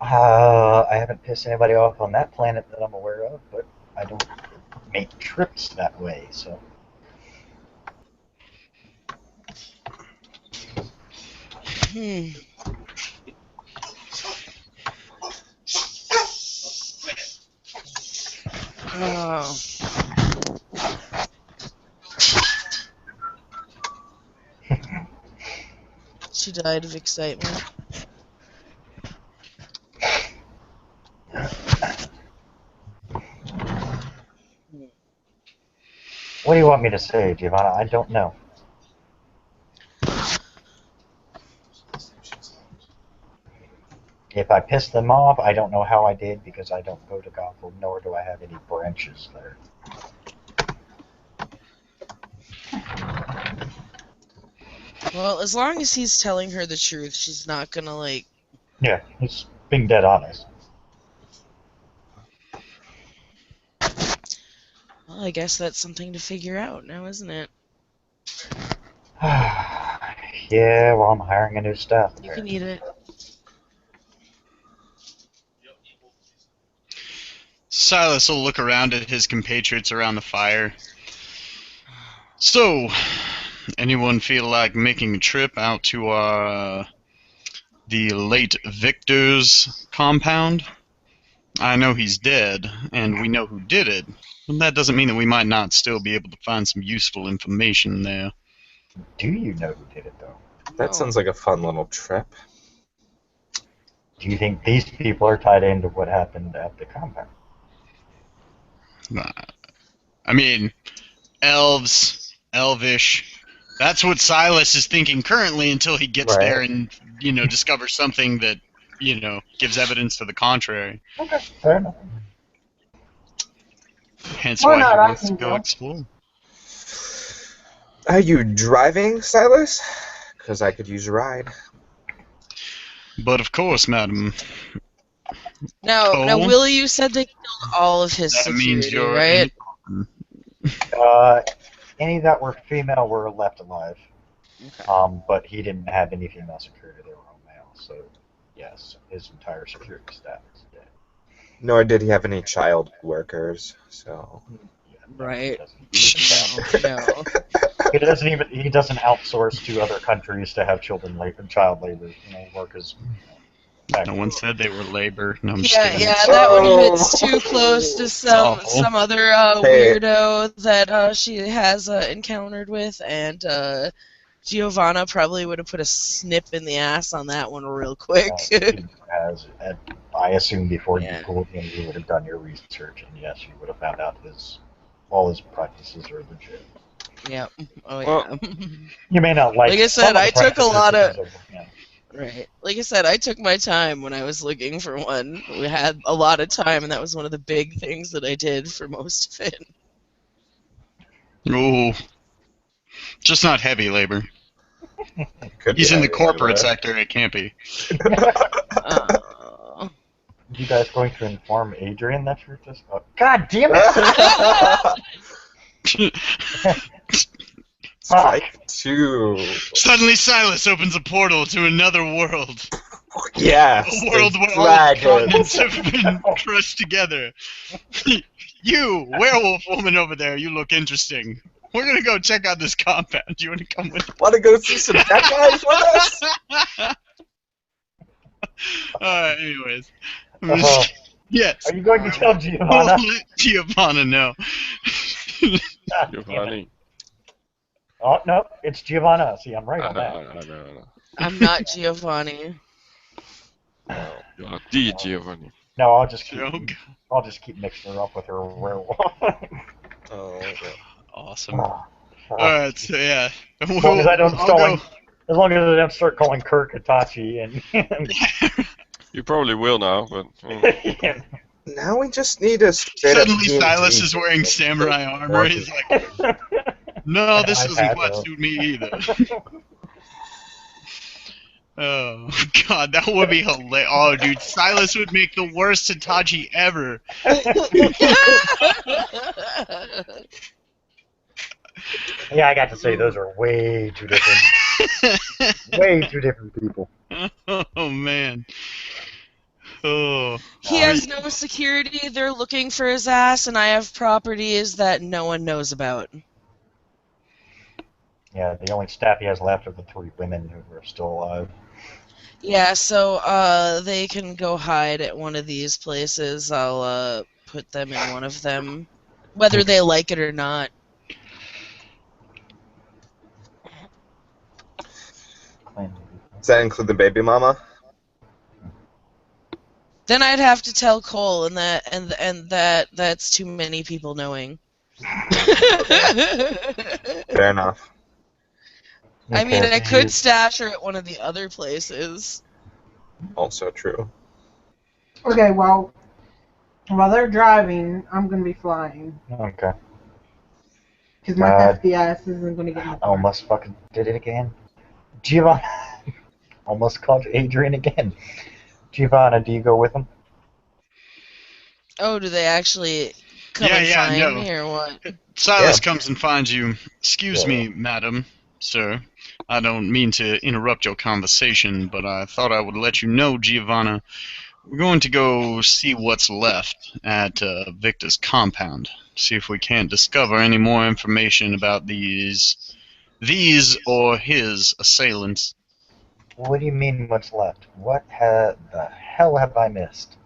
I haven't pissed anybody off on that planet that I'm aware of, but I don't make trips that way, so... Oh. She died of excitement. What do you want me to say, Giovanna? I don't know. If I pissed them off, I don't know how I did because I don't go to Gothel, nor do I have any branches there. Well, as long as he's telling her the truth, she's not gonna, like... Yeah, he's being dead honest. Well, I guess that's something to figure out now, isn't it? Yeah, well, I'm hiring a new staff. You can eat it. Silas will look around at his compatriots around the fire. So, anyone feel like making a trip out to the late Victor's compound? I know he's dead, and we know who did it, but that doesn't mean that we might not still be able to find some useful information there. Do you know who did it, though? That sounds like a fun little trip. Do you think these people are tied into what happened at the compound? I mean, elves, elvish. That's what Silas is thinking currently until he gets there and, discovers something that, gives evidence to the contrary. Okay, fair enough. Hence Why why not? he I wants to can go go. explore. Are you driving, Silas? Because I could use a ride. But of course, madam. Now, Cole? Willie, you said they killed all of his That means security, you're right? Any that were female were left alive. Okay. But he didn't have any female security. They were all male. So, yes, his entire security staff is dead. Nor did he have any child workers, so... Yeah, Right. No. He doesn't outsource to other countries to have child labor, work as... No one said they were labor. No, I'm just Yeah, kidding. that one hits too close to some other weirdo that she has encountered with, and Giovanna probably would have put a snip in the ass on that one real quick. I assume before Yeah. you pulled him, you would have done your research, and yes, you would have found out all his practices are legit. Yeah. Oh yeah. Well, You may not like. Like I said, some of the I took a practices lot of. because yeah. Right. Like I said, I took my time when I was looking for one. We had a lot of time, and that was one of the big things that I did for most of it. Ooh. Just not heavy labor. Could He's be in the heavy corporate labor. sector, it can't be. You guys going to inform Adrian that you're just? Oh, God damn it! Strike two. Suddenly Silas opens a portal to another world. Yes. A world where all the continents have been crushed together. You, werewolf woman over there, you look interesting. We're gonna go check out this compound. Do you want to come with us? Want to go see some bad guys with us? Alright, anyways. Yes. Are you going to tell Giovanna? We'll let Giovanna know. Giovanni. Oh no, it's Giovanna. See, I'm right I on that. know. I'm not Giovanni. You are the Giovanni. No, I'll just keep mixing her up with her werewolf. Oh, okay. Awesome. Alright, so yeah. As long as I don't start calling Kirk Hitachi and You probably will now, but yeah. Now we just need a straight up Suddenly D&D. Silas is wearing samurai armor. He's like, no, this doesn't quite suit me either. Oh, God, that would be hilarious. Oh, dude, Silas would make the worst Hitachi ever. Yeah, I got to say, those are way too different. Way too different people. Oh, man. Oh. He has no security. They're looking for his ass, and I have properties that no one knows about. Yeah, the only staff he has left are the 3 women who are still alive. Yeah, so they can go hide at one of these places. I'll put them in one of them, whether they like it or not. Does that include the baby mama? Then I'd have to tell Cole, and that's too many people knowing. Fair enough. I mean, I could stash her at one of the other places. Also true. Okay, well, while they're driving, I'm going to be flying. Okay. Because my hefty ass isn't going to get in the I car. almost fucking did it again. Giovanna. Almost called Adrian again. Giovanna, do you go with him? Oh, do they actually come Yeah, and yeah, find no. me or what? Silas Yeah. comes and finds you. Excuse me, madam, sir. I don't mean to interrupt your conversation, but I thought I would let you know, Giovanna. We're going to go see what's left at Victor's compound. See if we can't discover any more information about these or his assailants. What do you mean what's left? What the hell have I missed?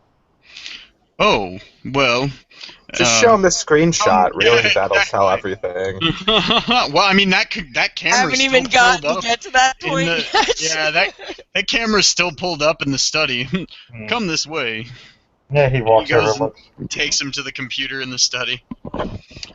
Oh, well. Just show him the screenshot. Really, that'll tell Exactly. everything. Well, I mean that camera's Haven't even still pulled gotten up to get to that in point the yet. yeah that camera's still pulled up in the study. Come this way. Yeah, he walks He goes over, looks. Takes him to the computer in the study.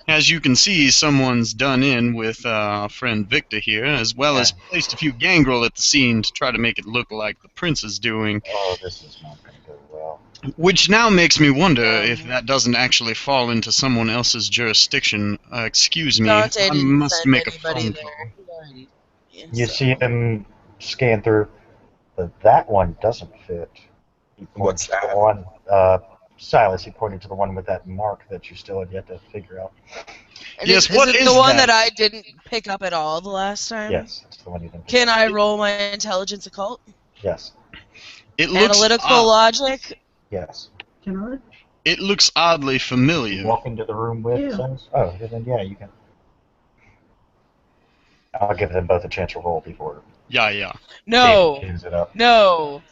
As you can see, someone's done in with our friend Victor here, as well as placed a few gangrel at the scene to try to make it look like the prince is doing. Oh, this is not going to go well. Which now makes me wonder if that doesn't actually fall into someone else's jurisdiction. Excuse me, Dante I didn't must send make a anybody phone there. call. He already- yeah, You so- see him scan through, but that one doesn't fit. He What's points to that? the one, Silas, he pointed to the one with that mark that you still had yet to figure out. And Yes, is what it is the one that? that I didn't pick up at all the last time? Yes, it's the one you didn't Can pick up. I roll my intelligence occult? Yes, It looks Analytical logic? yes. Can I? It looks oddly You familiar. walk into the room with Yeah. Silas? Oh, then yeah, you can. I'll give them both a chance to roll before Yeah. No. Dave cleans it up. No.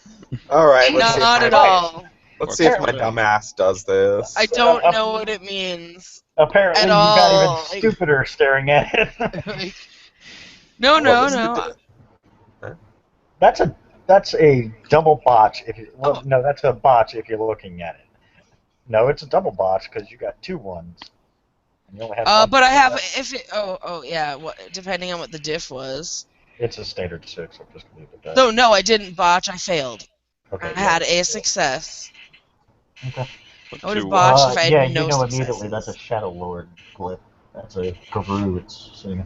All right, let's see if Not my at all. let's see if my dumbass does this. I don't know what it means. Apparently, At you got all. even stupider staring at it. No. That's a double botch. No, that's a botch if you're looking at it. No, it's a double botch because you got 2 ones. And you only have one. But I have yeah. Depending on what the diff was. It's a standard 6. I'm just gonna leave it at that. So no, I didn't botch. I failed. Okay, I had a success. Okay. I would have botched if I had yeah, no you know successes. immediately that's a Shadow Lord glyph. That's a Guru. It's saying.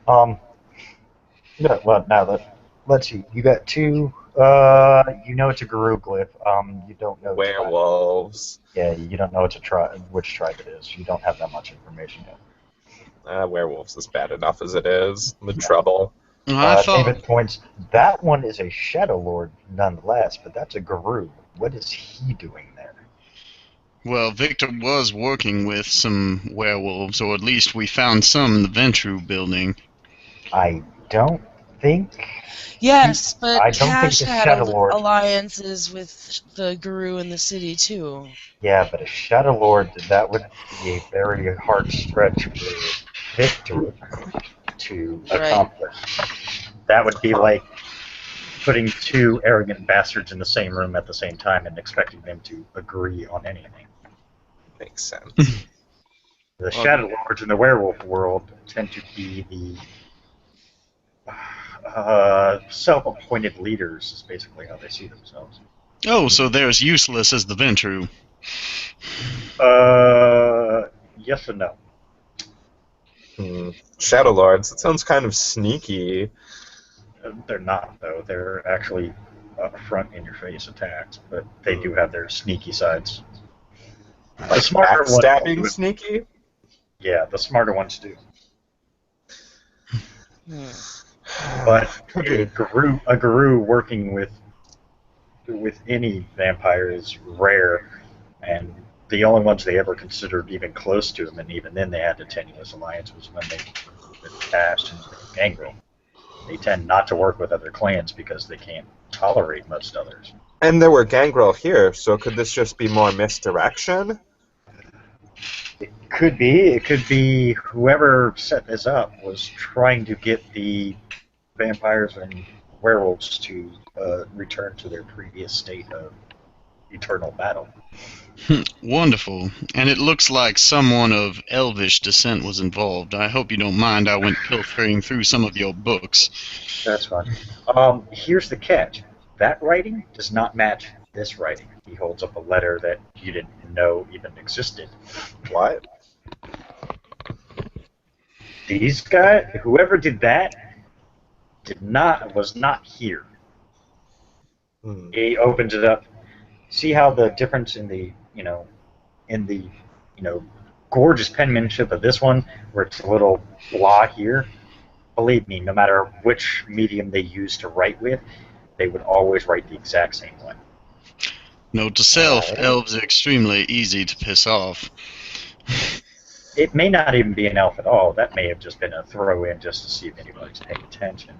No, well, now let's see. You got 2. You know it's a Guru glyph. You don't know. Werewolves. Yeah, you don't know which tribe it is. You don't have that much information yet. Werewolves is bad enough as it is. The trouble. I thought David points. That one is a Shadow Lord, nonetheless, but that's a Guru. What is he doing there? Well, Victor was working with some werewolves, or at least we found some in the Ventru building. I don't think. Yes, but I don't Cash think the had Shadow Lord. alliances with the guru in the city too. Yeah, but a Shadow Lord, that would be a very hard stretch for Victor to accomplish. That would be like putting 2 arrogant bastards in the same room at the same time and expecting them to agree on anything. Makes sense. The Shadow Lords in the werewolf world tend to be the self-appointed leaders, is basically how they see themselves. Oh, so they're as useless as the Ventru. Yes and no. Shadow Lords. It sounds kind of sneaky. They're not, though. They're actually front-in-your-face attacks, but they do have their sneaky sides. The smarter ones Backstabbing do. sneaky? Yeah, the smarter ones do. Hmm. But a guru working with any vampire is rare, and the only ones they ever considered even close to him, and even then they had a tenuous alliance, was when they cast and Gangrel. They tend not to work with other clans because they can't tolerate most others. And there were gangrel here, so could this just be more misdirection? It could be. It could be whoever set this up was trying to get the vampires and werewolves to return to their previous state of eternal battle. Wonderful. And it looks like someone of elvish descent was involved. I hope you don't mind I went pilfering through some of your books. That's fine. Here's the catch. That writing does not match this writing? He holds up a letter that you didn't know even existed. What? These guys, whoever did that, was not here. Hmm. He opens it up. See how the difference in the gorgeous penmanship of this one, where it's a little blah here. Believe me, no matter which medium they use to write with, they would always write the exact same way. Note to self, Alright. elves are extremely easy to piss off. It may not even be an elf at all. That may have just been a throw-in just to see if anybody's paying attention.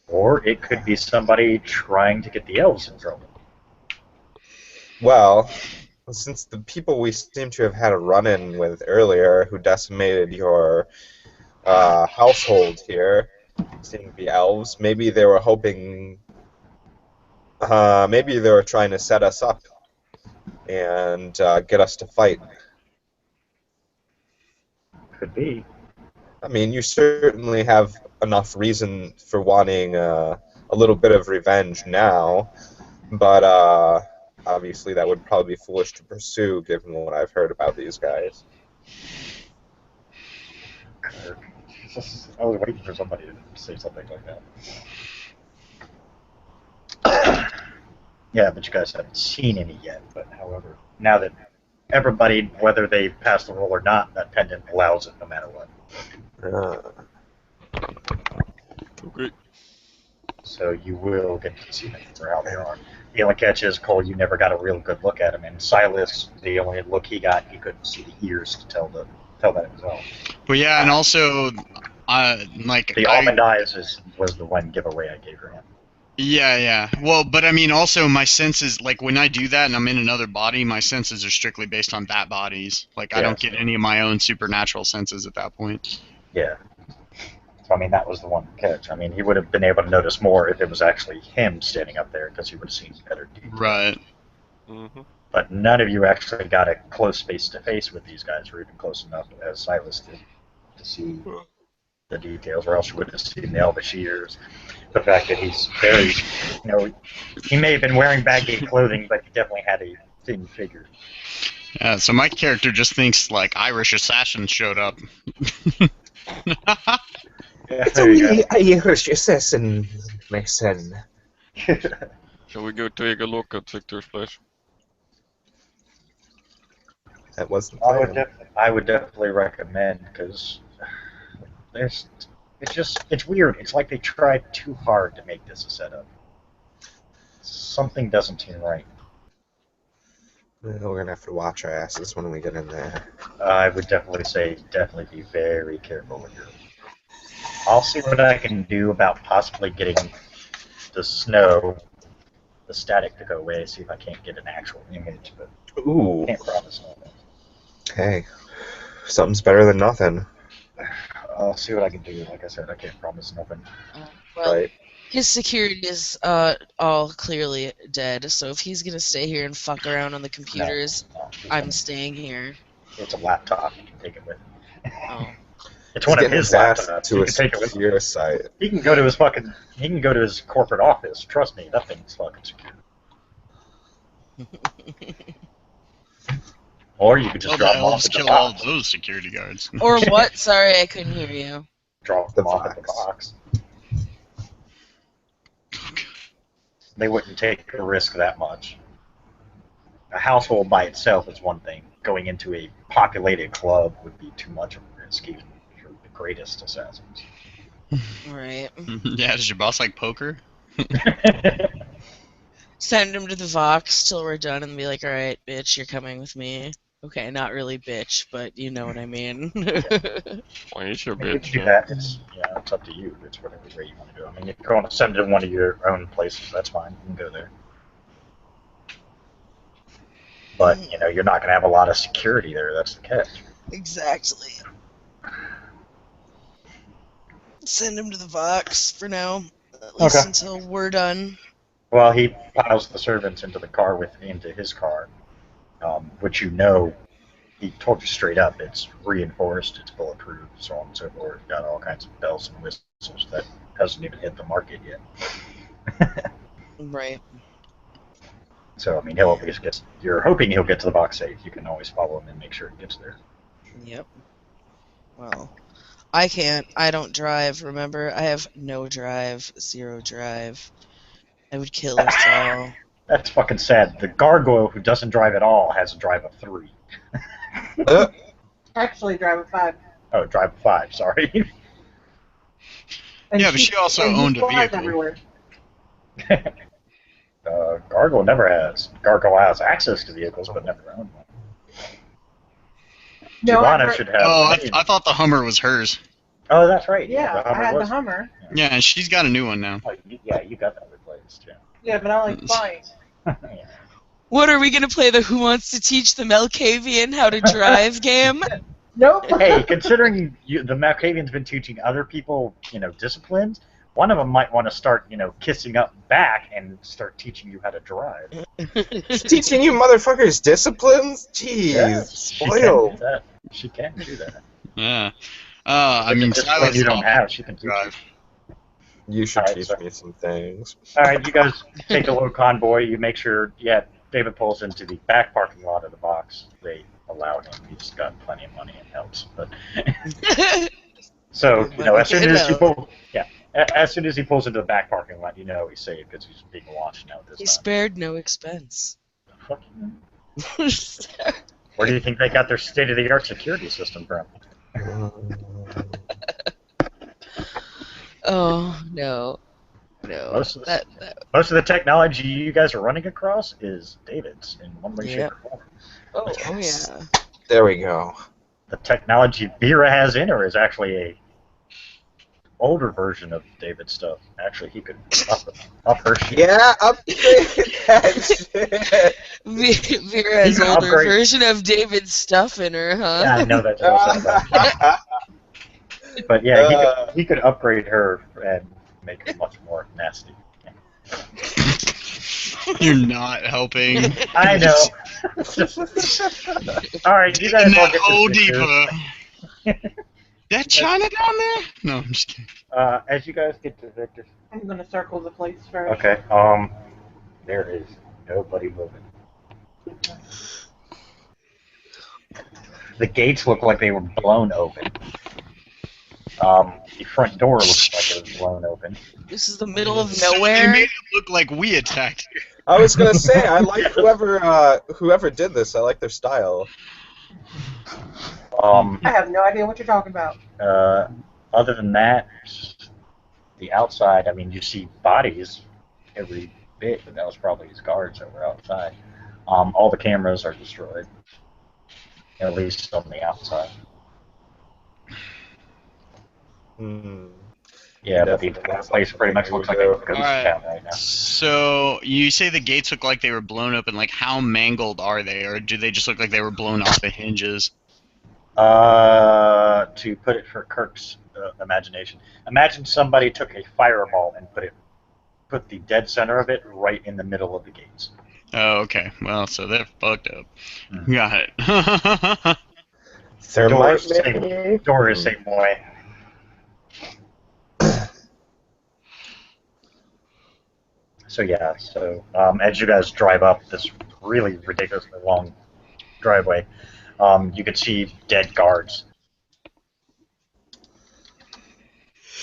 Or it could be somebody trying to get the elves in trouble. Well, since the people we seem to have had a run-in with earlier who decimated your household here seem to be elves, maybe they were hoping... maybe they were trying to set us up and get us to fight. Could be. I mean, you certainly have enough reason for wanting a little bit of revenge now, but obviously that would probably be foolish to pursue given what I've heard about these guys. Kirk. I was waiting for somebody to say something like that. Yeah, but you guys haven't seen any yet. But however, now that everybody, whether they pass the roll or not, that pendant allows it no matter what. Okay. So you will get to see them for how they are. The only catch is, Cole, you never got a real good look at him. And Silas, the only look he got, he couldn't see the ears to tell that it was elf. But yeah, and also, The almond eyes was the one giveaway I gave her him. Yeah. Well, but I mean, also my senses, like when I do that and I'm in another body, my senses are strictly based on that body's. Like I don't get any of my own supernatural senses at that point. Yeah. So, I mean, that was the one catch. I mean, he would have been able to notice more if it was actually him standing up there because he would have seen better detail. Right. Mm-hmm. But none of you actually got a close face-to-face with these guys, or even close enough as Silas did to see the details, or else you would have seen the elvish ears. The fact that he's very, he may have been wearing baggy clothing, but he definitely had a thin figure. Yeah, so my character just thinks like Irish assassin showed up. Yeah, It's there you only Irish assassin, my son. go. Shall we go take a look at Victor's place? That wasn't I would, planned. I would definitely recommend, because it's weird. It's like they tried too hard to make this a setup. Something doesn't seem right. We're gonna have to watch our asses when we get in there. I would definitely say, be very careful with your. I'll see what I can do about possibly getting the static to go away. See if I can't get an actual image, but Ooh, can't promise nothing. hey, something's better than nothing, I'll see what I can do. Like I said, I can't promise nothing. Well, right? his security is all clearly dead, so if he's gonna stay here and fuck around on the computers, No, I'm staying here. It's a laptop. You can take it with. Oh. It's He's one of getting his his ass laptops. to He a can take it with him. secure site. He can go to his corporate office. Trust me, that thing's fucking secure. Or you could just Well, the drop them off elves at the kill all box. those security guards. Or what? Sorry, I couldn't hear you. Drop The them off at the box. box. They wouldn't take a risk that much. A household by itself is one thing. Going into a populated club would be too much of a risk, even for the greatest assassins. Right. Yeah, does your boss like poker? Send him to the Vox till we're done and be like, alright, bitch, you're coming with me. Okay, not really bitch, but you know what I mean. Why is your I mean, you bitch? can do that. It's up to you. It's whatever way you want to do. I mean, if you want to send it to one of your own places, that's fine. You can go there. But you're not going to have a lot of security there. That's the catch. Exactly. Send him to the Vox for now, at least until we're done. Well, he piles the servants into his car, which he told you straight up. It's reinforced. It's bulletproof, so on and so forth. Got all kinds of bells and whistles that hasn't even hit the market yet. Right. So, I mean, he'll at least get. You're hoping he'll get to the box safe. You can always follow him and make sure he gets there. Yep. Well, I can't. I don't drive, remember? I have no drive, 0 drive. I would kill us all. That's fucking sad. The gargoyle who doesn't drive at all has a drive of 3. Actually, drive a 5. Oh, drive of 5. Sorry. And Yeah, but she also and he owned a flies vehicle. everywhere. Gargoyle never has. Gargoyle has access to vehicles, but never owned one. No, Giovanna should have. Oh, I thought the Hummer was hers. Oh, that's right. Yeah, the I had the was- Hummer. Yeah, and she's got a new one now. Oh, you got that replaced, yeah. Yeah, but I like flying. Yeah. What, are we going to play the Who Wants to Teach the Melkavian How to Drive game? Nope. Hey, considering the Malkavian's been teaching other people, disciplines, one of them might want to start, kissing up back and start teaching you how to drive. Teaching you motherfuckers disciplines? Jeez, Yeah, spoiled. She can do that. Yeah. I mean, discipline Silas you don't have, she can teach you. drive. You should Alright, teach so- me some things. All right, you guys take the little convoy. You make sure, David pulls into the back parking lot of the box. They allow him. He's got plenty of money and helps. But so as soon as as soon as he pulls into the back parking lot, he's safe because he's being watched now this He time. spared no expense. Fuck you. Where do you think they got their state-of-the-art security system from? Oh, no. No. Most of the technology you guys are running across is David's in one way, shape, or form. Oh, Yes. yeah. There we go. The technology Vera has in her is actually a older version of David's stuff. Actually, he could up her shit. Yeah, upgrade that shit. Vera's You can older upgrade- version of David's stuff in her, huh? Yeah, I know that. But yeah, he could upgrade her and make her much more nasty. You're not helping. I know. All right, you guys In all that get old to Deepa. That China down there? No, I'm just kidding. As you guys get to Victor. I'm gonna circle the place first. Okay. There is nobody moving. The gates look like they were blown open. The front door looks like it was blown open. This is the middle of So they nowhere. made it look like we attacked you. I was gonna say, I like whoever did this. I like their style. I have no idea what you're talking about. Other than that, the outside, I mean, you see bodies every bit, but that was probably his guards that were outside. All the cameras are destroyed, at least on the outside. Yeah, but the place pretty much looks like a ghost town right now. So you say the gates look like they were blown open. Like, how mangled are they, or do they just look like they were blown off the hinges? To put it for Kirk's imagination, imagine somebody took a fireball and put the dead center of it right in the middle of the gates. Oh, okay. Well, so they're fucked up. Hmm. Got it. Door is same way. So as you guys drive up this really ridiculously long driveway, you can see dead guards.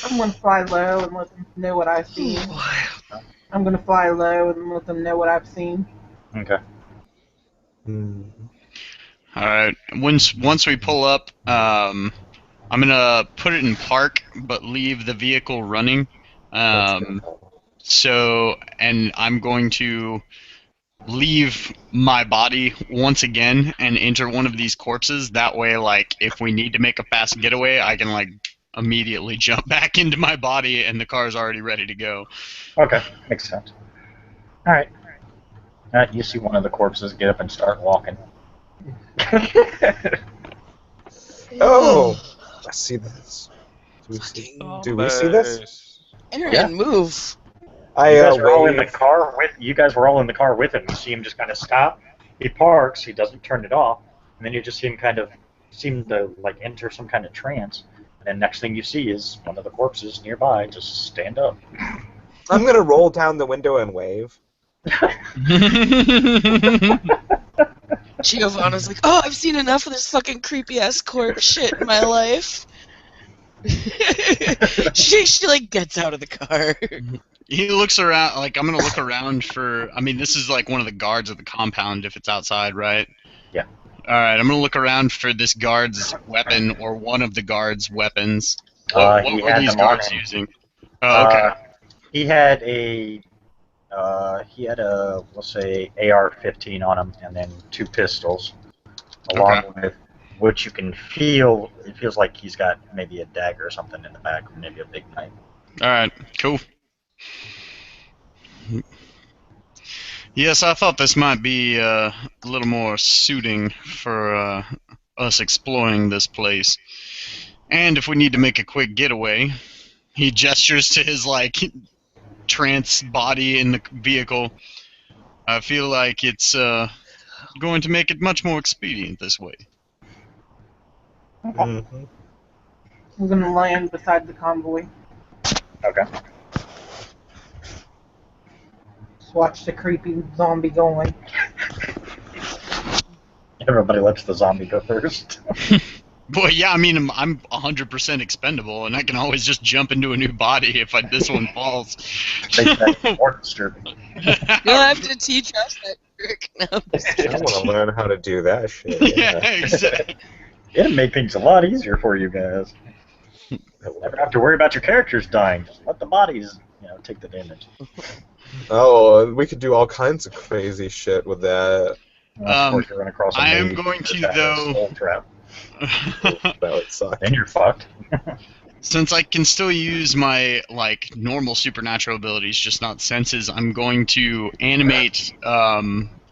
I'm gonna fly low and let them know what I've seen. I'm gonna fly low and let them know what I've seen. Okay. All right. Once we pull up, I'm gonna put it in park, but leave the vehicle running. So, and I'm going to leave my body once again and enter one of these corpses. That way, like, if we need to make a fast getaway, I can, like, immediately jump back into my body and the car's already ready to go. Okay, makes sense. All right. You see one of the corpses get up and start walking. Oh, I see this. Do we see this? Nice. Aaron, Yeah. move. You guys were all in the wave. car with. You guys were all in the car with him. You see him just kind of stop. He parks. He doesn't turn it off, and then you just see him seem to like enter some kind of trance. And then next thing you see is one of the corpses nearby just stand up. I'm gonna roll down the window and wave. Giovanna's like, oh, I've seen enough of this fucking creepy ass corpse shit in my life. she like gets out of the car. He looks around, like, I'm gonna look around for, I mean, this is like one of the guards of the compound if it's outside, right? Yeah. Alright, I'm gonna look around for this guard's weapon or one of the guard's weapons. He What were had these them on guards him. using? Oh, okay. He had a let's say AR-15 on him, and then 2 pistols, along with which you can feel. It feels like he's got maybe a dagger or something in the back, or maybe a big knife. Alright, cool. Yes, I thought this might be a little more suiting for us exploring this place. And if we need to make a quick getaway, he gestures to his, like, trance body in the vehicle. I feel like it's going to make it much more expedient this way. Mm-hmm. I'm gonna land beside the convoy. Okay. Just watch the creepy zombie going. Everybody lets the zombie go first. Boy, yeah, I mean, I'm 100% expendable, and I can always just jump into a new body if this one falls. Make that more disturbing. You'll have to teach us that trick. No, I'm just I kidding. want to learn how to do that shit. Yeah, exactly. It'd make things a lot easier for you guys. Never have to worry about your characters dying. Just let the bodies, take the damage. Oh, we could do all kinds of crazy shit with that. Of course, you run across a I am maze going that to, has a though- soul trap. That would suck. Then you're fucked. Since I can still use my, like, normal supernatural abilities, just not senses, I'm going to animate,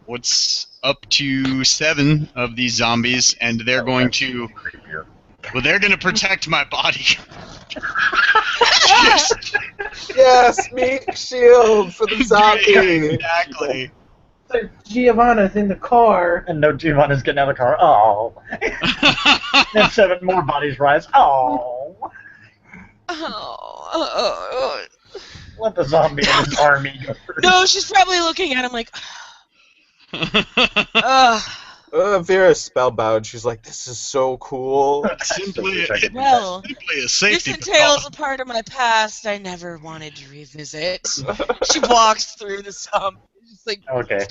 what's up to 7 of these zombies, and they're going to, Creepier. well, they're going to protect my body. Yes, meat shield for the zombie. Exactly. So Giovanna's in the car. And no Giovanna's getting out of the car. Oh. Then 7 more bodies rise. Oh. Oh. Let the zombie and his army go first. No, she's probably looking at him like, ugh. Vera's spellbound. She's like, this is so cool. Simply, I could do Well, simply a this safety entails a part of my past I never wanted to revisit. She walks through the zombie. She's like, that. Okay.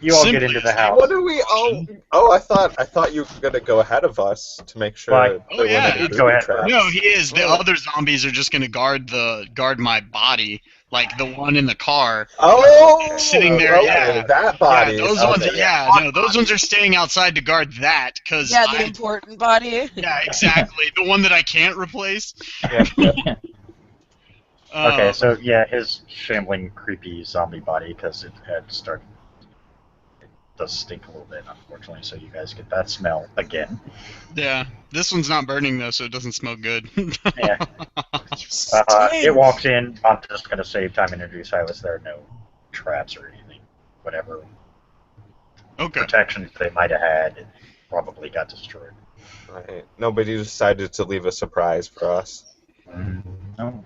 You all get Simply into the a house. What do we? Oh! I thought you were gonna go ahead of us to make sure Why? there weren't yeah, any you booby go ahead traps. No, he is. The other zombies are just gonna guard my body, like the one in the car. Oh, Sitting there, okay, yeah. that body. Yeah, those okay. ones. Yeah, no, those ones are staying outside to guard that, because yeah, the important body. yeah, exactly, the one that I can't replace. Yeah. Okay, so yeah, his shambling, creepy zombie body, because it had started. It does stink a little bit, unfortunately, so you guys get that smell again. Yeah, this one's not burning though, so it doesn't smell good. Yeah. You stink. It walks in. I'm just going to save time and introduce Silas. There are no traps or anything. Whatever Okay. protections they might have had, it probably got destroyed. Right. Nobody decided to leave a surprise for us. No.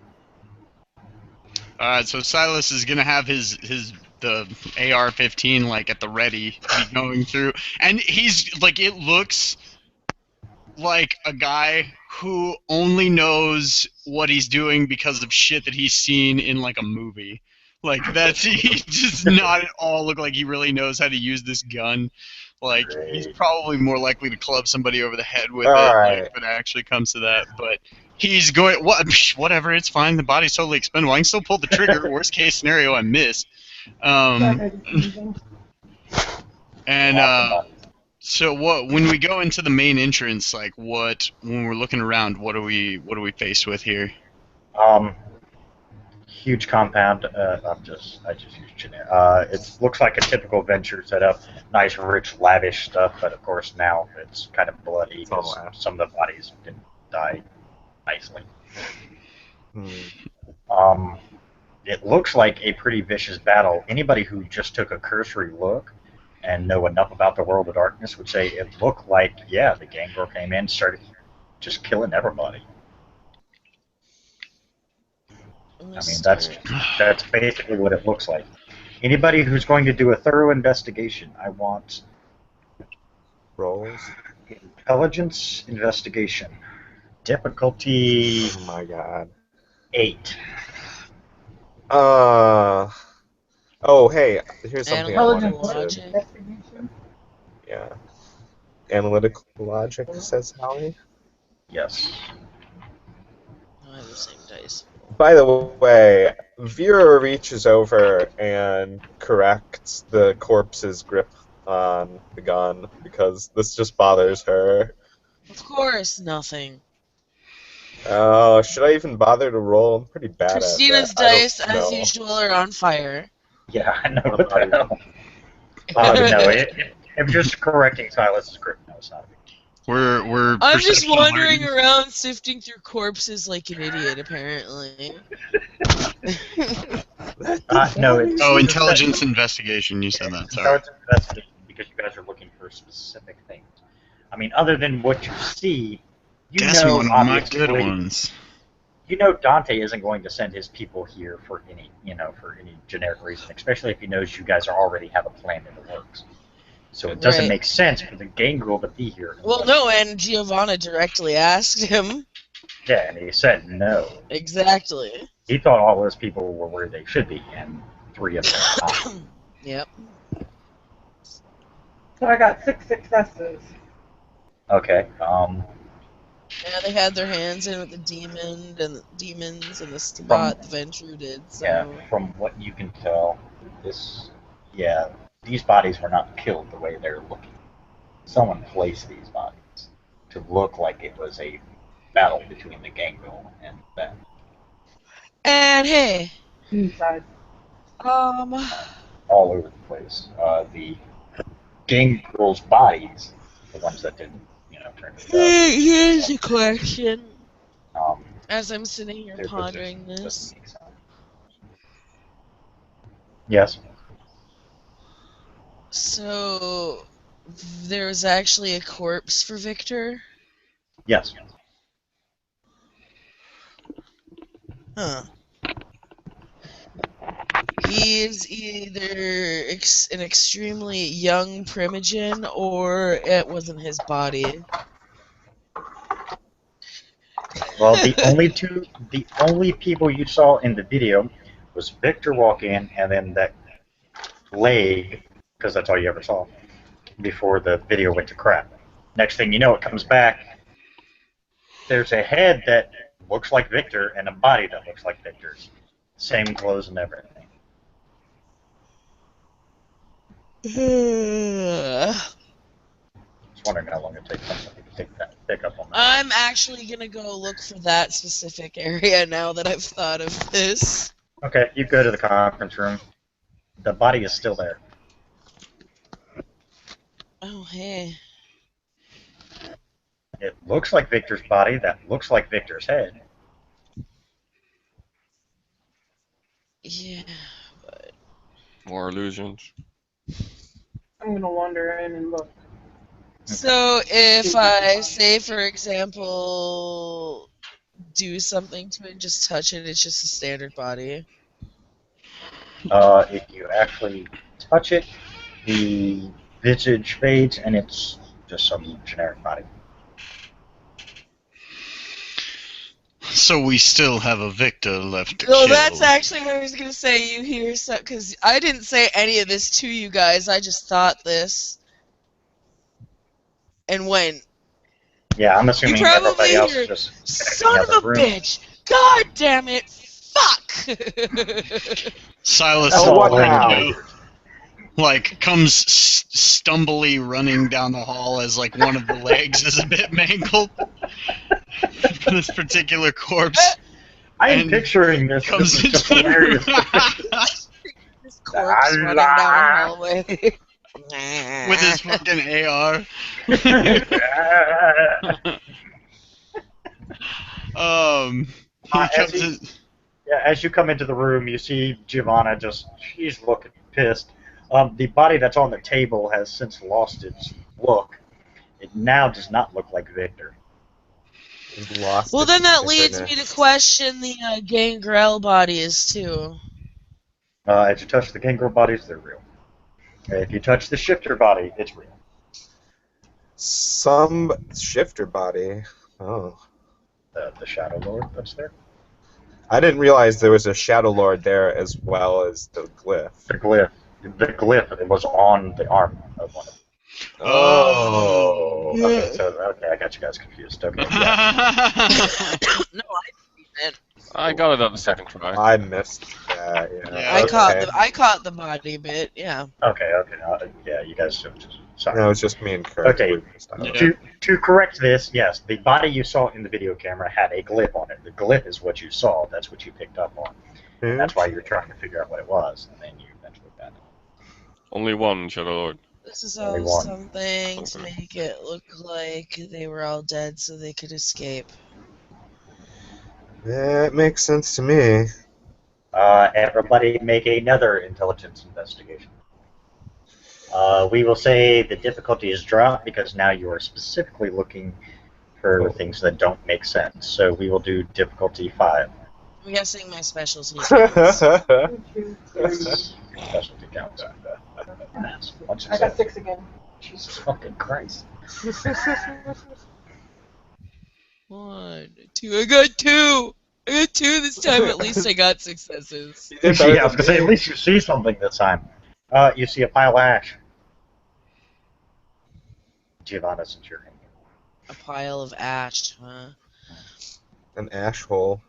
Alright, so Silas is gonna have the AR-15 like at the ready, be going through, and he's like, it looks like a guy who only knows what he's doing because of shit that he's seen in like a movie. Like he does not at all look like he really knows how to use this gun. Like he's Great. probably more likely to club somebody over the head with All it, right. like, if it actually comes to that. But he's going, whatever, it's fine. The body's totally expendable. I can still pull the trigger. Worst case scenario, I miss. And so when we go into the main entrance, like when we're looking around, what are we faced with here? Huge compound. I just used generic. It looks like a typical venture setup. Nice, rich, lavish stuff, but of course now it's kind of bloody all because lavish. some of the bodies didn't die nicely. Hmm. It looks like a pretty vicious battle. Anybody who just took a cursory look and know enough about the world of darkness would say it looked like, yeah, the gangrel came in, started just killing everybody. I mean, that's basically what it looks like. Anybody who's going to do a thorough investigation, I want Rolls. intelligence investigation. Difficulty Oh my god. 8. Oh, hey, here's something I Intelligence wanted what? to. Investigation? Yeah. Analytical logic, says Howie. Yes. I have the same dice. By the way, Vera reaches over and corrects the corpse's grip on the gun because this just bothers her. Of course, nothing. Oh, should I even bother to roll? I'm pretty bad Christina's at that. I dice, don't as know. usual, are on fire. Yeah, I know. I'm What the not hell? No, if just correcting Silas's grip, no, it's not a big deal. We're I'm just perception wandering alerted. around sifting through corpses like an idiot, apparently. No, it's Oh, intelligence investigation. You said that. So Sorry. it's an investigation because you guys are looking for specific things. I mean, other than what you see, you That's know, one of my obviously, good ones. you know Dante isn't going to send his people here for any, for any generic reason, especially if he knows you guys already have a plan in the works. So it doesn't Right. make sense for the gangrel to be here. Well, no, and Giovanna directly asked him. Yeah, and he said no. Exactly. He thought all those people were where they should be, and 3 of them are not. Yep. So I got 6 successes. Okay, Yeah, they had their hands in with the demons and the spot the Ventru did. So. yeah, from what you can tell, these bodies were not killed the way they're looking. Someone placed these bodies to look like it was a battle between the gangrel and them. And hey, Inside. All over the place. The gangrel's bodies, the ones that didn't, turn to dust. here's a question. Um, As I'm sitting here their pondering position this, doesn't make sense. Yes. so there was actually a corpse for Victor? Yes. Huh. He is either an extremely young primogen, or it wasn't his body. Well, the only people you saw in the video was Victor walk in, and then that leg, because that's all you ever saw before the video went to crap. Next thing you know, it comes back. There's a head that looks like Victor and a body that looks like Victor's. Same clothes and everything. Just wondering how long it takes somebody to pick up on that. I'm actually gonna go look for that specific area now that I've thought of this. Okay, you go to the conference room. The body is still there. Oh, hey. It looks like Victor's body. That looks like Victor's head. Yeah, but... More illusions. I'm gonna wander in and look. So, if I say, for example, do something to it, just touch it, it's just a standard body. If you actually touch it, the visage fades and it's just some generic body. So we still have a Victor left to No, kill. that's actually what I was gonna say. You hear some, because I didn't say any of this to you guys. I just thought this and went. Yeah, I'm assuming You probably everybody else hear, is just son in of the a other room. bitch! God damn it! Fuck! Silas Oh, what now? like comes stumbly running down the hall as like one of the legs is a bit mangled for this particular corpse. I'm And picturing this. Comes This is just into hilarious. This corpse running down the hallway. with his fucking AR. He comes in. Yeah, as you come into the room, you see Giovanna she's looking pissed. The body that's on the table has since lost its look. It now does not look like Victor. Lost Well, its then that leads me bitterness. to question the gangrel bodies, too. As you touch the gangrel bodies, they're real. If you touch the shifter body, it's real. Some shifter body. Oh. The Shadow Lord that's there. I didn't realize there was a Shadow Lord there as well as the glyph. The glyph. The glyph it was on the arm of one of them. Oh. Okay, I got you guys confused. Okay, yeah. No, I didn't. I got it on the second try. I missed that. Yeah. Yeah. I caught the body bit. Yeah. Okay. Yeah, you guys just sorry. No, it's just me and Kurt. Okay. We missed out. Yeah. To correct this, yes, the body you saw in the video camera had a glyph on it. The glyph is what you saw. That's what you picked up on. Hmm? That's why you're trying to figure out what it was, and then you eventually found it. Only one Shadow Lord. This is Only all one. something to make it look like they were all dead so they could escape. That makes sense to me. Everybody make another intelligence investigation. We will say the difficulty is dropped because now you are specifically looking for things that don't make sense. So we will do difficulty 5. I'm guessing my specialty counts. 1, 2, 3. Specialty counts. Once I got 6 again. Jesus fucking Christ. 1, 2. I got 2. I got 2 this time. At least I got successes. You did better Yeah, I was than gonna say, me. at least you see something this time. You see a pile of ash. Giovanna, since you're in here. A pile of ash, huh? An ash hole.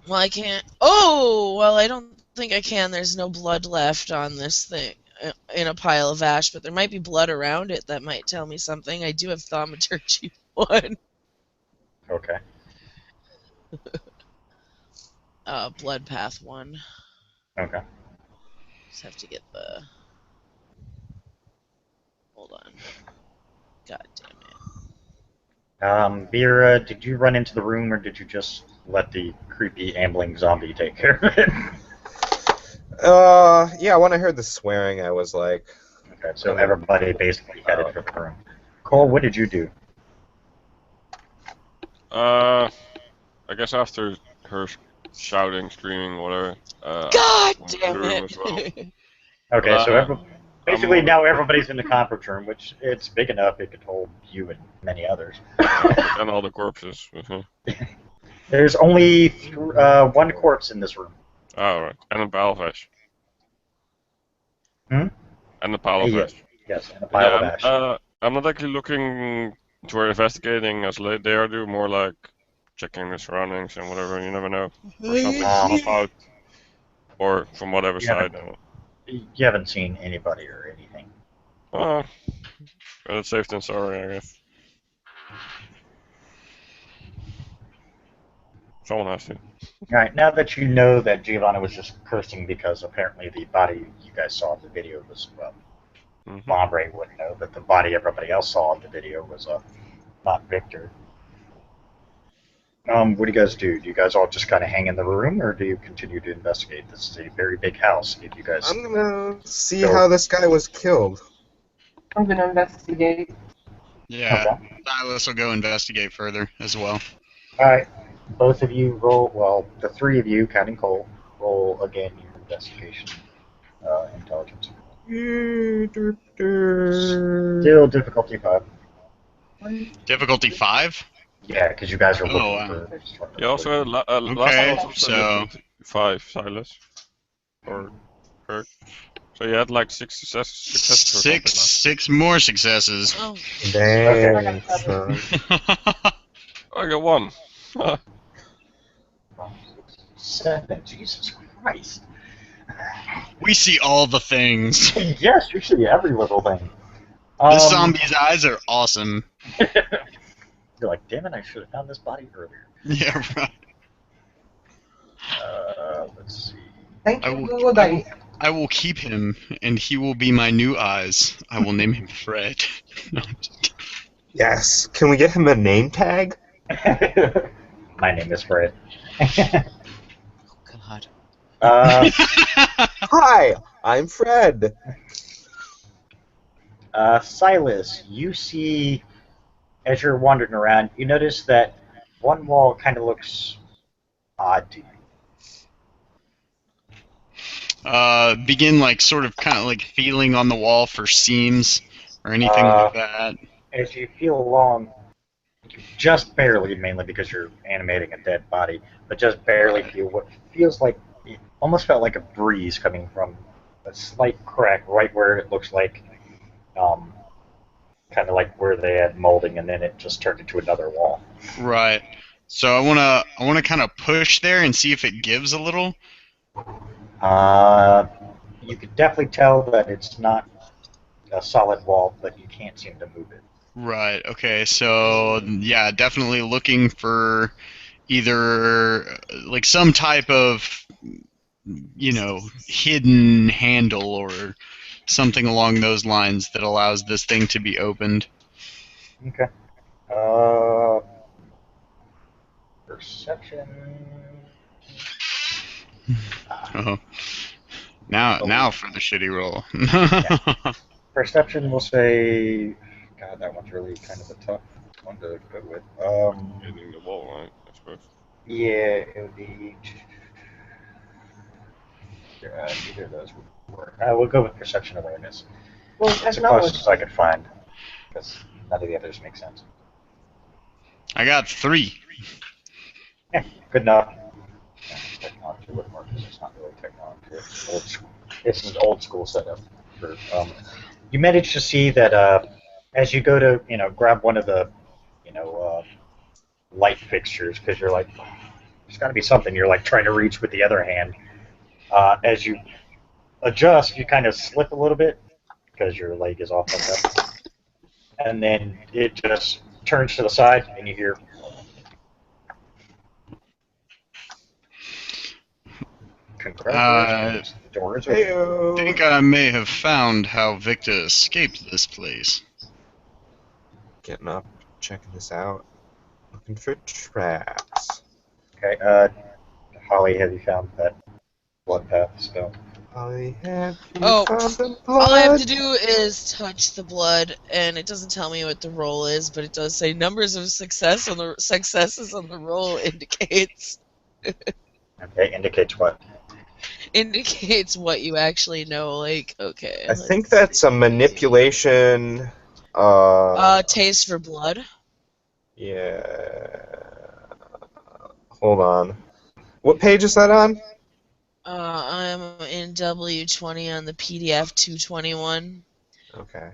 Well, I can't. Oh, well, I don't think I can. There's no blood left on this thing in a pile of ash, but there might be blood around it that might tell me something. I do have thaumaturgy 1. Okay. Blood path 1. Okay. Just have to get the. Hold on. God damn it. Vera, did you run into the room or did you just let the creepy ambling zombie take care of it? Yeah, when I heard the swearing, I was like, Okay, so everybody basically headed for the room. Cole, what did you do? I guess after her shouting, screaming, whatever. God went to damn the room as well. it! Okay, so basically I'm- now everybody's in the conference room, which it's big enough it could hold you and many others. And all the corpses. Mhm. There's only one corpse in this room. Oh, right. And a pile of ash. Hmm? And a pile of Yeah. ash. Yes, and a pile of ash. I'm not actually looking toward investigating as they are do, more like checking the surroundings and whatever, you never know. Or something pop out. Or from whatever Yeah. side. You haven't seen anybody or anything. Well, better safe than sorry, I guess. Someone has to. Alright, now that you know that Giovanna was just cursing because apparently the body you guys saw in the video was, well, Mhm. Bombre wouldn't know, but the body everybody else saw in the video was not Victor. What do you guys do? Do you guys all just kind of hang in the room, or do you continue to investigate? This is a very big house. If you guys, I'm gonna see how this guy was killed. I'm gonna investigate. Yeah, Silas will go investigate further as well. all right, both of you roll. Well, the three of you, counting Cole, roll again your investigation intelligence. Still difficulty 5. Difficulty 5? Yeah, because you guys are looking wow. for. You also had last Okay, time also so- difficulty 5, Silas. Or Kirk. So you had like 6 successes or something. Six more successes. Oh, Dang. Okay. son. I got 1. 7. Jesus Christ. We see all the things. Yes, you see every little thing. This zombie's eyes are awesome. You're like, damn it, I should have found this body earlier. Yeah, right. Let's see. Thank I you, will- Google Dice. I will keep him, and he will be my new eyes. I will name him Fred. No, I'm just kidding. Yes. Can we get him a name tag? My name is Fred. God. Hi, I'm Fred. Silas, you see, as you're wandering around, you notice that one wall kind of looks odd to you. begin like sort of kind of like feeling on the wall for seams or anything like that? As you feel along, just barely, mainly because you're animating a dead body, but just barely feel what feels like, it almost felt like a breeze coming from a slight crack right where it looks like, kind of like where they had molding, and then it just turned into another wall. Right. So I wanna kind of push there and see if it gives a little. You could definitely tell that it's not a solid wall, but you can't seem to move it. Right. Okay. So yeah, definitely looking for either like some type of hidden handle or something along those lines that allows this thing to be opened. Okay. Perception. Oh. Now for the shitty roll. Perception will say. God, that one's really kind of a tough one to go with. Hitting the wall, right? I suppose. Yeah, it would be. Neither of those would work. We'll go with perception awareness. Well, It's the technology. closest I could find, because none of the others make sense. I got 3. Yeah, good enough. Yeah, technology wouldn't work because it's not really technology. It's old school. It's an old school setup. You manage to see that as you go to grab one of the light fixtures, because you're like, there's got to be something. You're like trying to reach with the other hand. As you adjust, you kind of slip a little bit because your leg is off like that, and then it just turns to the side, and you hear. Congratulations, the doors are I think I may have found how Victor escaped this place. Getting up, checking this out, looking for traps. Okay, Holly, have you found that blood path spell? Holly, have you Oh, found the blood? all I have to do is touch the blood, and it doesn't tell me what the roll is, but it does say numbers of successes on the roll indicates Okay, indicates what? indicates what you actually know. Like, okay, I think that's a manipulation. Taste for blood. Yeah. Hold on. What page is that on? I'm in W20 on the PDF 221. Okay.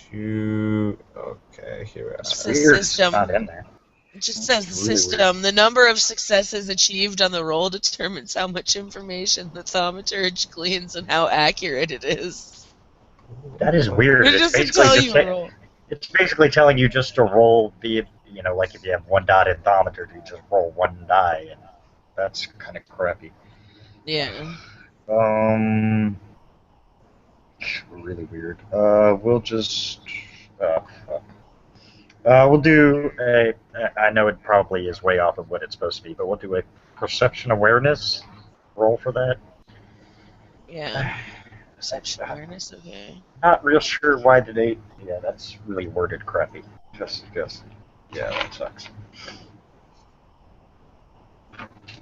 Okay, here we are. It's Weird, the it's system. not in there. It just says the Really system. The number of successes achieved on the roll determines how much information the thaumaturge gleans and how accurate it is. That is weird. It It's doesn't basically tell just you say- roll. It's basically telling you just to roll like if you have one dot in thaumaturgy, you just roll one die, and that's kind of crappy. Yeah. Really weird. We'll just. Fuck. We'll do a. I know it probably is way off of what it's supposed to be, but we'll do a perception awareness roll for that. Yeah. Perception awareness, okay. Not real sure why did they. Yeah, that's really worded crappy. Just. Yeah, that sucks.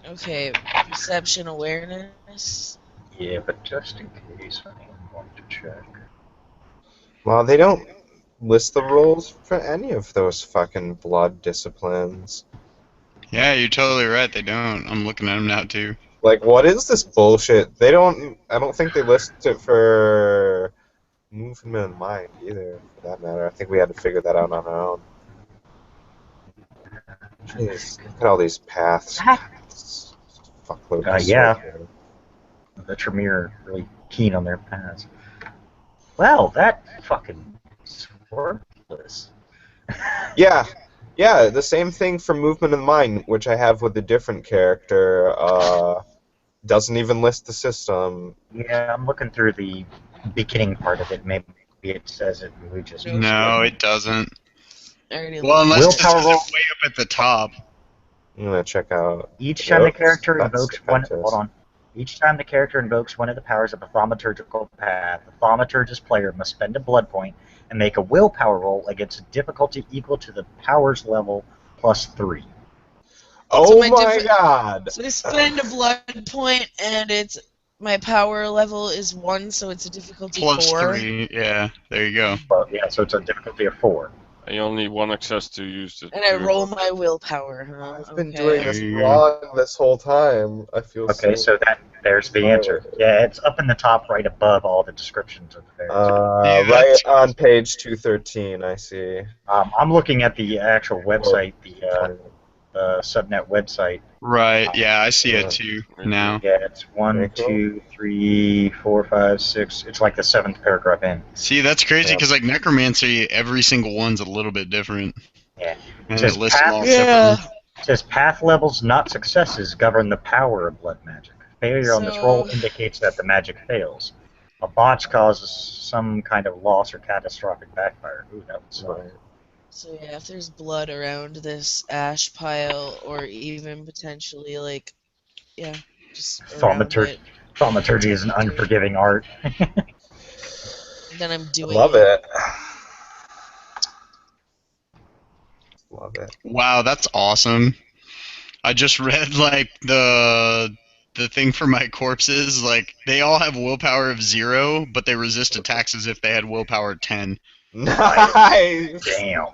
Okay, perception awareness. Yeah, but just in case, I am going to check. Well, they don't list the rules for any of those fucking blood disciplines. Yeah, you're totally right. They don't. I'm looking at them now too. Like, what is this bullshit? They don't. I don't think they list it for movement of mind either, for that matter. I think we had to figure that out on our own. Jeez, look at all these paths. Fuckload of Yeah. shit. The Tremere are really keen on their paths. Well, that fucking is worthless. Yeah, the same thing for movement of the mind, which I have with a different character. Doesn't even list the system. Yeah, I'm looking through the beginning part of it. Maybe it says it. We just No, it doesn't. I already Well, looked. unless it Willpower says it roll. way up at the top. I'm gonna check out. Each time the Nope, character that's invokes the one. Ventus. Hold on. Each time the character invokes one of the powers of a thaumaturgical path, the thaumaturgist player must spend a blood point and make a willpower roll against a difficulty equal to the power's level plus 3. Oh my my god! So they spend a blood point, and it's my power level is 1, so it's a difficulty Plus 4. 3. Yeah, there you go. Well, yeah, so it's a difficulty of 4. And you only one access to use the. And I two- roll my willpower, huh? I've been Okay. doing this wrong this whole time. I feel Okay, so there's the answer. Yeah, it's up in the top right above all the descriptions of the various. Yeah, right that's- on page 213, I see. I'm looking at the actual website, the subnet website. Right, yeah, I see it too now. Yeah, it's 1, Very cool. 2, 3, 4, 5, 6. It's like the 7th paragraph in. See, that's crazy Yeah. because like necromancy, every single one's a little bit different. Yeah. And Says it lists them all Yeah. separately. It says path levels, not successes, govern the power of blood magic. Failure on this roll So- indicates that the magic fails. A botch causes some kind of loss or catastrophic backfire. Ooh, that was Right. So yeah, if there's blood around this ash pile, or even potentially like, yeah, just around Thaumaturgy. it, Thaumaturgy is an unforgiving art. then I'm doing Love it. Love it. Wow, that's awesome. I just read like the thing for my corpses, like they all have willpower of 0, but they resist attacks as if they had willpower 10. Nice. Damn.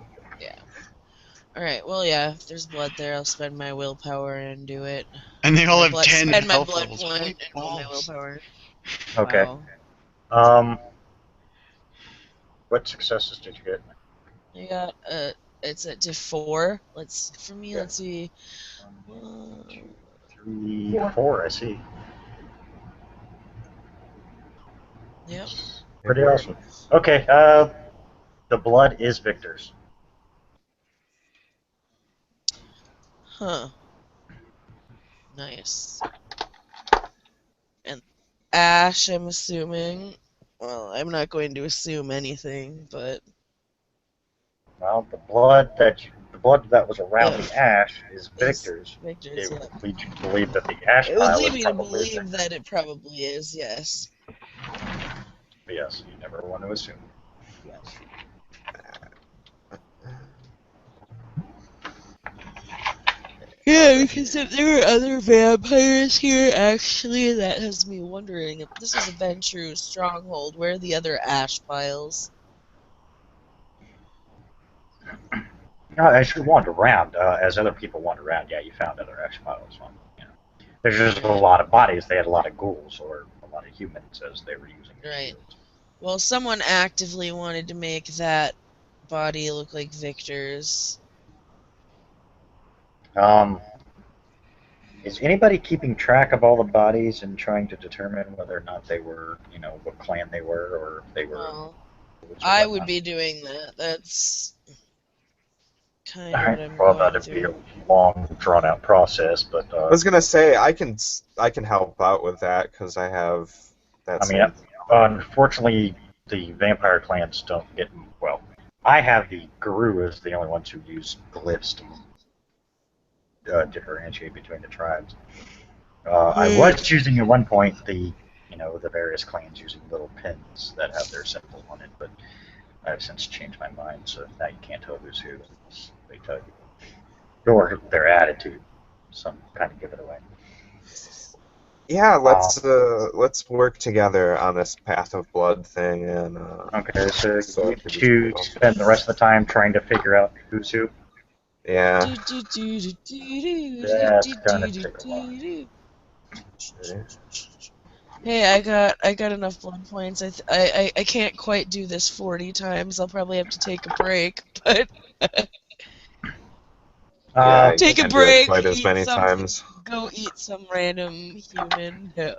All right. Well, yeah. If there's blood there, I'll spend my willpower and do it. And they all My have blood- 10 spend my health blood levels. point Holy and roll my balls. willpower. Okay. Wow. What successes did you get? I got it's at to 4. Let's Yeah. see. 3, 4, I see. Yep. Pretty awesome. Okay, the blood is Victor's. Huh. Nice. And Ash, I'm assuming. Well, I'm not going to assume anything, but Well, the blood that was around the ash is Victor's. Victor's. It Yeah. would lead you to believe that the ash It would pile lead is me to probably believe that it probably is. Yes. But yes, you never want to assume. Yeah, because if there were other vampires here, actually, that has me wondering if this is a Ventrue stronghold. Where are the other ash piles? As you wander around, as other people wander around, yeah, you found other ash piles. You know. There's just a lot of bodies. They had a lot of ghouls or a lot of humans as they were using. Right. Well, someone actively wanted to make that body look like Victor's. Is anybody keeping track of all the bodies and trying to determine whether or not they were, what clan they were, or if they were? Well, ghouls or I whatnot? would be doing that. That's kind All of what right. I'm Well, going that'd be a through. long, drawn-out process, but I was gonna say I can help out with that because I have that. I mean, unfortunately, the vampire clans don't get well. I have the guru as the only ones who use glyphs to differentiate between the tribes. I was choosing at one point the various clans using little pins that have their symbol on it, but I've since changed my mind, so now you can't tell who's who unless they tell you. Or their attitude. Some kind of give it away. Yeah, let's work together on this Path of Blood thing and. Okay, so So you it could be two cool. spend the rest of the time trying to figure out who's who. Yeah. That's gonna take a while. Hey, I got enough blood points. I can't quite do this 40 times. I'll probably have to take a break, but Yeah, you take a can't do it break, quite as eat many something. times. Go eat some random human. No.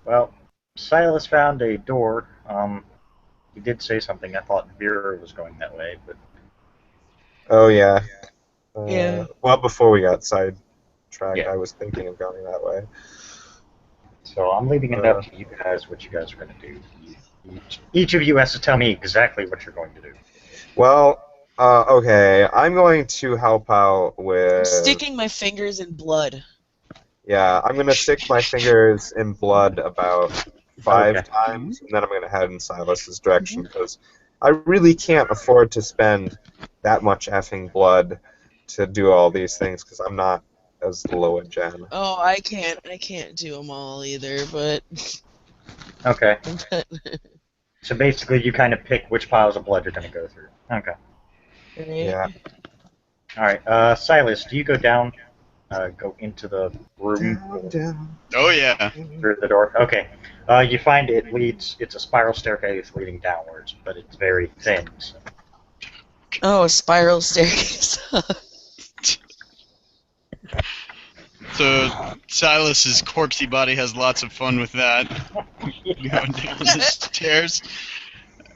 Well, Silas found a door. He did say something. I thought Vera was going that way, but Oh yeah. Yeah. Well, before we got sidetracked, Yeah. I was thinking of going that way. so I'm leaving it up to you guys what you guys are going to do. Each of you has to tell me exactly what you're going to do. Well, okay, I'm going to help out I'm with. sticking my fingers in blood. Yeah, I'm gonna stick my fingers in blood about 5 Okay. times, and then I'm gonna head in Silas's direction because I really can't afford to spend that much effing blood to do all these things because I'm not as Loa Jen. Oh, I can't do them all either, but Okay. So basically, you kind of pick which piles of blood you're going to go through. Okay. Yeah. All right. Silas, do you go down? Go into the room Down. Oh yeah. through the door. Okay. You find it leads. It's a spiral staircase leading downwards, but it's very thin. So. oh, a spiral staircase. So Silas's corpsey body has lots of fun with that, going down the stairs.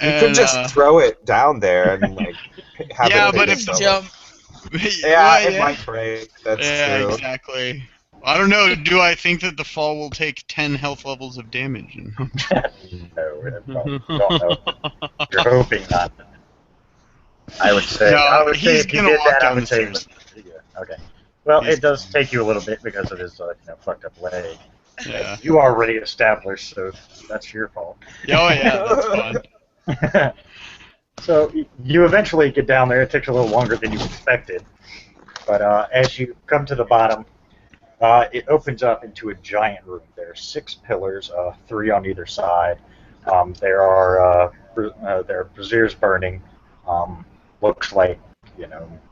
You could just throw it down there and like have Yeah, it but pick if itself Jump. Yeah, well, it might break. That's yeah, true. exactly. I don't know. Do I think that the fall will take 10 health levels of damage? No, don't know. You're hoping not. I would say. No, I would say he's if you gonna did walk that, I down would the say. stairs. Yeah, okay. Well, He's- it does take you a little bit because of his fucked up leg. Yeah. You are already established, so that's your fault. Oh yeah, that's fun. So you eventually get down there. It takes a little longer than you expected, but as you come to the bottom, it opens up into a giant room. There are 6 pillars, 3 on either side. There are braziers burning. Looks like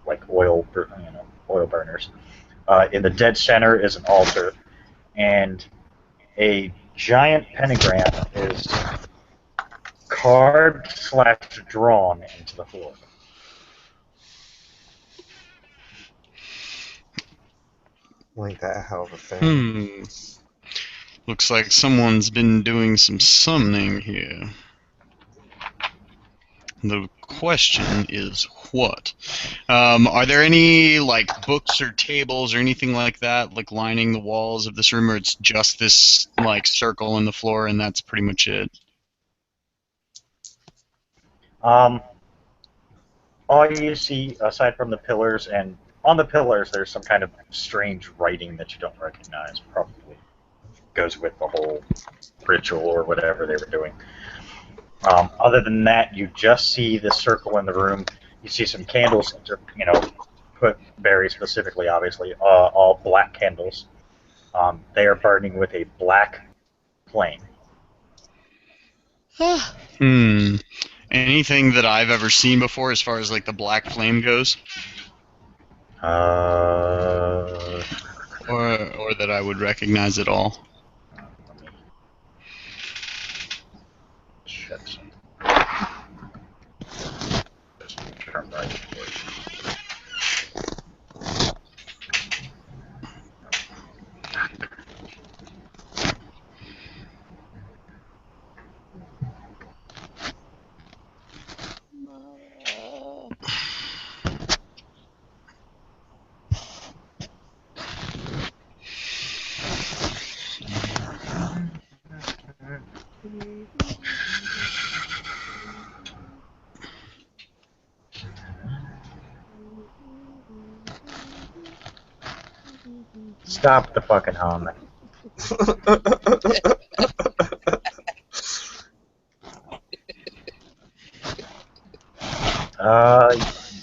like oil burners. In the dead center is an altar, and a giant pentagram is carved/drawn into the floor. Like that hell of a thing. Looks like someone's been doing some summoning here. The question is what? Are there any like books or tables or anything like that, like lining the walls of this room, or it's just this like circle in the floor and that's pretty much it? All you see, aside from the pillars, and on the pillars there's some kind of strange writing that you don't recognize, probably goes with the whole ritual or whatever they were doing. Other than that, you just see the circle in the room. You see some candles, put very specifically, obviously, all black candles. They are burning with a black flame. Anything that I've ever seen before as far as like the black flame goes? Or that I would recognize at all? Let me check something. Just turn right for it. Stop the fucking humming.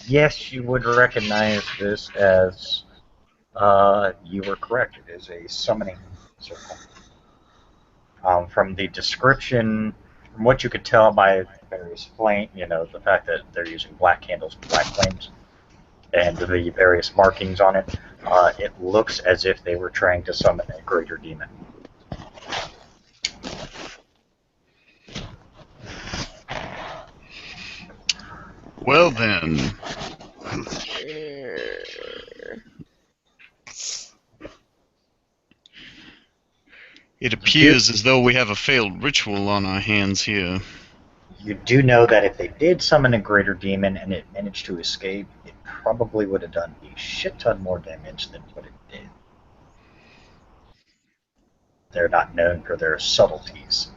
Yes, you would recognize this as, you were correct, it is a summoning circle. From the description, from what you could tell by various flame, the fact that they're using black candles, black flames, and the various markings on it, it looks as if they were trying to summon a greater demon. Well then. It appears as though we have a failed ritual on our hands here. You do know that if they did summon a greater demon and it managed to escape, it probably would have done a shit ton more damage than what it did. They're not known for their subtleties.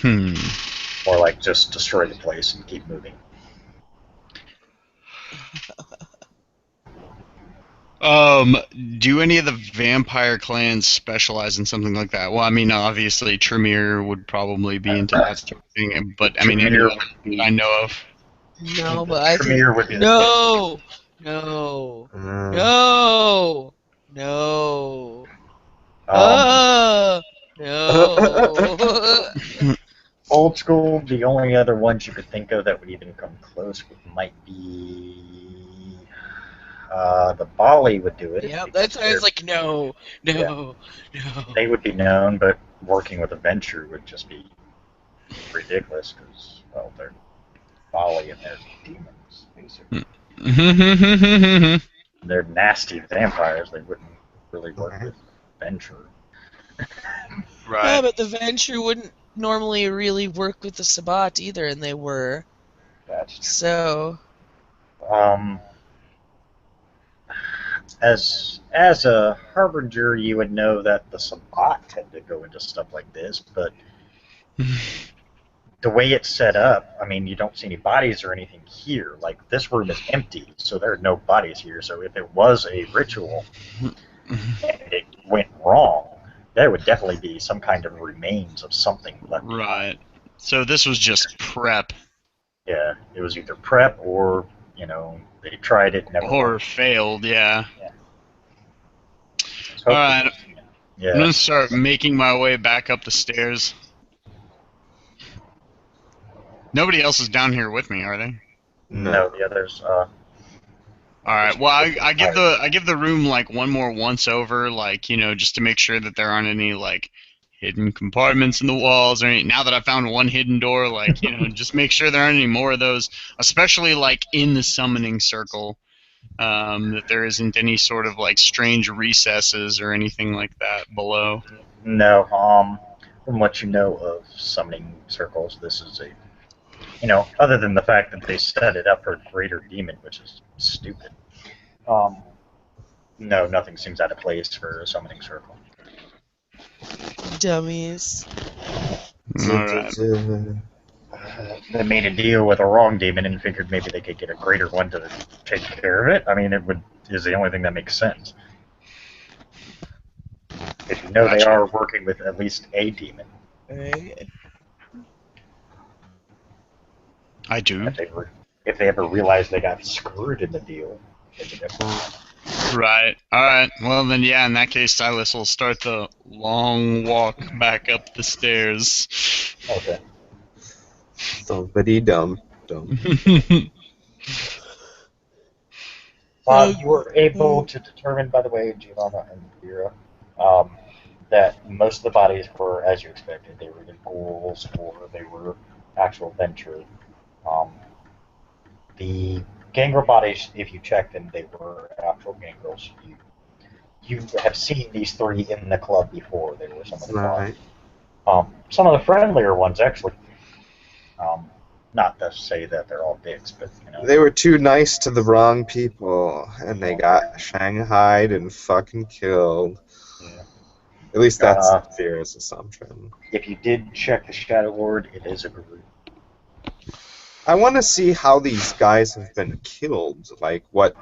Or like just destroy the place and keep moving. Do any of the vampire clans specialize in something like that? Well, I mean, obviously Tremere would probably be into that sort of thing, but I mean, any other that I know of? No, but I Tremere would be the no. school, the only other ones you could think of that would even come close might be the Bali would do it. Yep, that's why I was like, no. They would be known, but working with a venture would just be ridiculous because, well, they're Bali and they're demons, basically. They're nasty vampires. They wouldn't really work with venture. Yeah, Right. but the Venture wouldn't normally really work with the Sabbat either, and they were. That's true. So, as a harbinger, you would know that the Sabbat tend to go into stuff like this, but the way it's set up, I mean, you don't see any bodies or anything here. Like, this room is empty, so there are no bodies here. So if it was a ritual and it went wrong, there would definitely be some kind of remains of something left behind. Right. So this was just prep. Yeah, it was either prep or, you know, they tried it, never Or worked. failed, yeah. So Alright. hopefully, yeah. I'm gonna start making my way back up the stairs. Nobody else is down here with me, are they? No, the others. Alright, well I give the room like one more once over, like, you know, just to make sure that there aren't any like hidden compartments in the walls or any, now that I found one hidden door, like, you know, just make sure there aren't any more of those, especially like in the summoning circle. That there isn't any sort of like strange recesses or anything like that below. No, from what you know of summoning circles, this is a, you know, other than the fact that they set it up for a greater demon, which is stupid. No, nothing seems out of place for a summoning circle. dummies. Alright. They made a deal with a wrong demon and figured maybe they could get a greater one to take care of it. I mean, is the only thing that makes sense. If you know they Gotcha. are working with at least a demon. I do. If they ever realize they got screwed in the deal, they could definitely. Right. Alright. Well, then, yeah, in that case, Silas will start the long walk back up the stairs. Okay. Somebody dumb. You were able to determine, by the way, Giovanna and Vera, that most of the bodies were as you expected. They were either ghouls or they were actual venture. The gangrel bodies, if you checked them, they were actual gangrels. You have seen these three in the club before. They were some of the Right. some of the friendlier ones, actually. Not to say that they're all dicks, but, you know. They were too nice to the wrong people, and they got shanghaied and fucking killed. Yeah. At least that's Vera's assumption. If you did check the Shadow Lord, it is a group. I want to see how these guys have been killed, like what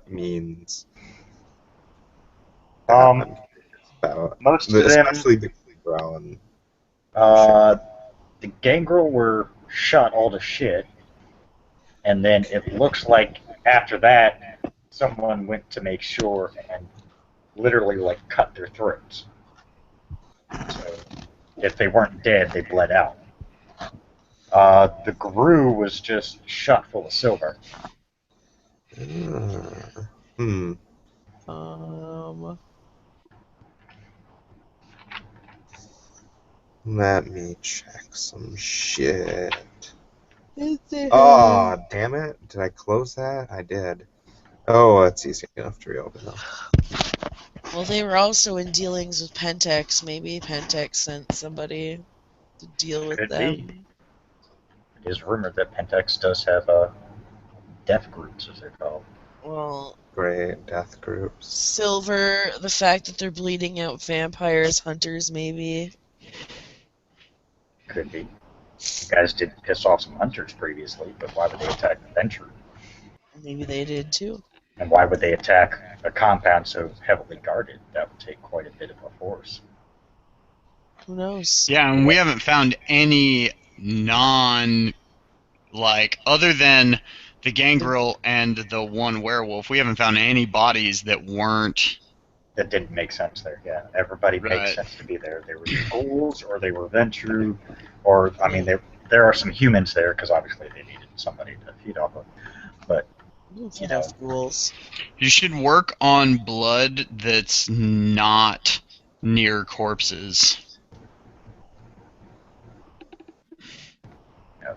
means. I'm curious about. Most of them, especially the Brown. the gangrel were shot all to shit, and then it looks like after that, someone went to make sure and literally like cut their throats. So if they weren't dead, they bled out. The Gru was just shot full of silver. Let me check some shit. Oh, damn it. Did I close that? I did. Oh, it's easy enough to reopen though. Well, they were also in dealings with Pentex. Maybe Pentex sent somebody to deal with Could them. be. It is rumored that Pentex does have death groups, as they're called. Well, Great death groups. Silver, the fact that they're bleeding out vampires, hunters, maybe. Could be. You guys did piss off some hunters previously, but why would they attack the venture? Maybe they did too. And why would they attack a compound so heavily guarded? That would take quite a bit of a force. Who knows? Yeah, and we haven't found any other than the gangrel and the one werewolf, we haven't found any bodies that weren't That didn't make sense there. Yeah, everybody makes Right. sense to be there. They were ghouls, or they were Ventru, or I mean, there are some humans there because obviously they needed somebody to feed off of. But You know, ghouls. You should work on blood that's not near corpses.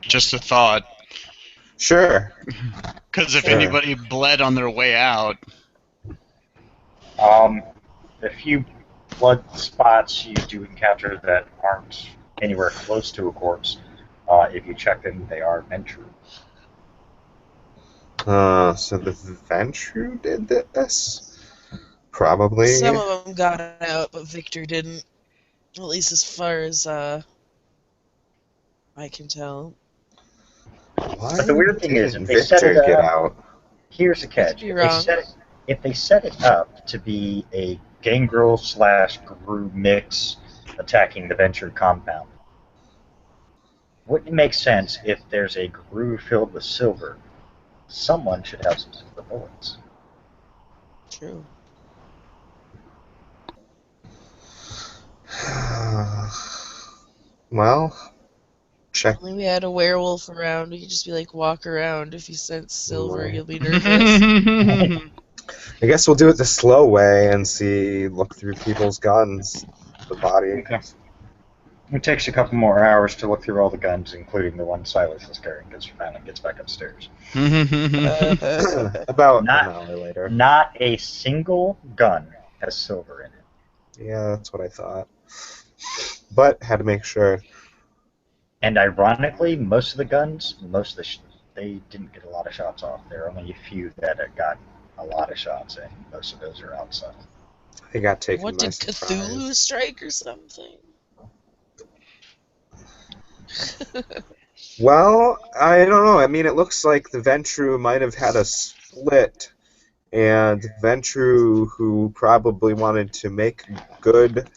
Just a thought. Sure. Because if Sure. anybody bled on their way out, the few blood spots you do encounter that aren't anywhere close to a corpse, if you check them, they are Ventru. So the Ventru did this? Probably. Some of them got out, but Victor didn't. At least as far as I can tell. Why But the weird thing is, didn't if they set Victor it get up, out? here's the catch: be wrong. if they set it up to be a gangrel / Gru mix attacking the Ventru compound, wouldn't it make sense if there's a Gru filled with silver? Someone should have some silver bullets. True. Well, check. Only we had a werewolf around. We could just be like, walk around. If you sense silver, Right. you'll be nervous. I guess we'll do it the slow way and look through people's guns, the body. Okay. It takes a couple more hours to look through all the guns, including the one Silas is carrying, because he finally gets back upstairs. About Not- an hour later. Not a single gun has silver in it. Yeah, that's what I thought. But had to make sure. And ironically, most of the guns, they didn't get a lot of shots off. There are only a few that have got a lot of shots, and most of those are outside. They got taken What by did surprise. Cthulhu strike or something? Well, I don't know. I mean, it looks like the Ventru might have had a split, and Ventru, who probably wanted to make good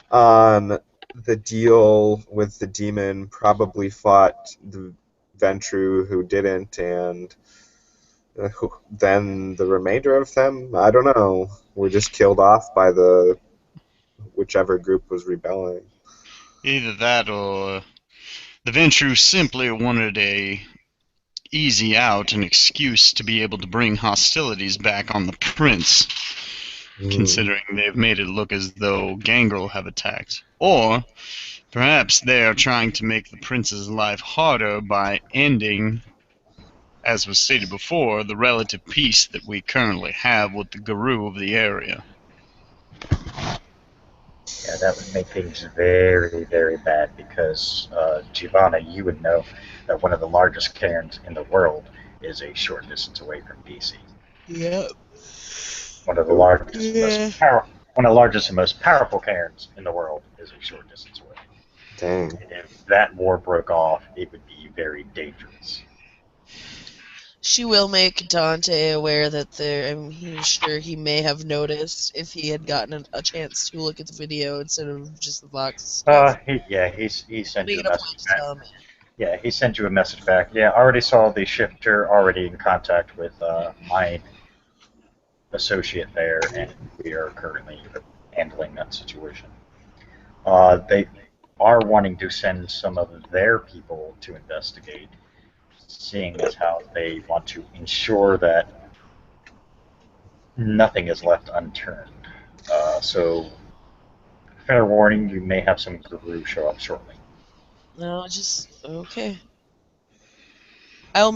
on the deal with the demon, probably fought the Ventru who didn't, and then the remainder of them, I don't know, were just killed off by the whichever group was rebelling. either that or the Ventru simply wanted a easy out, an excuse to be able to bring hostilities back on the prince, considering they've made it look as though Gangrel have attacked. Or perhaps they are trying to make the prince's life harder by ending, as was stated before, the relative peace that we currently have with the Guru of the area. Yeah, that would make things very, very bad because, Giovanna, you would know that one of the largest cairns in the world is a short distance away from DC. Yep. One of the largest and most powerful cairns in the world is a short distance away. Dang. And if that war broke off, it would be very dangerous. She will make Dante aware that he's sure he may have noticed if he had gotten a chance to look at the video instead of just the box. He sent you Make a it a point message to back. tell him. Yeah, he sent you a message back. Yeah, already saw the shifter, already in contact with my associate there, and we are currently handling that situation. They are wanting to send some of their people to investigate, seeing as how they want to ensure that nothing is left unturned. So, fair warning, you may have some Guru show up shortly. No, just okay. I'll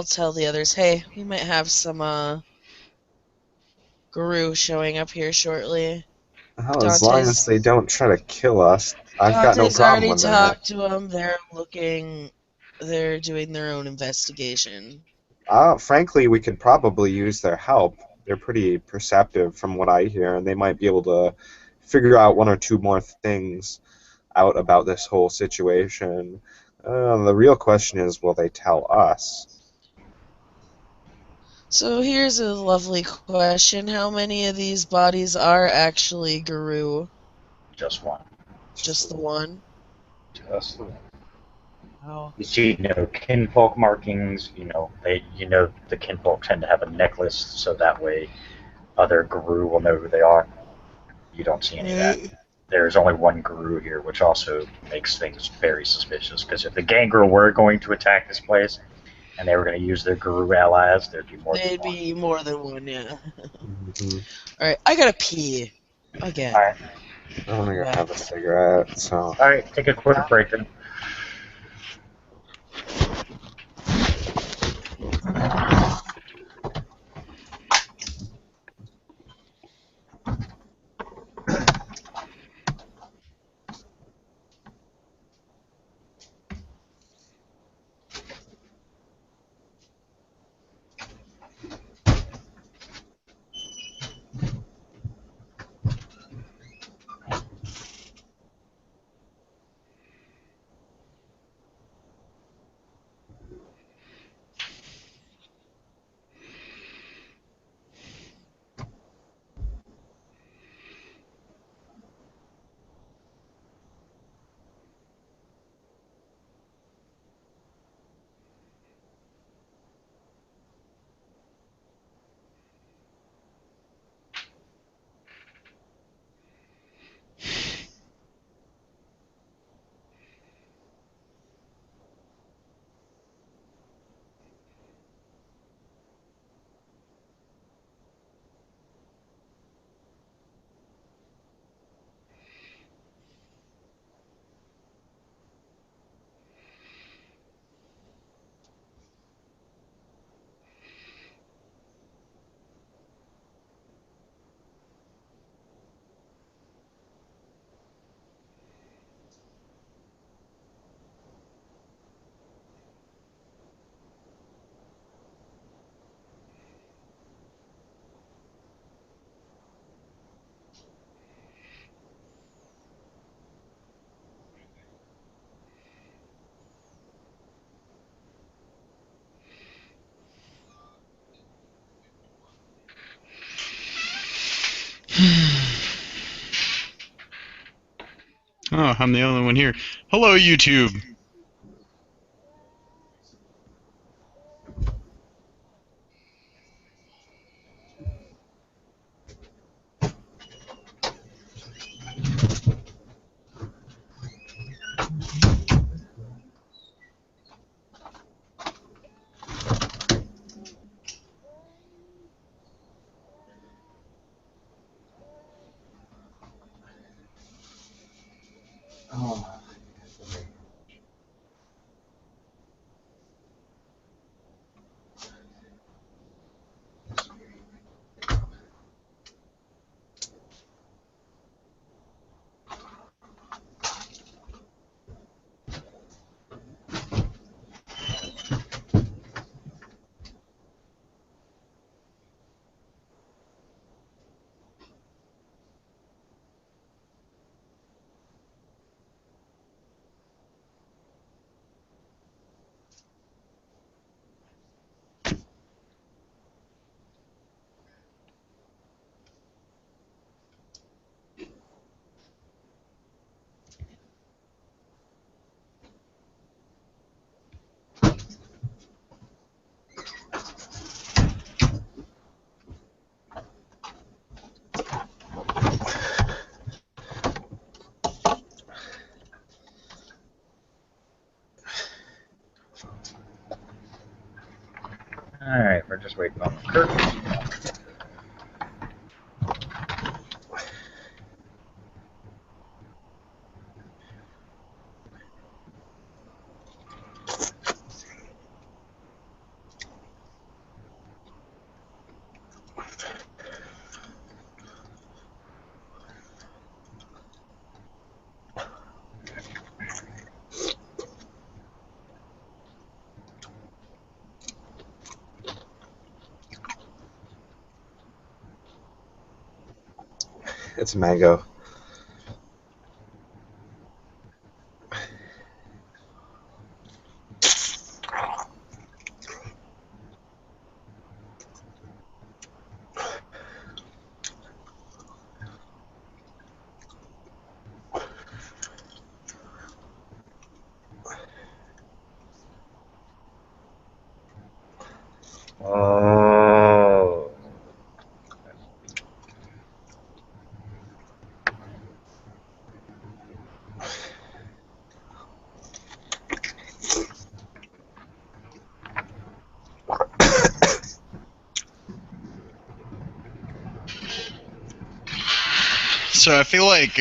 tell the others, hey, we might have some Guru showing up here shortly. Well, as long as they don't try to kill us, I've got no Dante's problem already with that. talked to them. They're doing their own investigation. Frankly, we could probably use their help. They're pretty perceptive from what I hear, and they might be able to figure out one or two more things out about this whole situation. The real question is, will they tell us? So here's a lovely question. How many of these bodies are actually Guru? Just one. Just the one? Just the one. Oh. You see no kinfolk markings. The kinfolk tend to have a necklace, so that way other guru will know who they are. You don't see any of that. There's only one guru here, which also makes things very suspicious. Because if the gangrel were going to attack this place, and they were going to use their guru allies, there'd be more than There'd one. be more than one, yeah. Mhm. Alright, I gotta pee. Again. All right, I'm gonna go have a cigarette. So. all right. Take a quick break then. Oh, I'm the only one here. Hello, YouTube. Oh. All right, we're just waiting on the curtain. It's mango. Oh. So I feel like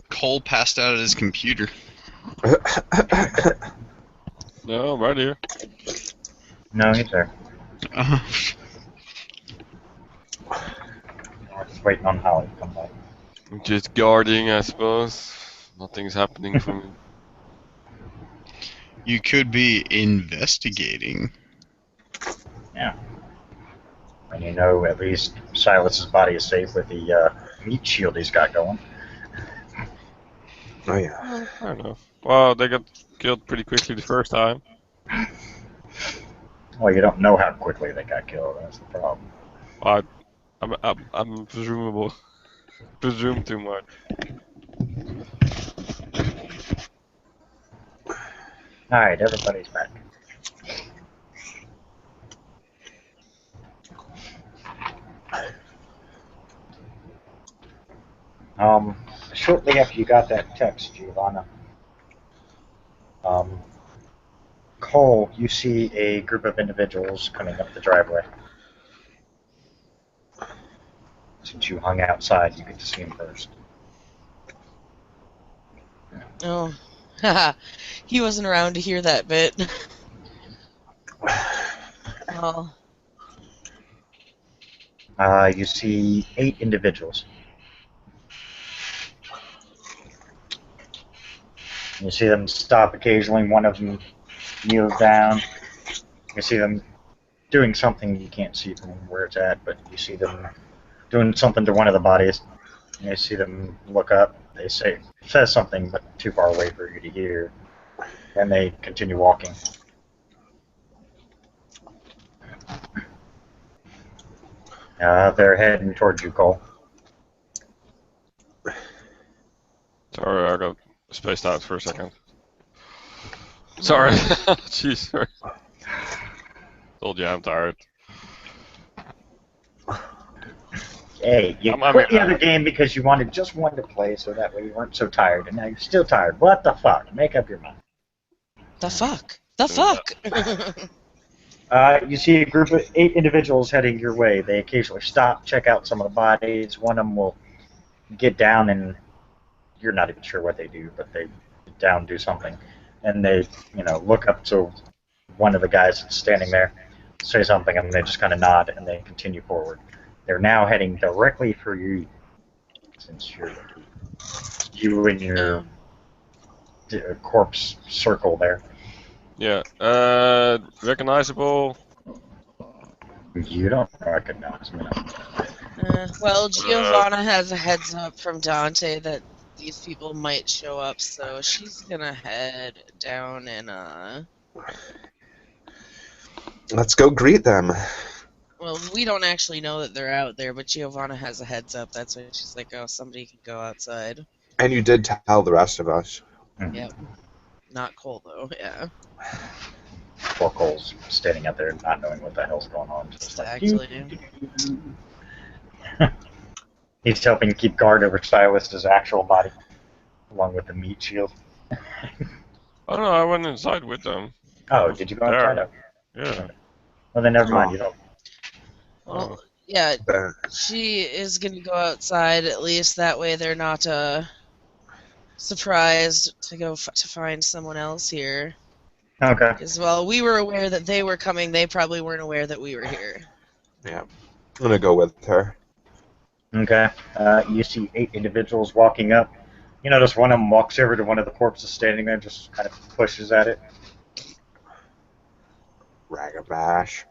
Cole passed out at his computer. No, I'm right here. No, he's there. Uh, We're just waiting on Holly to come back. I'm just guarding, I suppose. Nothing's happening for me. you could be investigating. Yeah. And you know at least Silas's body is safe with the meat shield he's got going. Oh yeah. Fair enough. Well, they got killed pretty quickly the first time. Well, you don't know how quickly they got killed. That's the problem. I'm presumable. Presume too much. All right, everybody's back. Shortly after you got that text, Giovanna, Cole, you see a group of individuals coming up the driveway. Since you hung outside, you get to see them first. Oh, haha. He wasn't around to hear that bit. Oh, You see 8 individuals. You see them stop occasionally. One of them kneels down. You see them doing something you can't see from where it's at, but you see them doing something to one of the bodies. You see them look up. They says something, but too far away for you to hear. And they continue walking. They're heading towards you, Cole. Sorry, I got spaced out for a second. Sorry. Jeez, sorry. Told you I'm tired. Hey, you quit the other game because you wanted just one to play, so that way you weren't so tired, and now you're still tired. What the fuck? Make up your mind. the fuck? The fuck? You see a group of 8 individuals heading your way. They occasionally stop, check out some of the bodies. One of them will get down, and you're not even sure what they do, but they get down, do something, and they, look up to one of the guys that's standing there, say something, and they just kind of nod, and they continue forward. They're now heading directly for you, since you and your corpse circle there. Yeah. Recognizable. You don't recognize me. Well, Giovanna has a heads up from Dante that these people might show up, so she's gonna head down and Let's go greet them. well, we don't actually know that they're out there, but Giovanna has a heads up. That's why she's like, oh, somebody can go outside. And you did tell the rest of us. Yep. Not Cole, though, yeah. Poor Cole's standing out there not knowing what the hell's going on. Just Exactly. He's helping keep guard over Silas's actual body, along with the meat shield. Oh no, I went inside with them. Oh, did you go outside? Yeah. Well, then never mind. You don't. Well, yeah, she is going to go outside at least. That way they're not surprised to go to find someone else here. Okay. Because, well, we were aware that they were coming. They probably weren't aware that we were here. Yeah. I'm gonna go with her. Okay. You see 8 individuals walking up. You notice one of them walks over to one of the corpses standing there, just kind of pushes at it. Ragabash.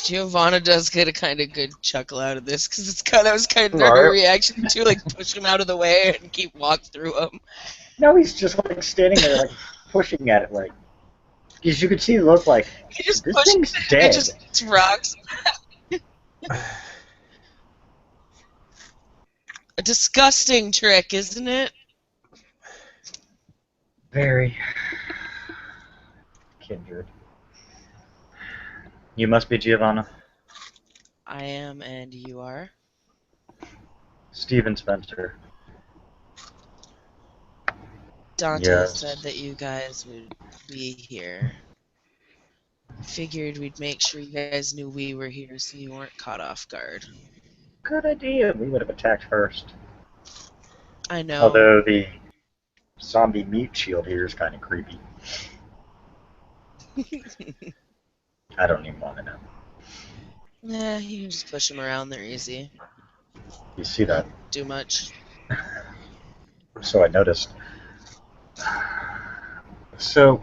Giovanna does get a kind of good chuckle out of this because that was kind of her reaction to like push him out of the way and keep walk through him. No, he's just like standing there, like pushing at it, like because you could see the look like He just this pushes thing's it dead. and just rocks. A disgusting trick, isn't it? Very kindred. You must be Giovanna. I am, and you are. Stephen Spencer. Dante said that you guys would be here. Figured we'd make sure you guys knew we were here so you weren't caught off guard. Good idea. We would have attacked first. I know. Although the zombie meat shield here is kind of creepy. I don't even want to know. Nah, you can just push them around. They're easy. You see that? Do much. So I noticed. So,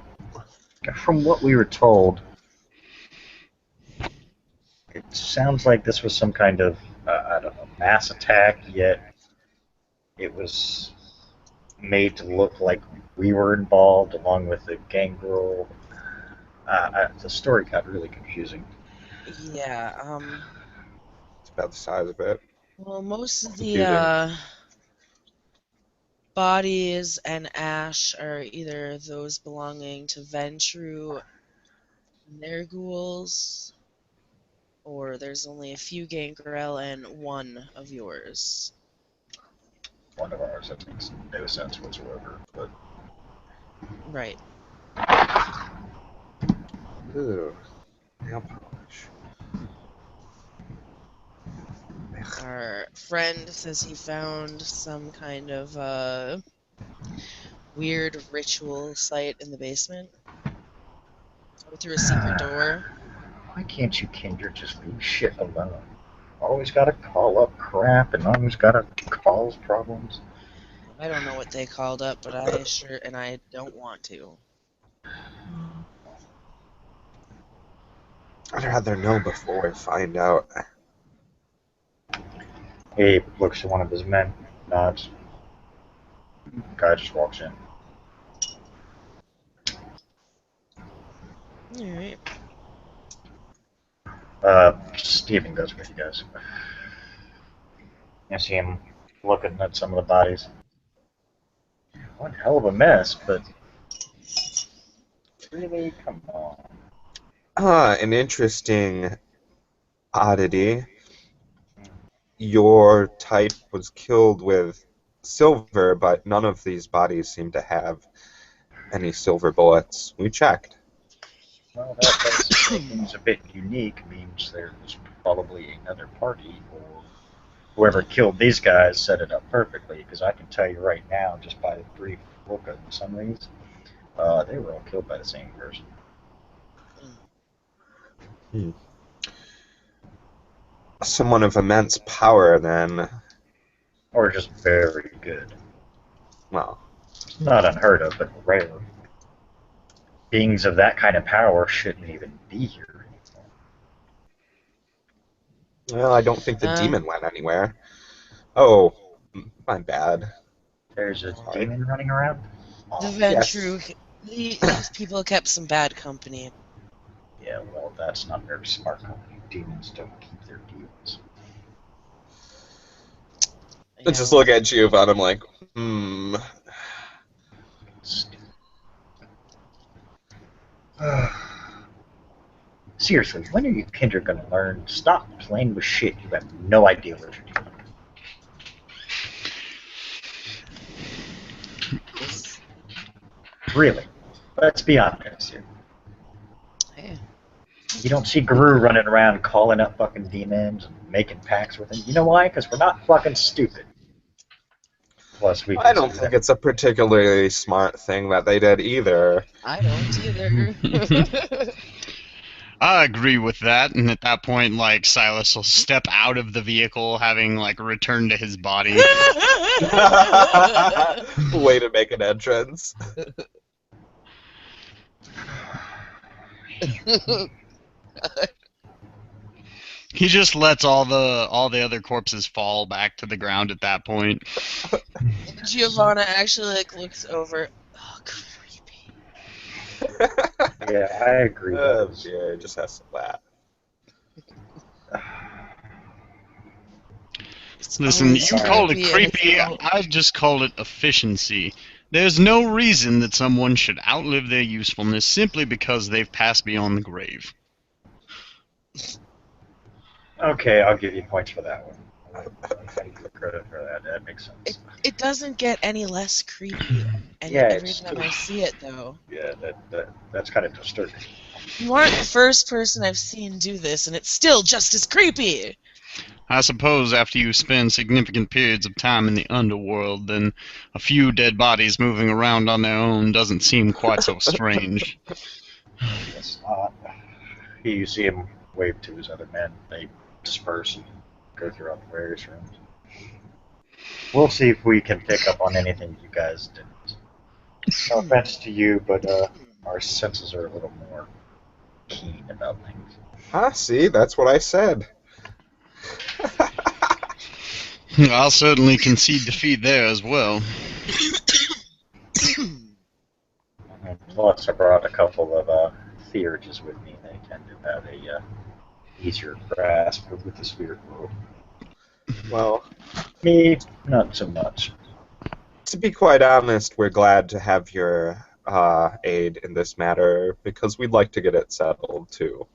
from what we were told, it sounds like this was some kind of, I don't know, mass attack, yet it was made to look like we were involved along with the gangrel. The story got really confusing. Yeah. It's about the size of it. Well, most of Confusing. the bodies and ash are either those belonging to Ventru and their ghouls, or there's only a few gangrel and one of yours. One of ours, that makes no sense whatsoever. But Right. Ooh, nail polish. Our friend says he found some kind of weird ritual site in the basement. Or through a secret door. why can't you, Kendra, just leave shit alone? Always gotta call up crap and always gotta cause problems. I don't know what they called up, but I don't want to. I'd rather know before I find out. Abe looks at one of his men, nods. Guy just walks in. Alright. Steven goes with you guys. I see him looking at some of the bodies. One hell of a mess, but really, come on. An interesting oddity. Your type was killed with silver, but none of these bodies seem to have any silver bullets. We checked. Well, that does make things a bit unique. Means there's probably another party, or whoever killed these guys set it up perfectly. Because I can tell you right now, just by the brief look at some of these, they were all killed by the same person. Someone of immense power, then. Or just very good. Well, It's not unheard of, but rare. Beings of that kind of power shouldn't even be here anymore. well, I don't think the demon went anywhere. Oh, my bad. There's a Sorry. demon running around? The Ventru, these people kept some bad company. Yeah, well, that's not very smart company. Demons don't keep their demons. I just look at Giovanni, I'm like, Seriously, when are you Kendra gonna learn? Stop playing with shit. You have no idea what you're doing. Really? Let's be honest here. Hey. You don't see Guru running around calling up fucking demons and making pacts with them. You know why? Because we're not fucking stupid. Plus, I don't think it's a particularly smart thing that they did either. I don't either. I agree with that, and at that point, like, Silas will step out of the vehicle, having, like, returned to his body. Way to make an entrance. He just lets all the other corpses fall back to the ground at that point. Giovanna actually looks over. Oh, creepy. Yeah, I agree. Yeah, it just has to laugh. Listen, you called it creepy, I just called it efficiency. There's no reason that someone should outlive their usefulness simply because they've passed beyond the grave. Okay, I'll give you points for that one. I give you credit for that. That makes sense. It doesn't get any less creepy. And Yeah, every time I see it, though. Yeah, that's kind of disturbing. You aren't the first person I've seen do this, and it's still just as creepy. I suppose after you spend significant periods of time in the underworld, then a few dead bodies moving around on their own doesn't seem quite so strange. Yes. Here you see him wave to his other men. They disperse and go throughout the various rooms. We'll see if we can pick up on anything you guys didn't. No offense to you, but our senses are a little more keen about things. Ah, see, that's what I said. I'll certainly concede defeat there as well. Plus, I brought a couple of theurges with me. They tend to have a easier grasp with the spirit world. Well, Me, not so much. to be quite honest, we're glad to have your aid in this matter because we'd like to get it settled too.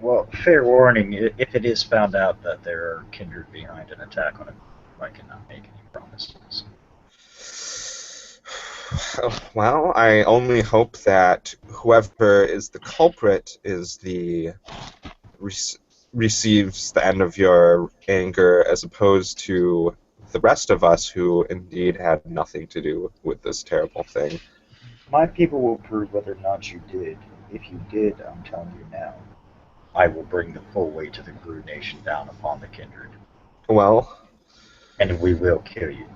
Well, fair warning, if it is found out that there are kindred behind an attack on it, I cannot make any promises. Well, I only hope that whoever is the culprit is receives the end of your anger as opposed to the rest of us who indeed had nothing to do with this terrible thing. My people will prove whether or not you did. If you did, I'm telling you now, I will bring the full weight of the Gru Nation down upon the kindred. Well, And we will kill you.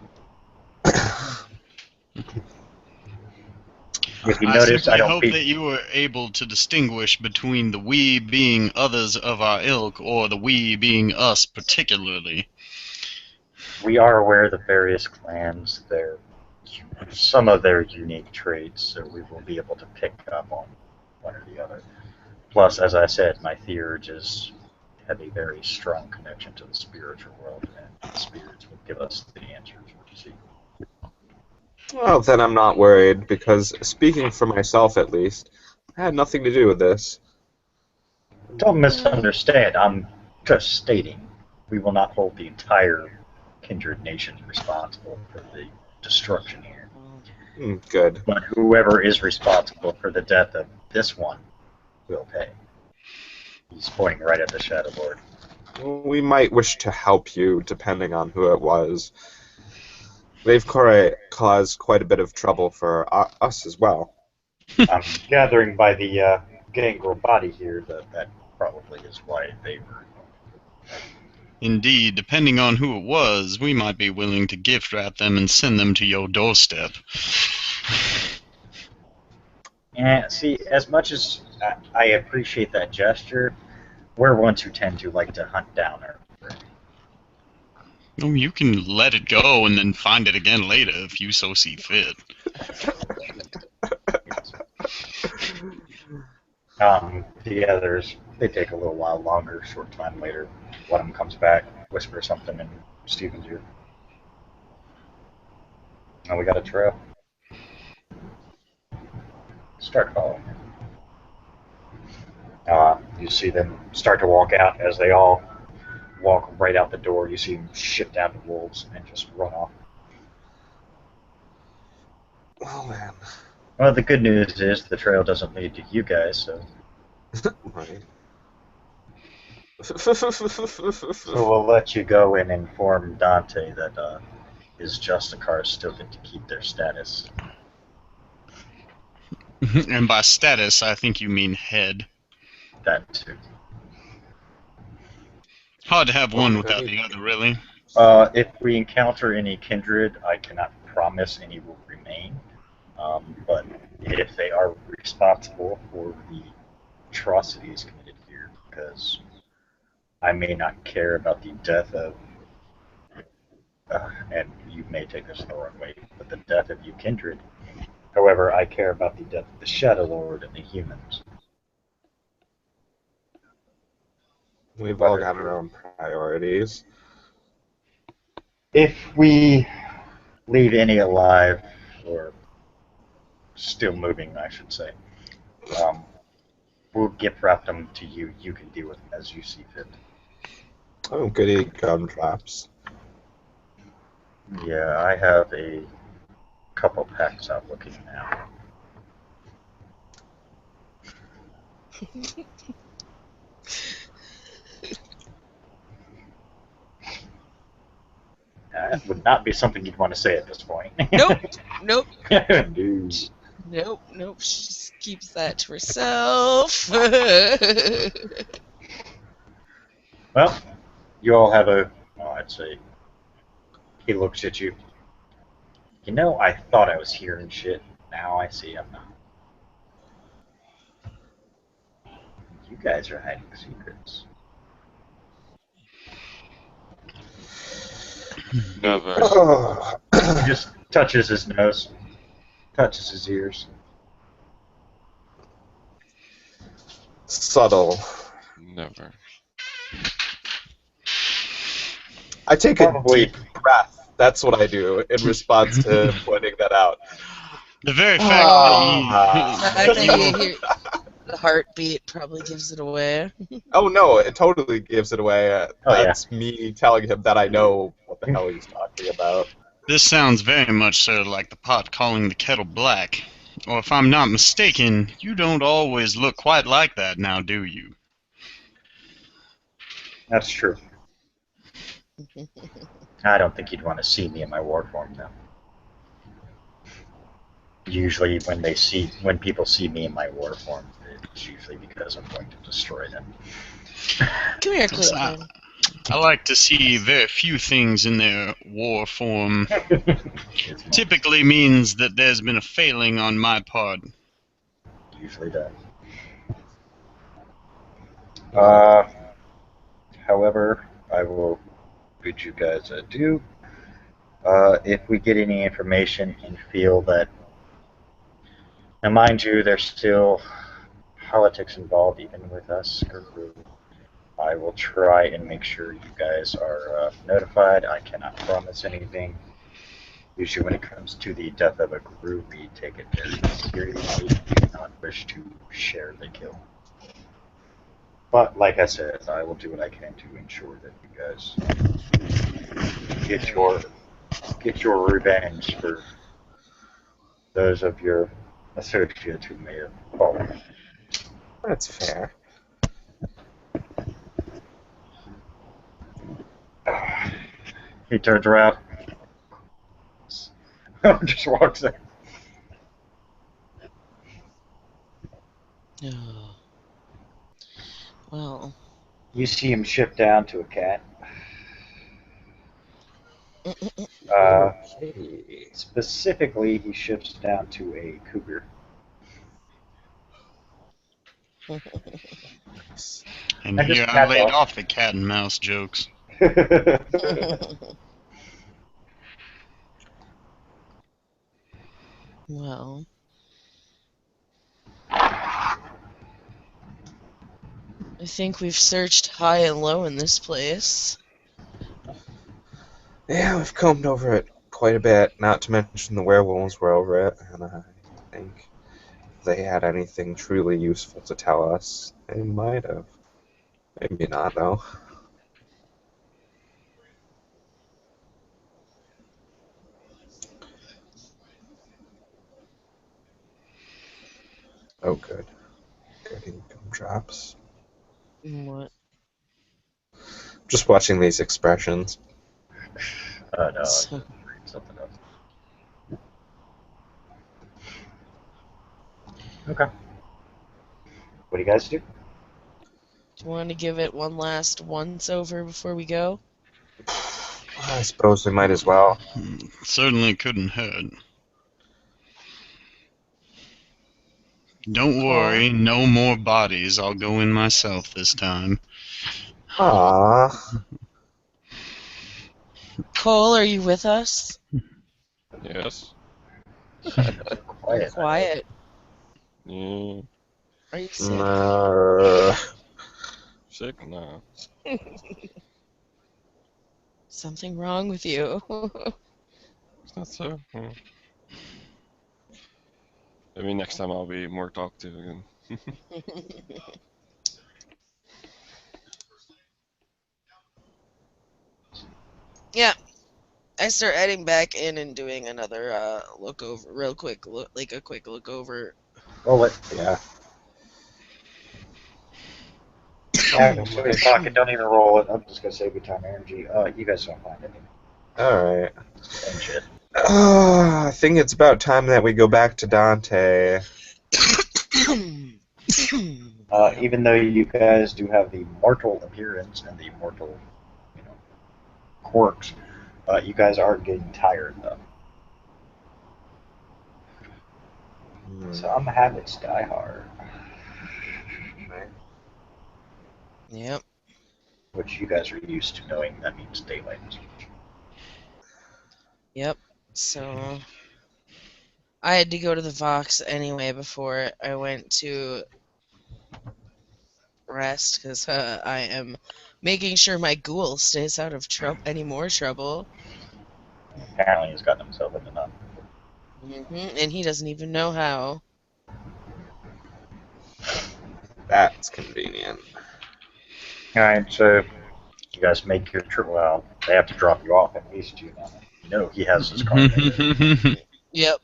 If you notice, simply I don't hope beat. that you were able to distinguish between the we being others of our ilk or the we being us particularly. We are aware of the various clans, some of their unique traits, so we will be able to pick up on one or the other. Plus, as I said, my theurges have a very strong connection to the spiritual world, and the spirits will give us the answers we seek. well, then I'm not worried because speaking for myself at least, I had nothing to do with this. Don't misunderstand. I'm just stating we will not hold the entire kindred nation responsible for the destruction here. Good. But whoever is responsible for the death of this one will pay. He's pointing right at the Shadow Lord. We might wish to help you depending on who it was. They've caused quite a bit of trouble for us as well. I'm gathering by the gangrel body here that probably is why they were. Indeed, depending on who it was, we might be willing to gift wrap them and send them to your doorstep. And see, as much as I appreciate that gesture, we're ones who tend to like to hunt down our prey. Oh, you can let it go and then find it again later if you so see fit. The others, they take a little while longer. Short time later, one of them comes back, whispers something in Steven's ear. And we got a trail. Start following him. You see them start to walk out. As they all walk right out the door, you see them shift down to wolves and just run off. Well then. Well, the good news is the trail doesn't lead to you guys, so Right. we'll let you go and inform Dante that his Justicars still get to keep their status. And by status, I think you mean head. That too. Hard to have one without Okay. the other, really. If we encounter any kindred, I cannot promise any will remain. But if they are responsible for the atrocities committed here, because I may not care about the death of, and you may take this the wrong way, but the death of you kindred. However, I care about the death of the Shadow Lord and the humans. We've all got our own priorities. If we leave any alive, or still moving, I should say, we'll gift wrap them to you. You can deal with them as you see fit. Oh, goody gumdrops. Yeah, I have a couple packs out looking now. would not be something you'd want to say at this point. Nope. Nope. Dude. Nope. She just keeps that to herself. Well, you all have I'd say, he looks at you. You know, I thought I was hearing shit. Now I see I'm not. You guys are hiding secrets. Never. He just touches his nose, touches his ears. Subtle. Never. I take Probably. a deep breath. That's what I do in response to pointing that out. The very fact Ah. that I you, think you hear the heartbeat probably gives it away. Oh no, it totally gives it away. Oh, yeah. That's me telling him that I know what the hell he's talking about. this sounds very much so like the pot calling the kettle black. Or if I'm not mistaken, you don't always look quite like that now, do you? That's true. I don't think you'd want to see me in my war form, though. Usually, when people see me in my war form, it's usually because I'm going to destroy them. Come here, Yes, Clinton. I like to see very few things in their war form. It's Typically means that there's been a failing on my part. usually does. However, I will bid you guys adieu. If we get any information and feel that, now mind you, there's still politics involved even with us, Guru, I will try and make sure you guys are notified. I cannot promise anything. Usually when it comes to the death of a group, we take it very seriously. We do not wish to share the kill. But like I said, I will do what I can to ensure that you guys get your revenge for those of your associates who may have fallen. That's fair. He turns around. Just walks in. Oh. Well. You see him shift down to a cat. Okay. Specifically, he shifts down to a cougar. And And here just I pat laid off. off the cat and mouse jokes. Well. I think we've searched high and low in this place. Yeah, we've combed over it quite a bit, not to mention the werewolves were over it, and I think if they had anything truly useful to tell us, they might have. Maybe not, though. Oh, good. Good income drops. What? Just watching these expressions. No, So, something else. Okay. What do you guys do? do you want to give it one last once over before we go? I suppose we might as well. Certainly couldn't hurt. Don't worry, no more bodies. I'll go in myself this time. Ah, Cole, are you with us? Yes. Quiet. Quiet. Yeah. Are you sick? Sick? No. Something wrong with you? It's not so. Maybe next time I'll be more talkative again. Yeah. I start heading back in and doing another look over, real quick, like a quick look over. Roll it. yeah. Yeah, so you're talking, don't even roll it. I'm just gonna save your time and energy. You guys don't find anything. Alright. and shit. I think it's about time that we go back to Dante. Even though you guys do have the mortal appearance and the mortal, quirks, you guys are getting tired though. So I'm gonna have it sky hard. Yep. Which you guys are used to knowing that means daylight. Yep. So I had to go to the Vox anyway before I went to rest because I am making sure my ghoul stays out of any more trouble. Apparently he's gotten himself into none. And he doesn't even know how. That's convenient. Alright, so you guys make your trip. Well, they have to drop you off at least, you know he has his car there. Yep.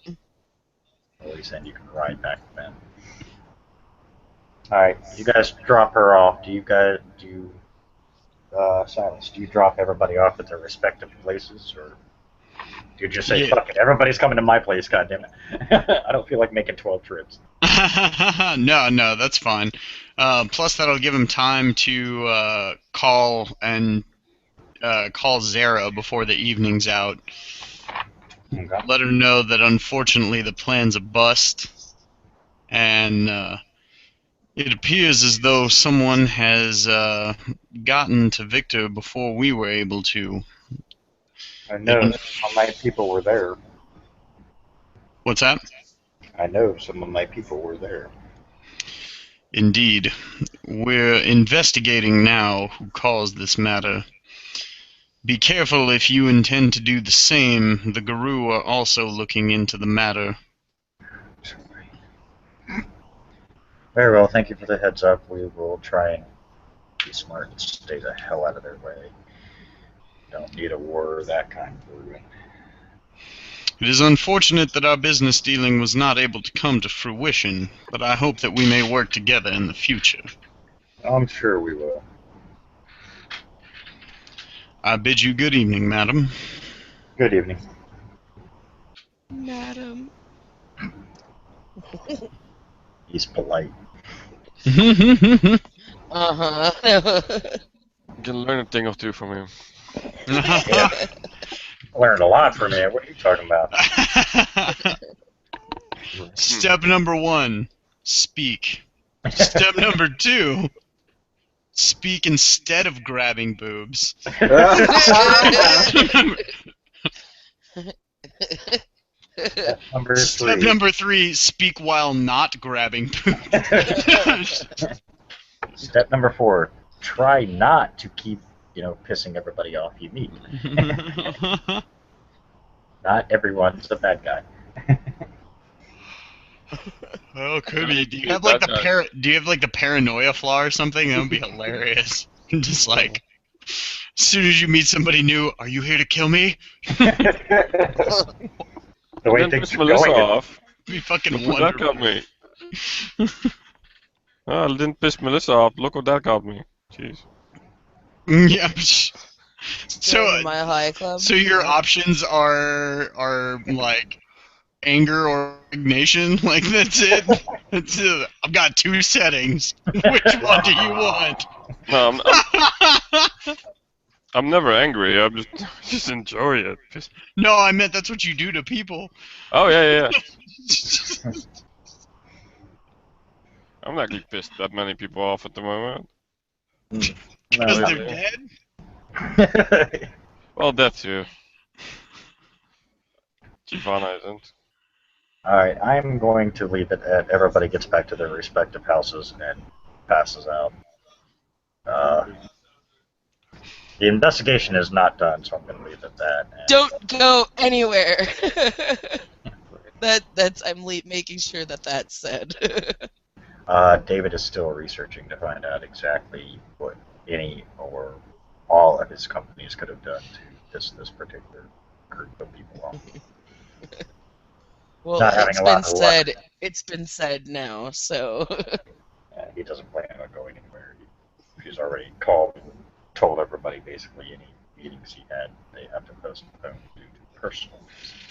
At least then you can ride back to Ben. Alright, you guys drop her off. Silas, do you drop everybody off at their respective places, or do you just say, fuck it, everybody's coming to my place, goddammit? I don't feel like making 12 trips. No, that's fine. Plus, that'll give him time to call Zara before the evening's out. Okay. Let her know that unfortunately the plan's a bust, and it appears as though someone has gotten to Victor before we were able to. I know some of my people were there. What's that? I know some of my people were there. Indeed. We're investigating now who caused this matter. Be careful if you intend to do the same. The Guru are also looking into the matter. Very well, thank you for the heads up. We will try and be smart and stay the hell out of their way. Don't need a war of that kind brewing. It is unfortunate that our business dealing was not able to come to fruition, but I hope that we may work together in the future. I'm sure we will. I bid you good evening, madam. Good evening. Madam. He's polite. Uh-huh. You can learn a thing or two from him. Yeah. Learned a lot from it. What are you talking about? Step number 1, speak. Step number 2, speak instead of grabbing boobs. Step number 3, speak while not grabbing boobs. Step number 4, try not to keep, pissing everybody off you meet. Not everyone's a bad guy. Oh, could be. Do you have like the paranoia flaw or something? That would be hilarious. Just like, as soon as you meet somebody new, are you here to kill me? The way things are Melissa going. off. Be fucking Look what that wonderful. got me. I didn't piss Melissa off. Look what that got me. Jeez. Yeah. Join my high club. So your options are like anger or indignation. Like that's it. That's it. I've got 2 settings. Which one do you want? No, I'm never angry. I'm just enjoy it. No, I meant that's what you do to people. Oh yeah. I'm not really pissed that many people off at the moment. Because No, they're dead? Well, that too. Giovanna isn't. Alright, I'm going to leave it at everybody gets back to their respective houses and passes out. The investigation is not done, so I'm going to leave it at that. And Don't go anywhere. I'm making sure that's said. David is still researching to find out exactly what any or all of his companies could have done to piss this particular group of people off. Well, Not having it's a lot been of said. luck. It's been said now, so. He doesn't plan on going anywhere. He's already called and told everybody basically any meetings he had, they have to postpone due to personal reasons.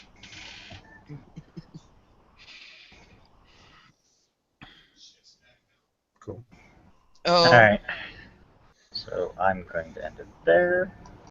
Cool. Oh. Alright. So I'm going to end it there.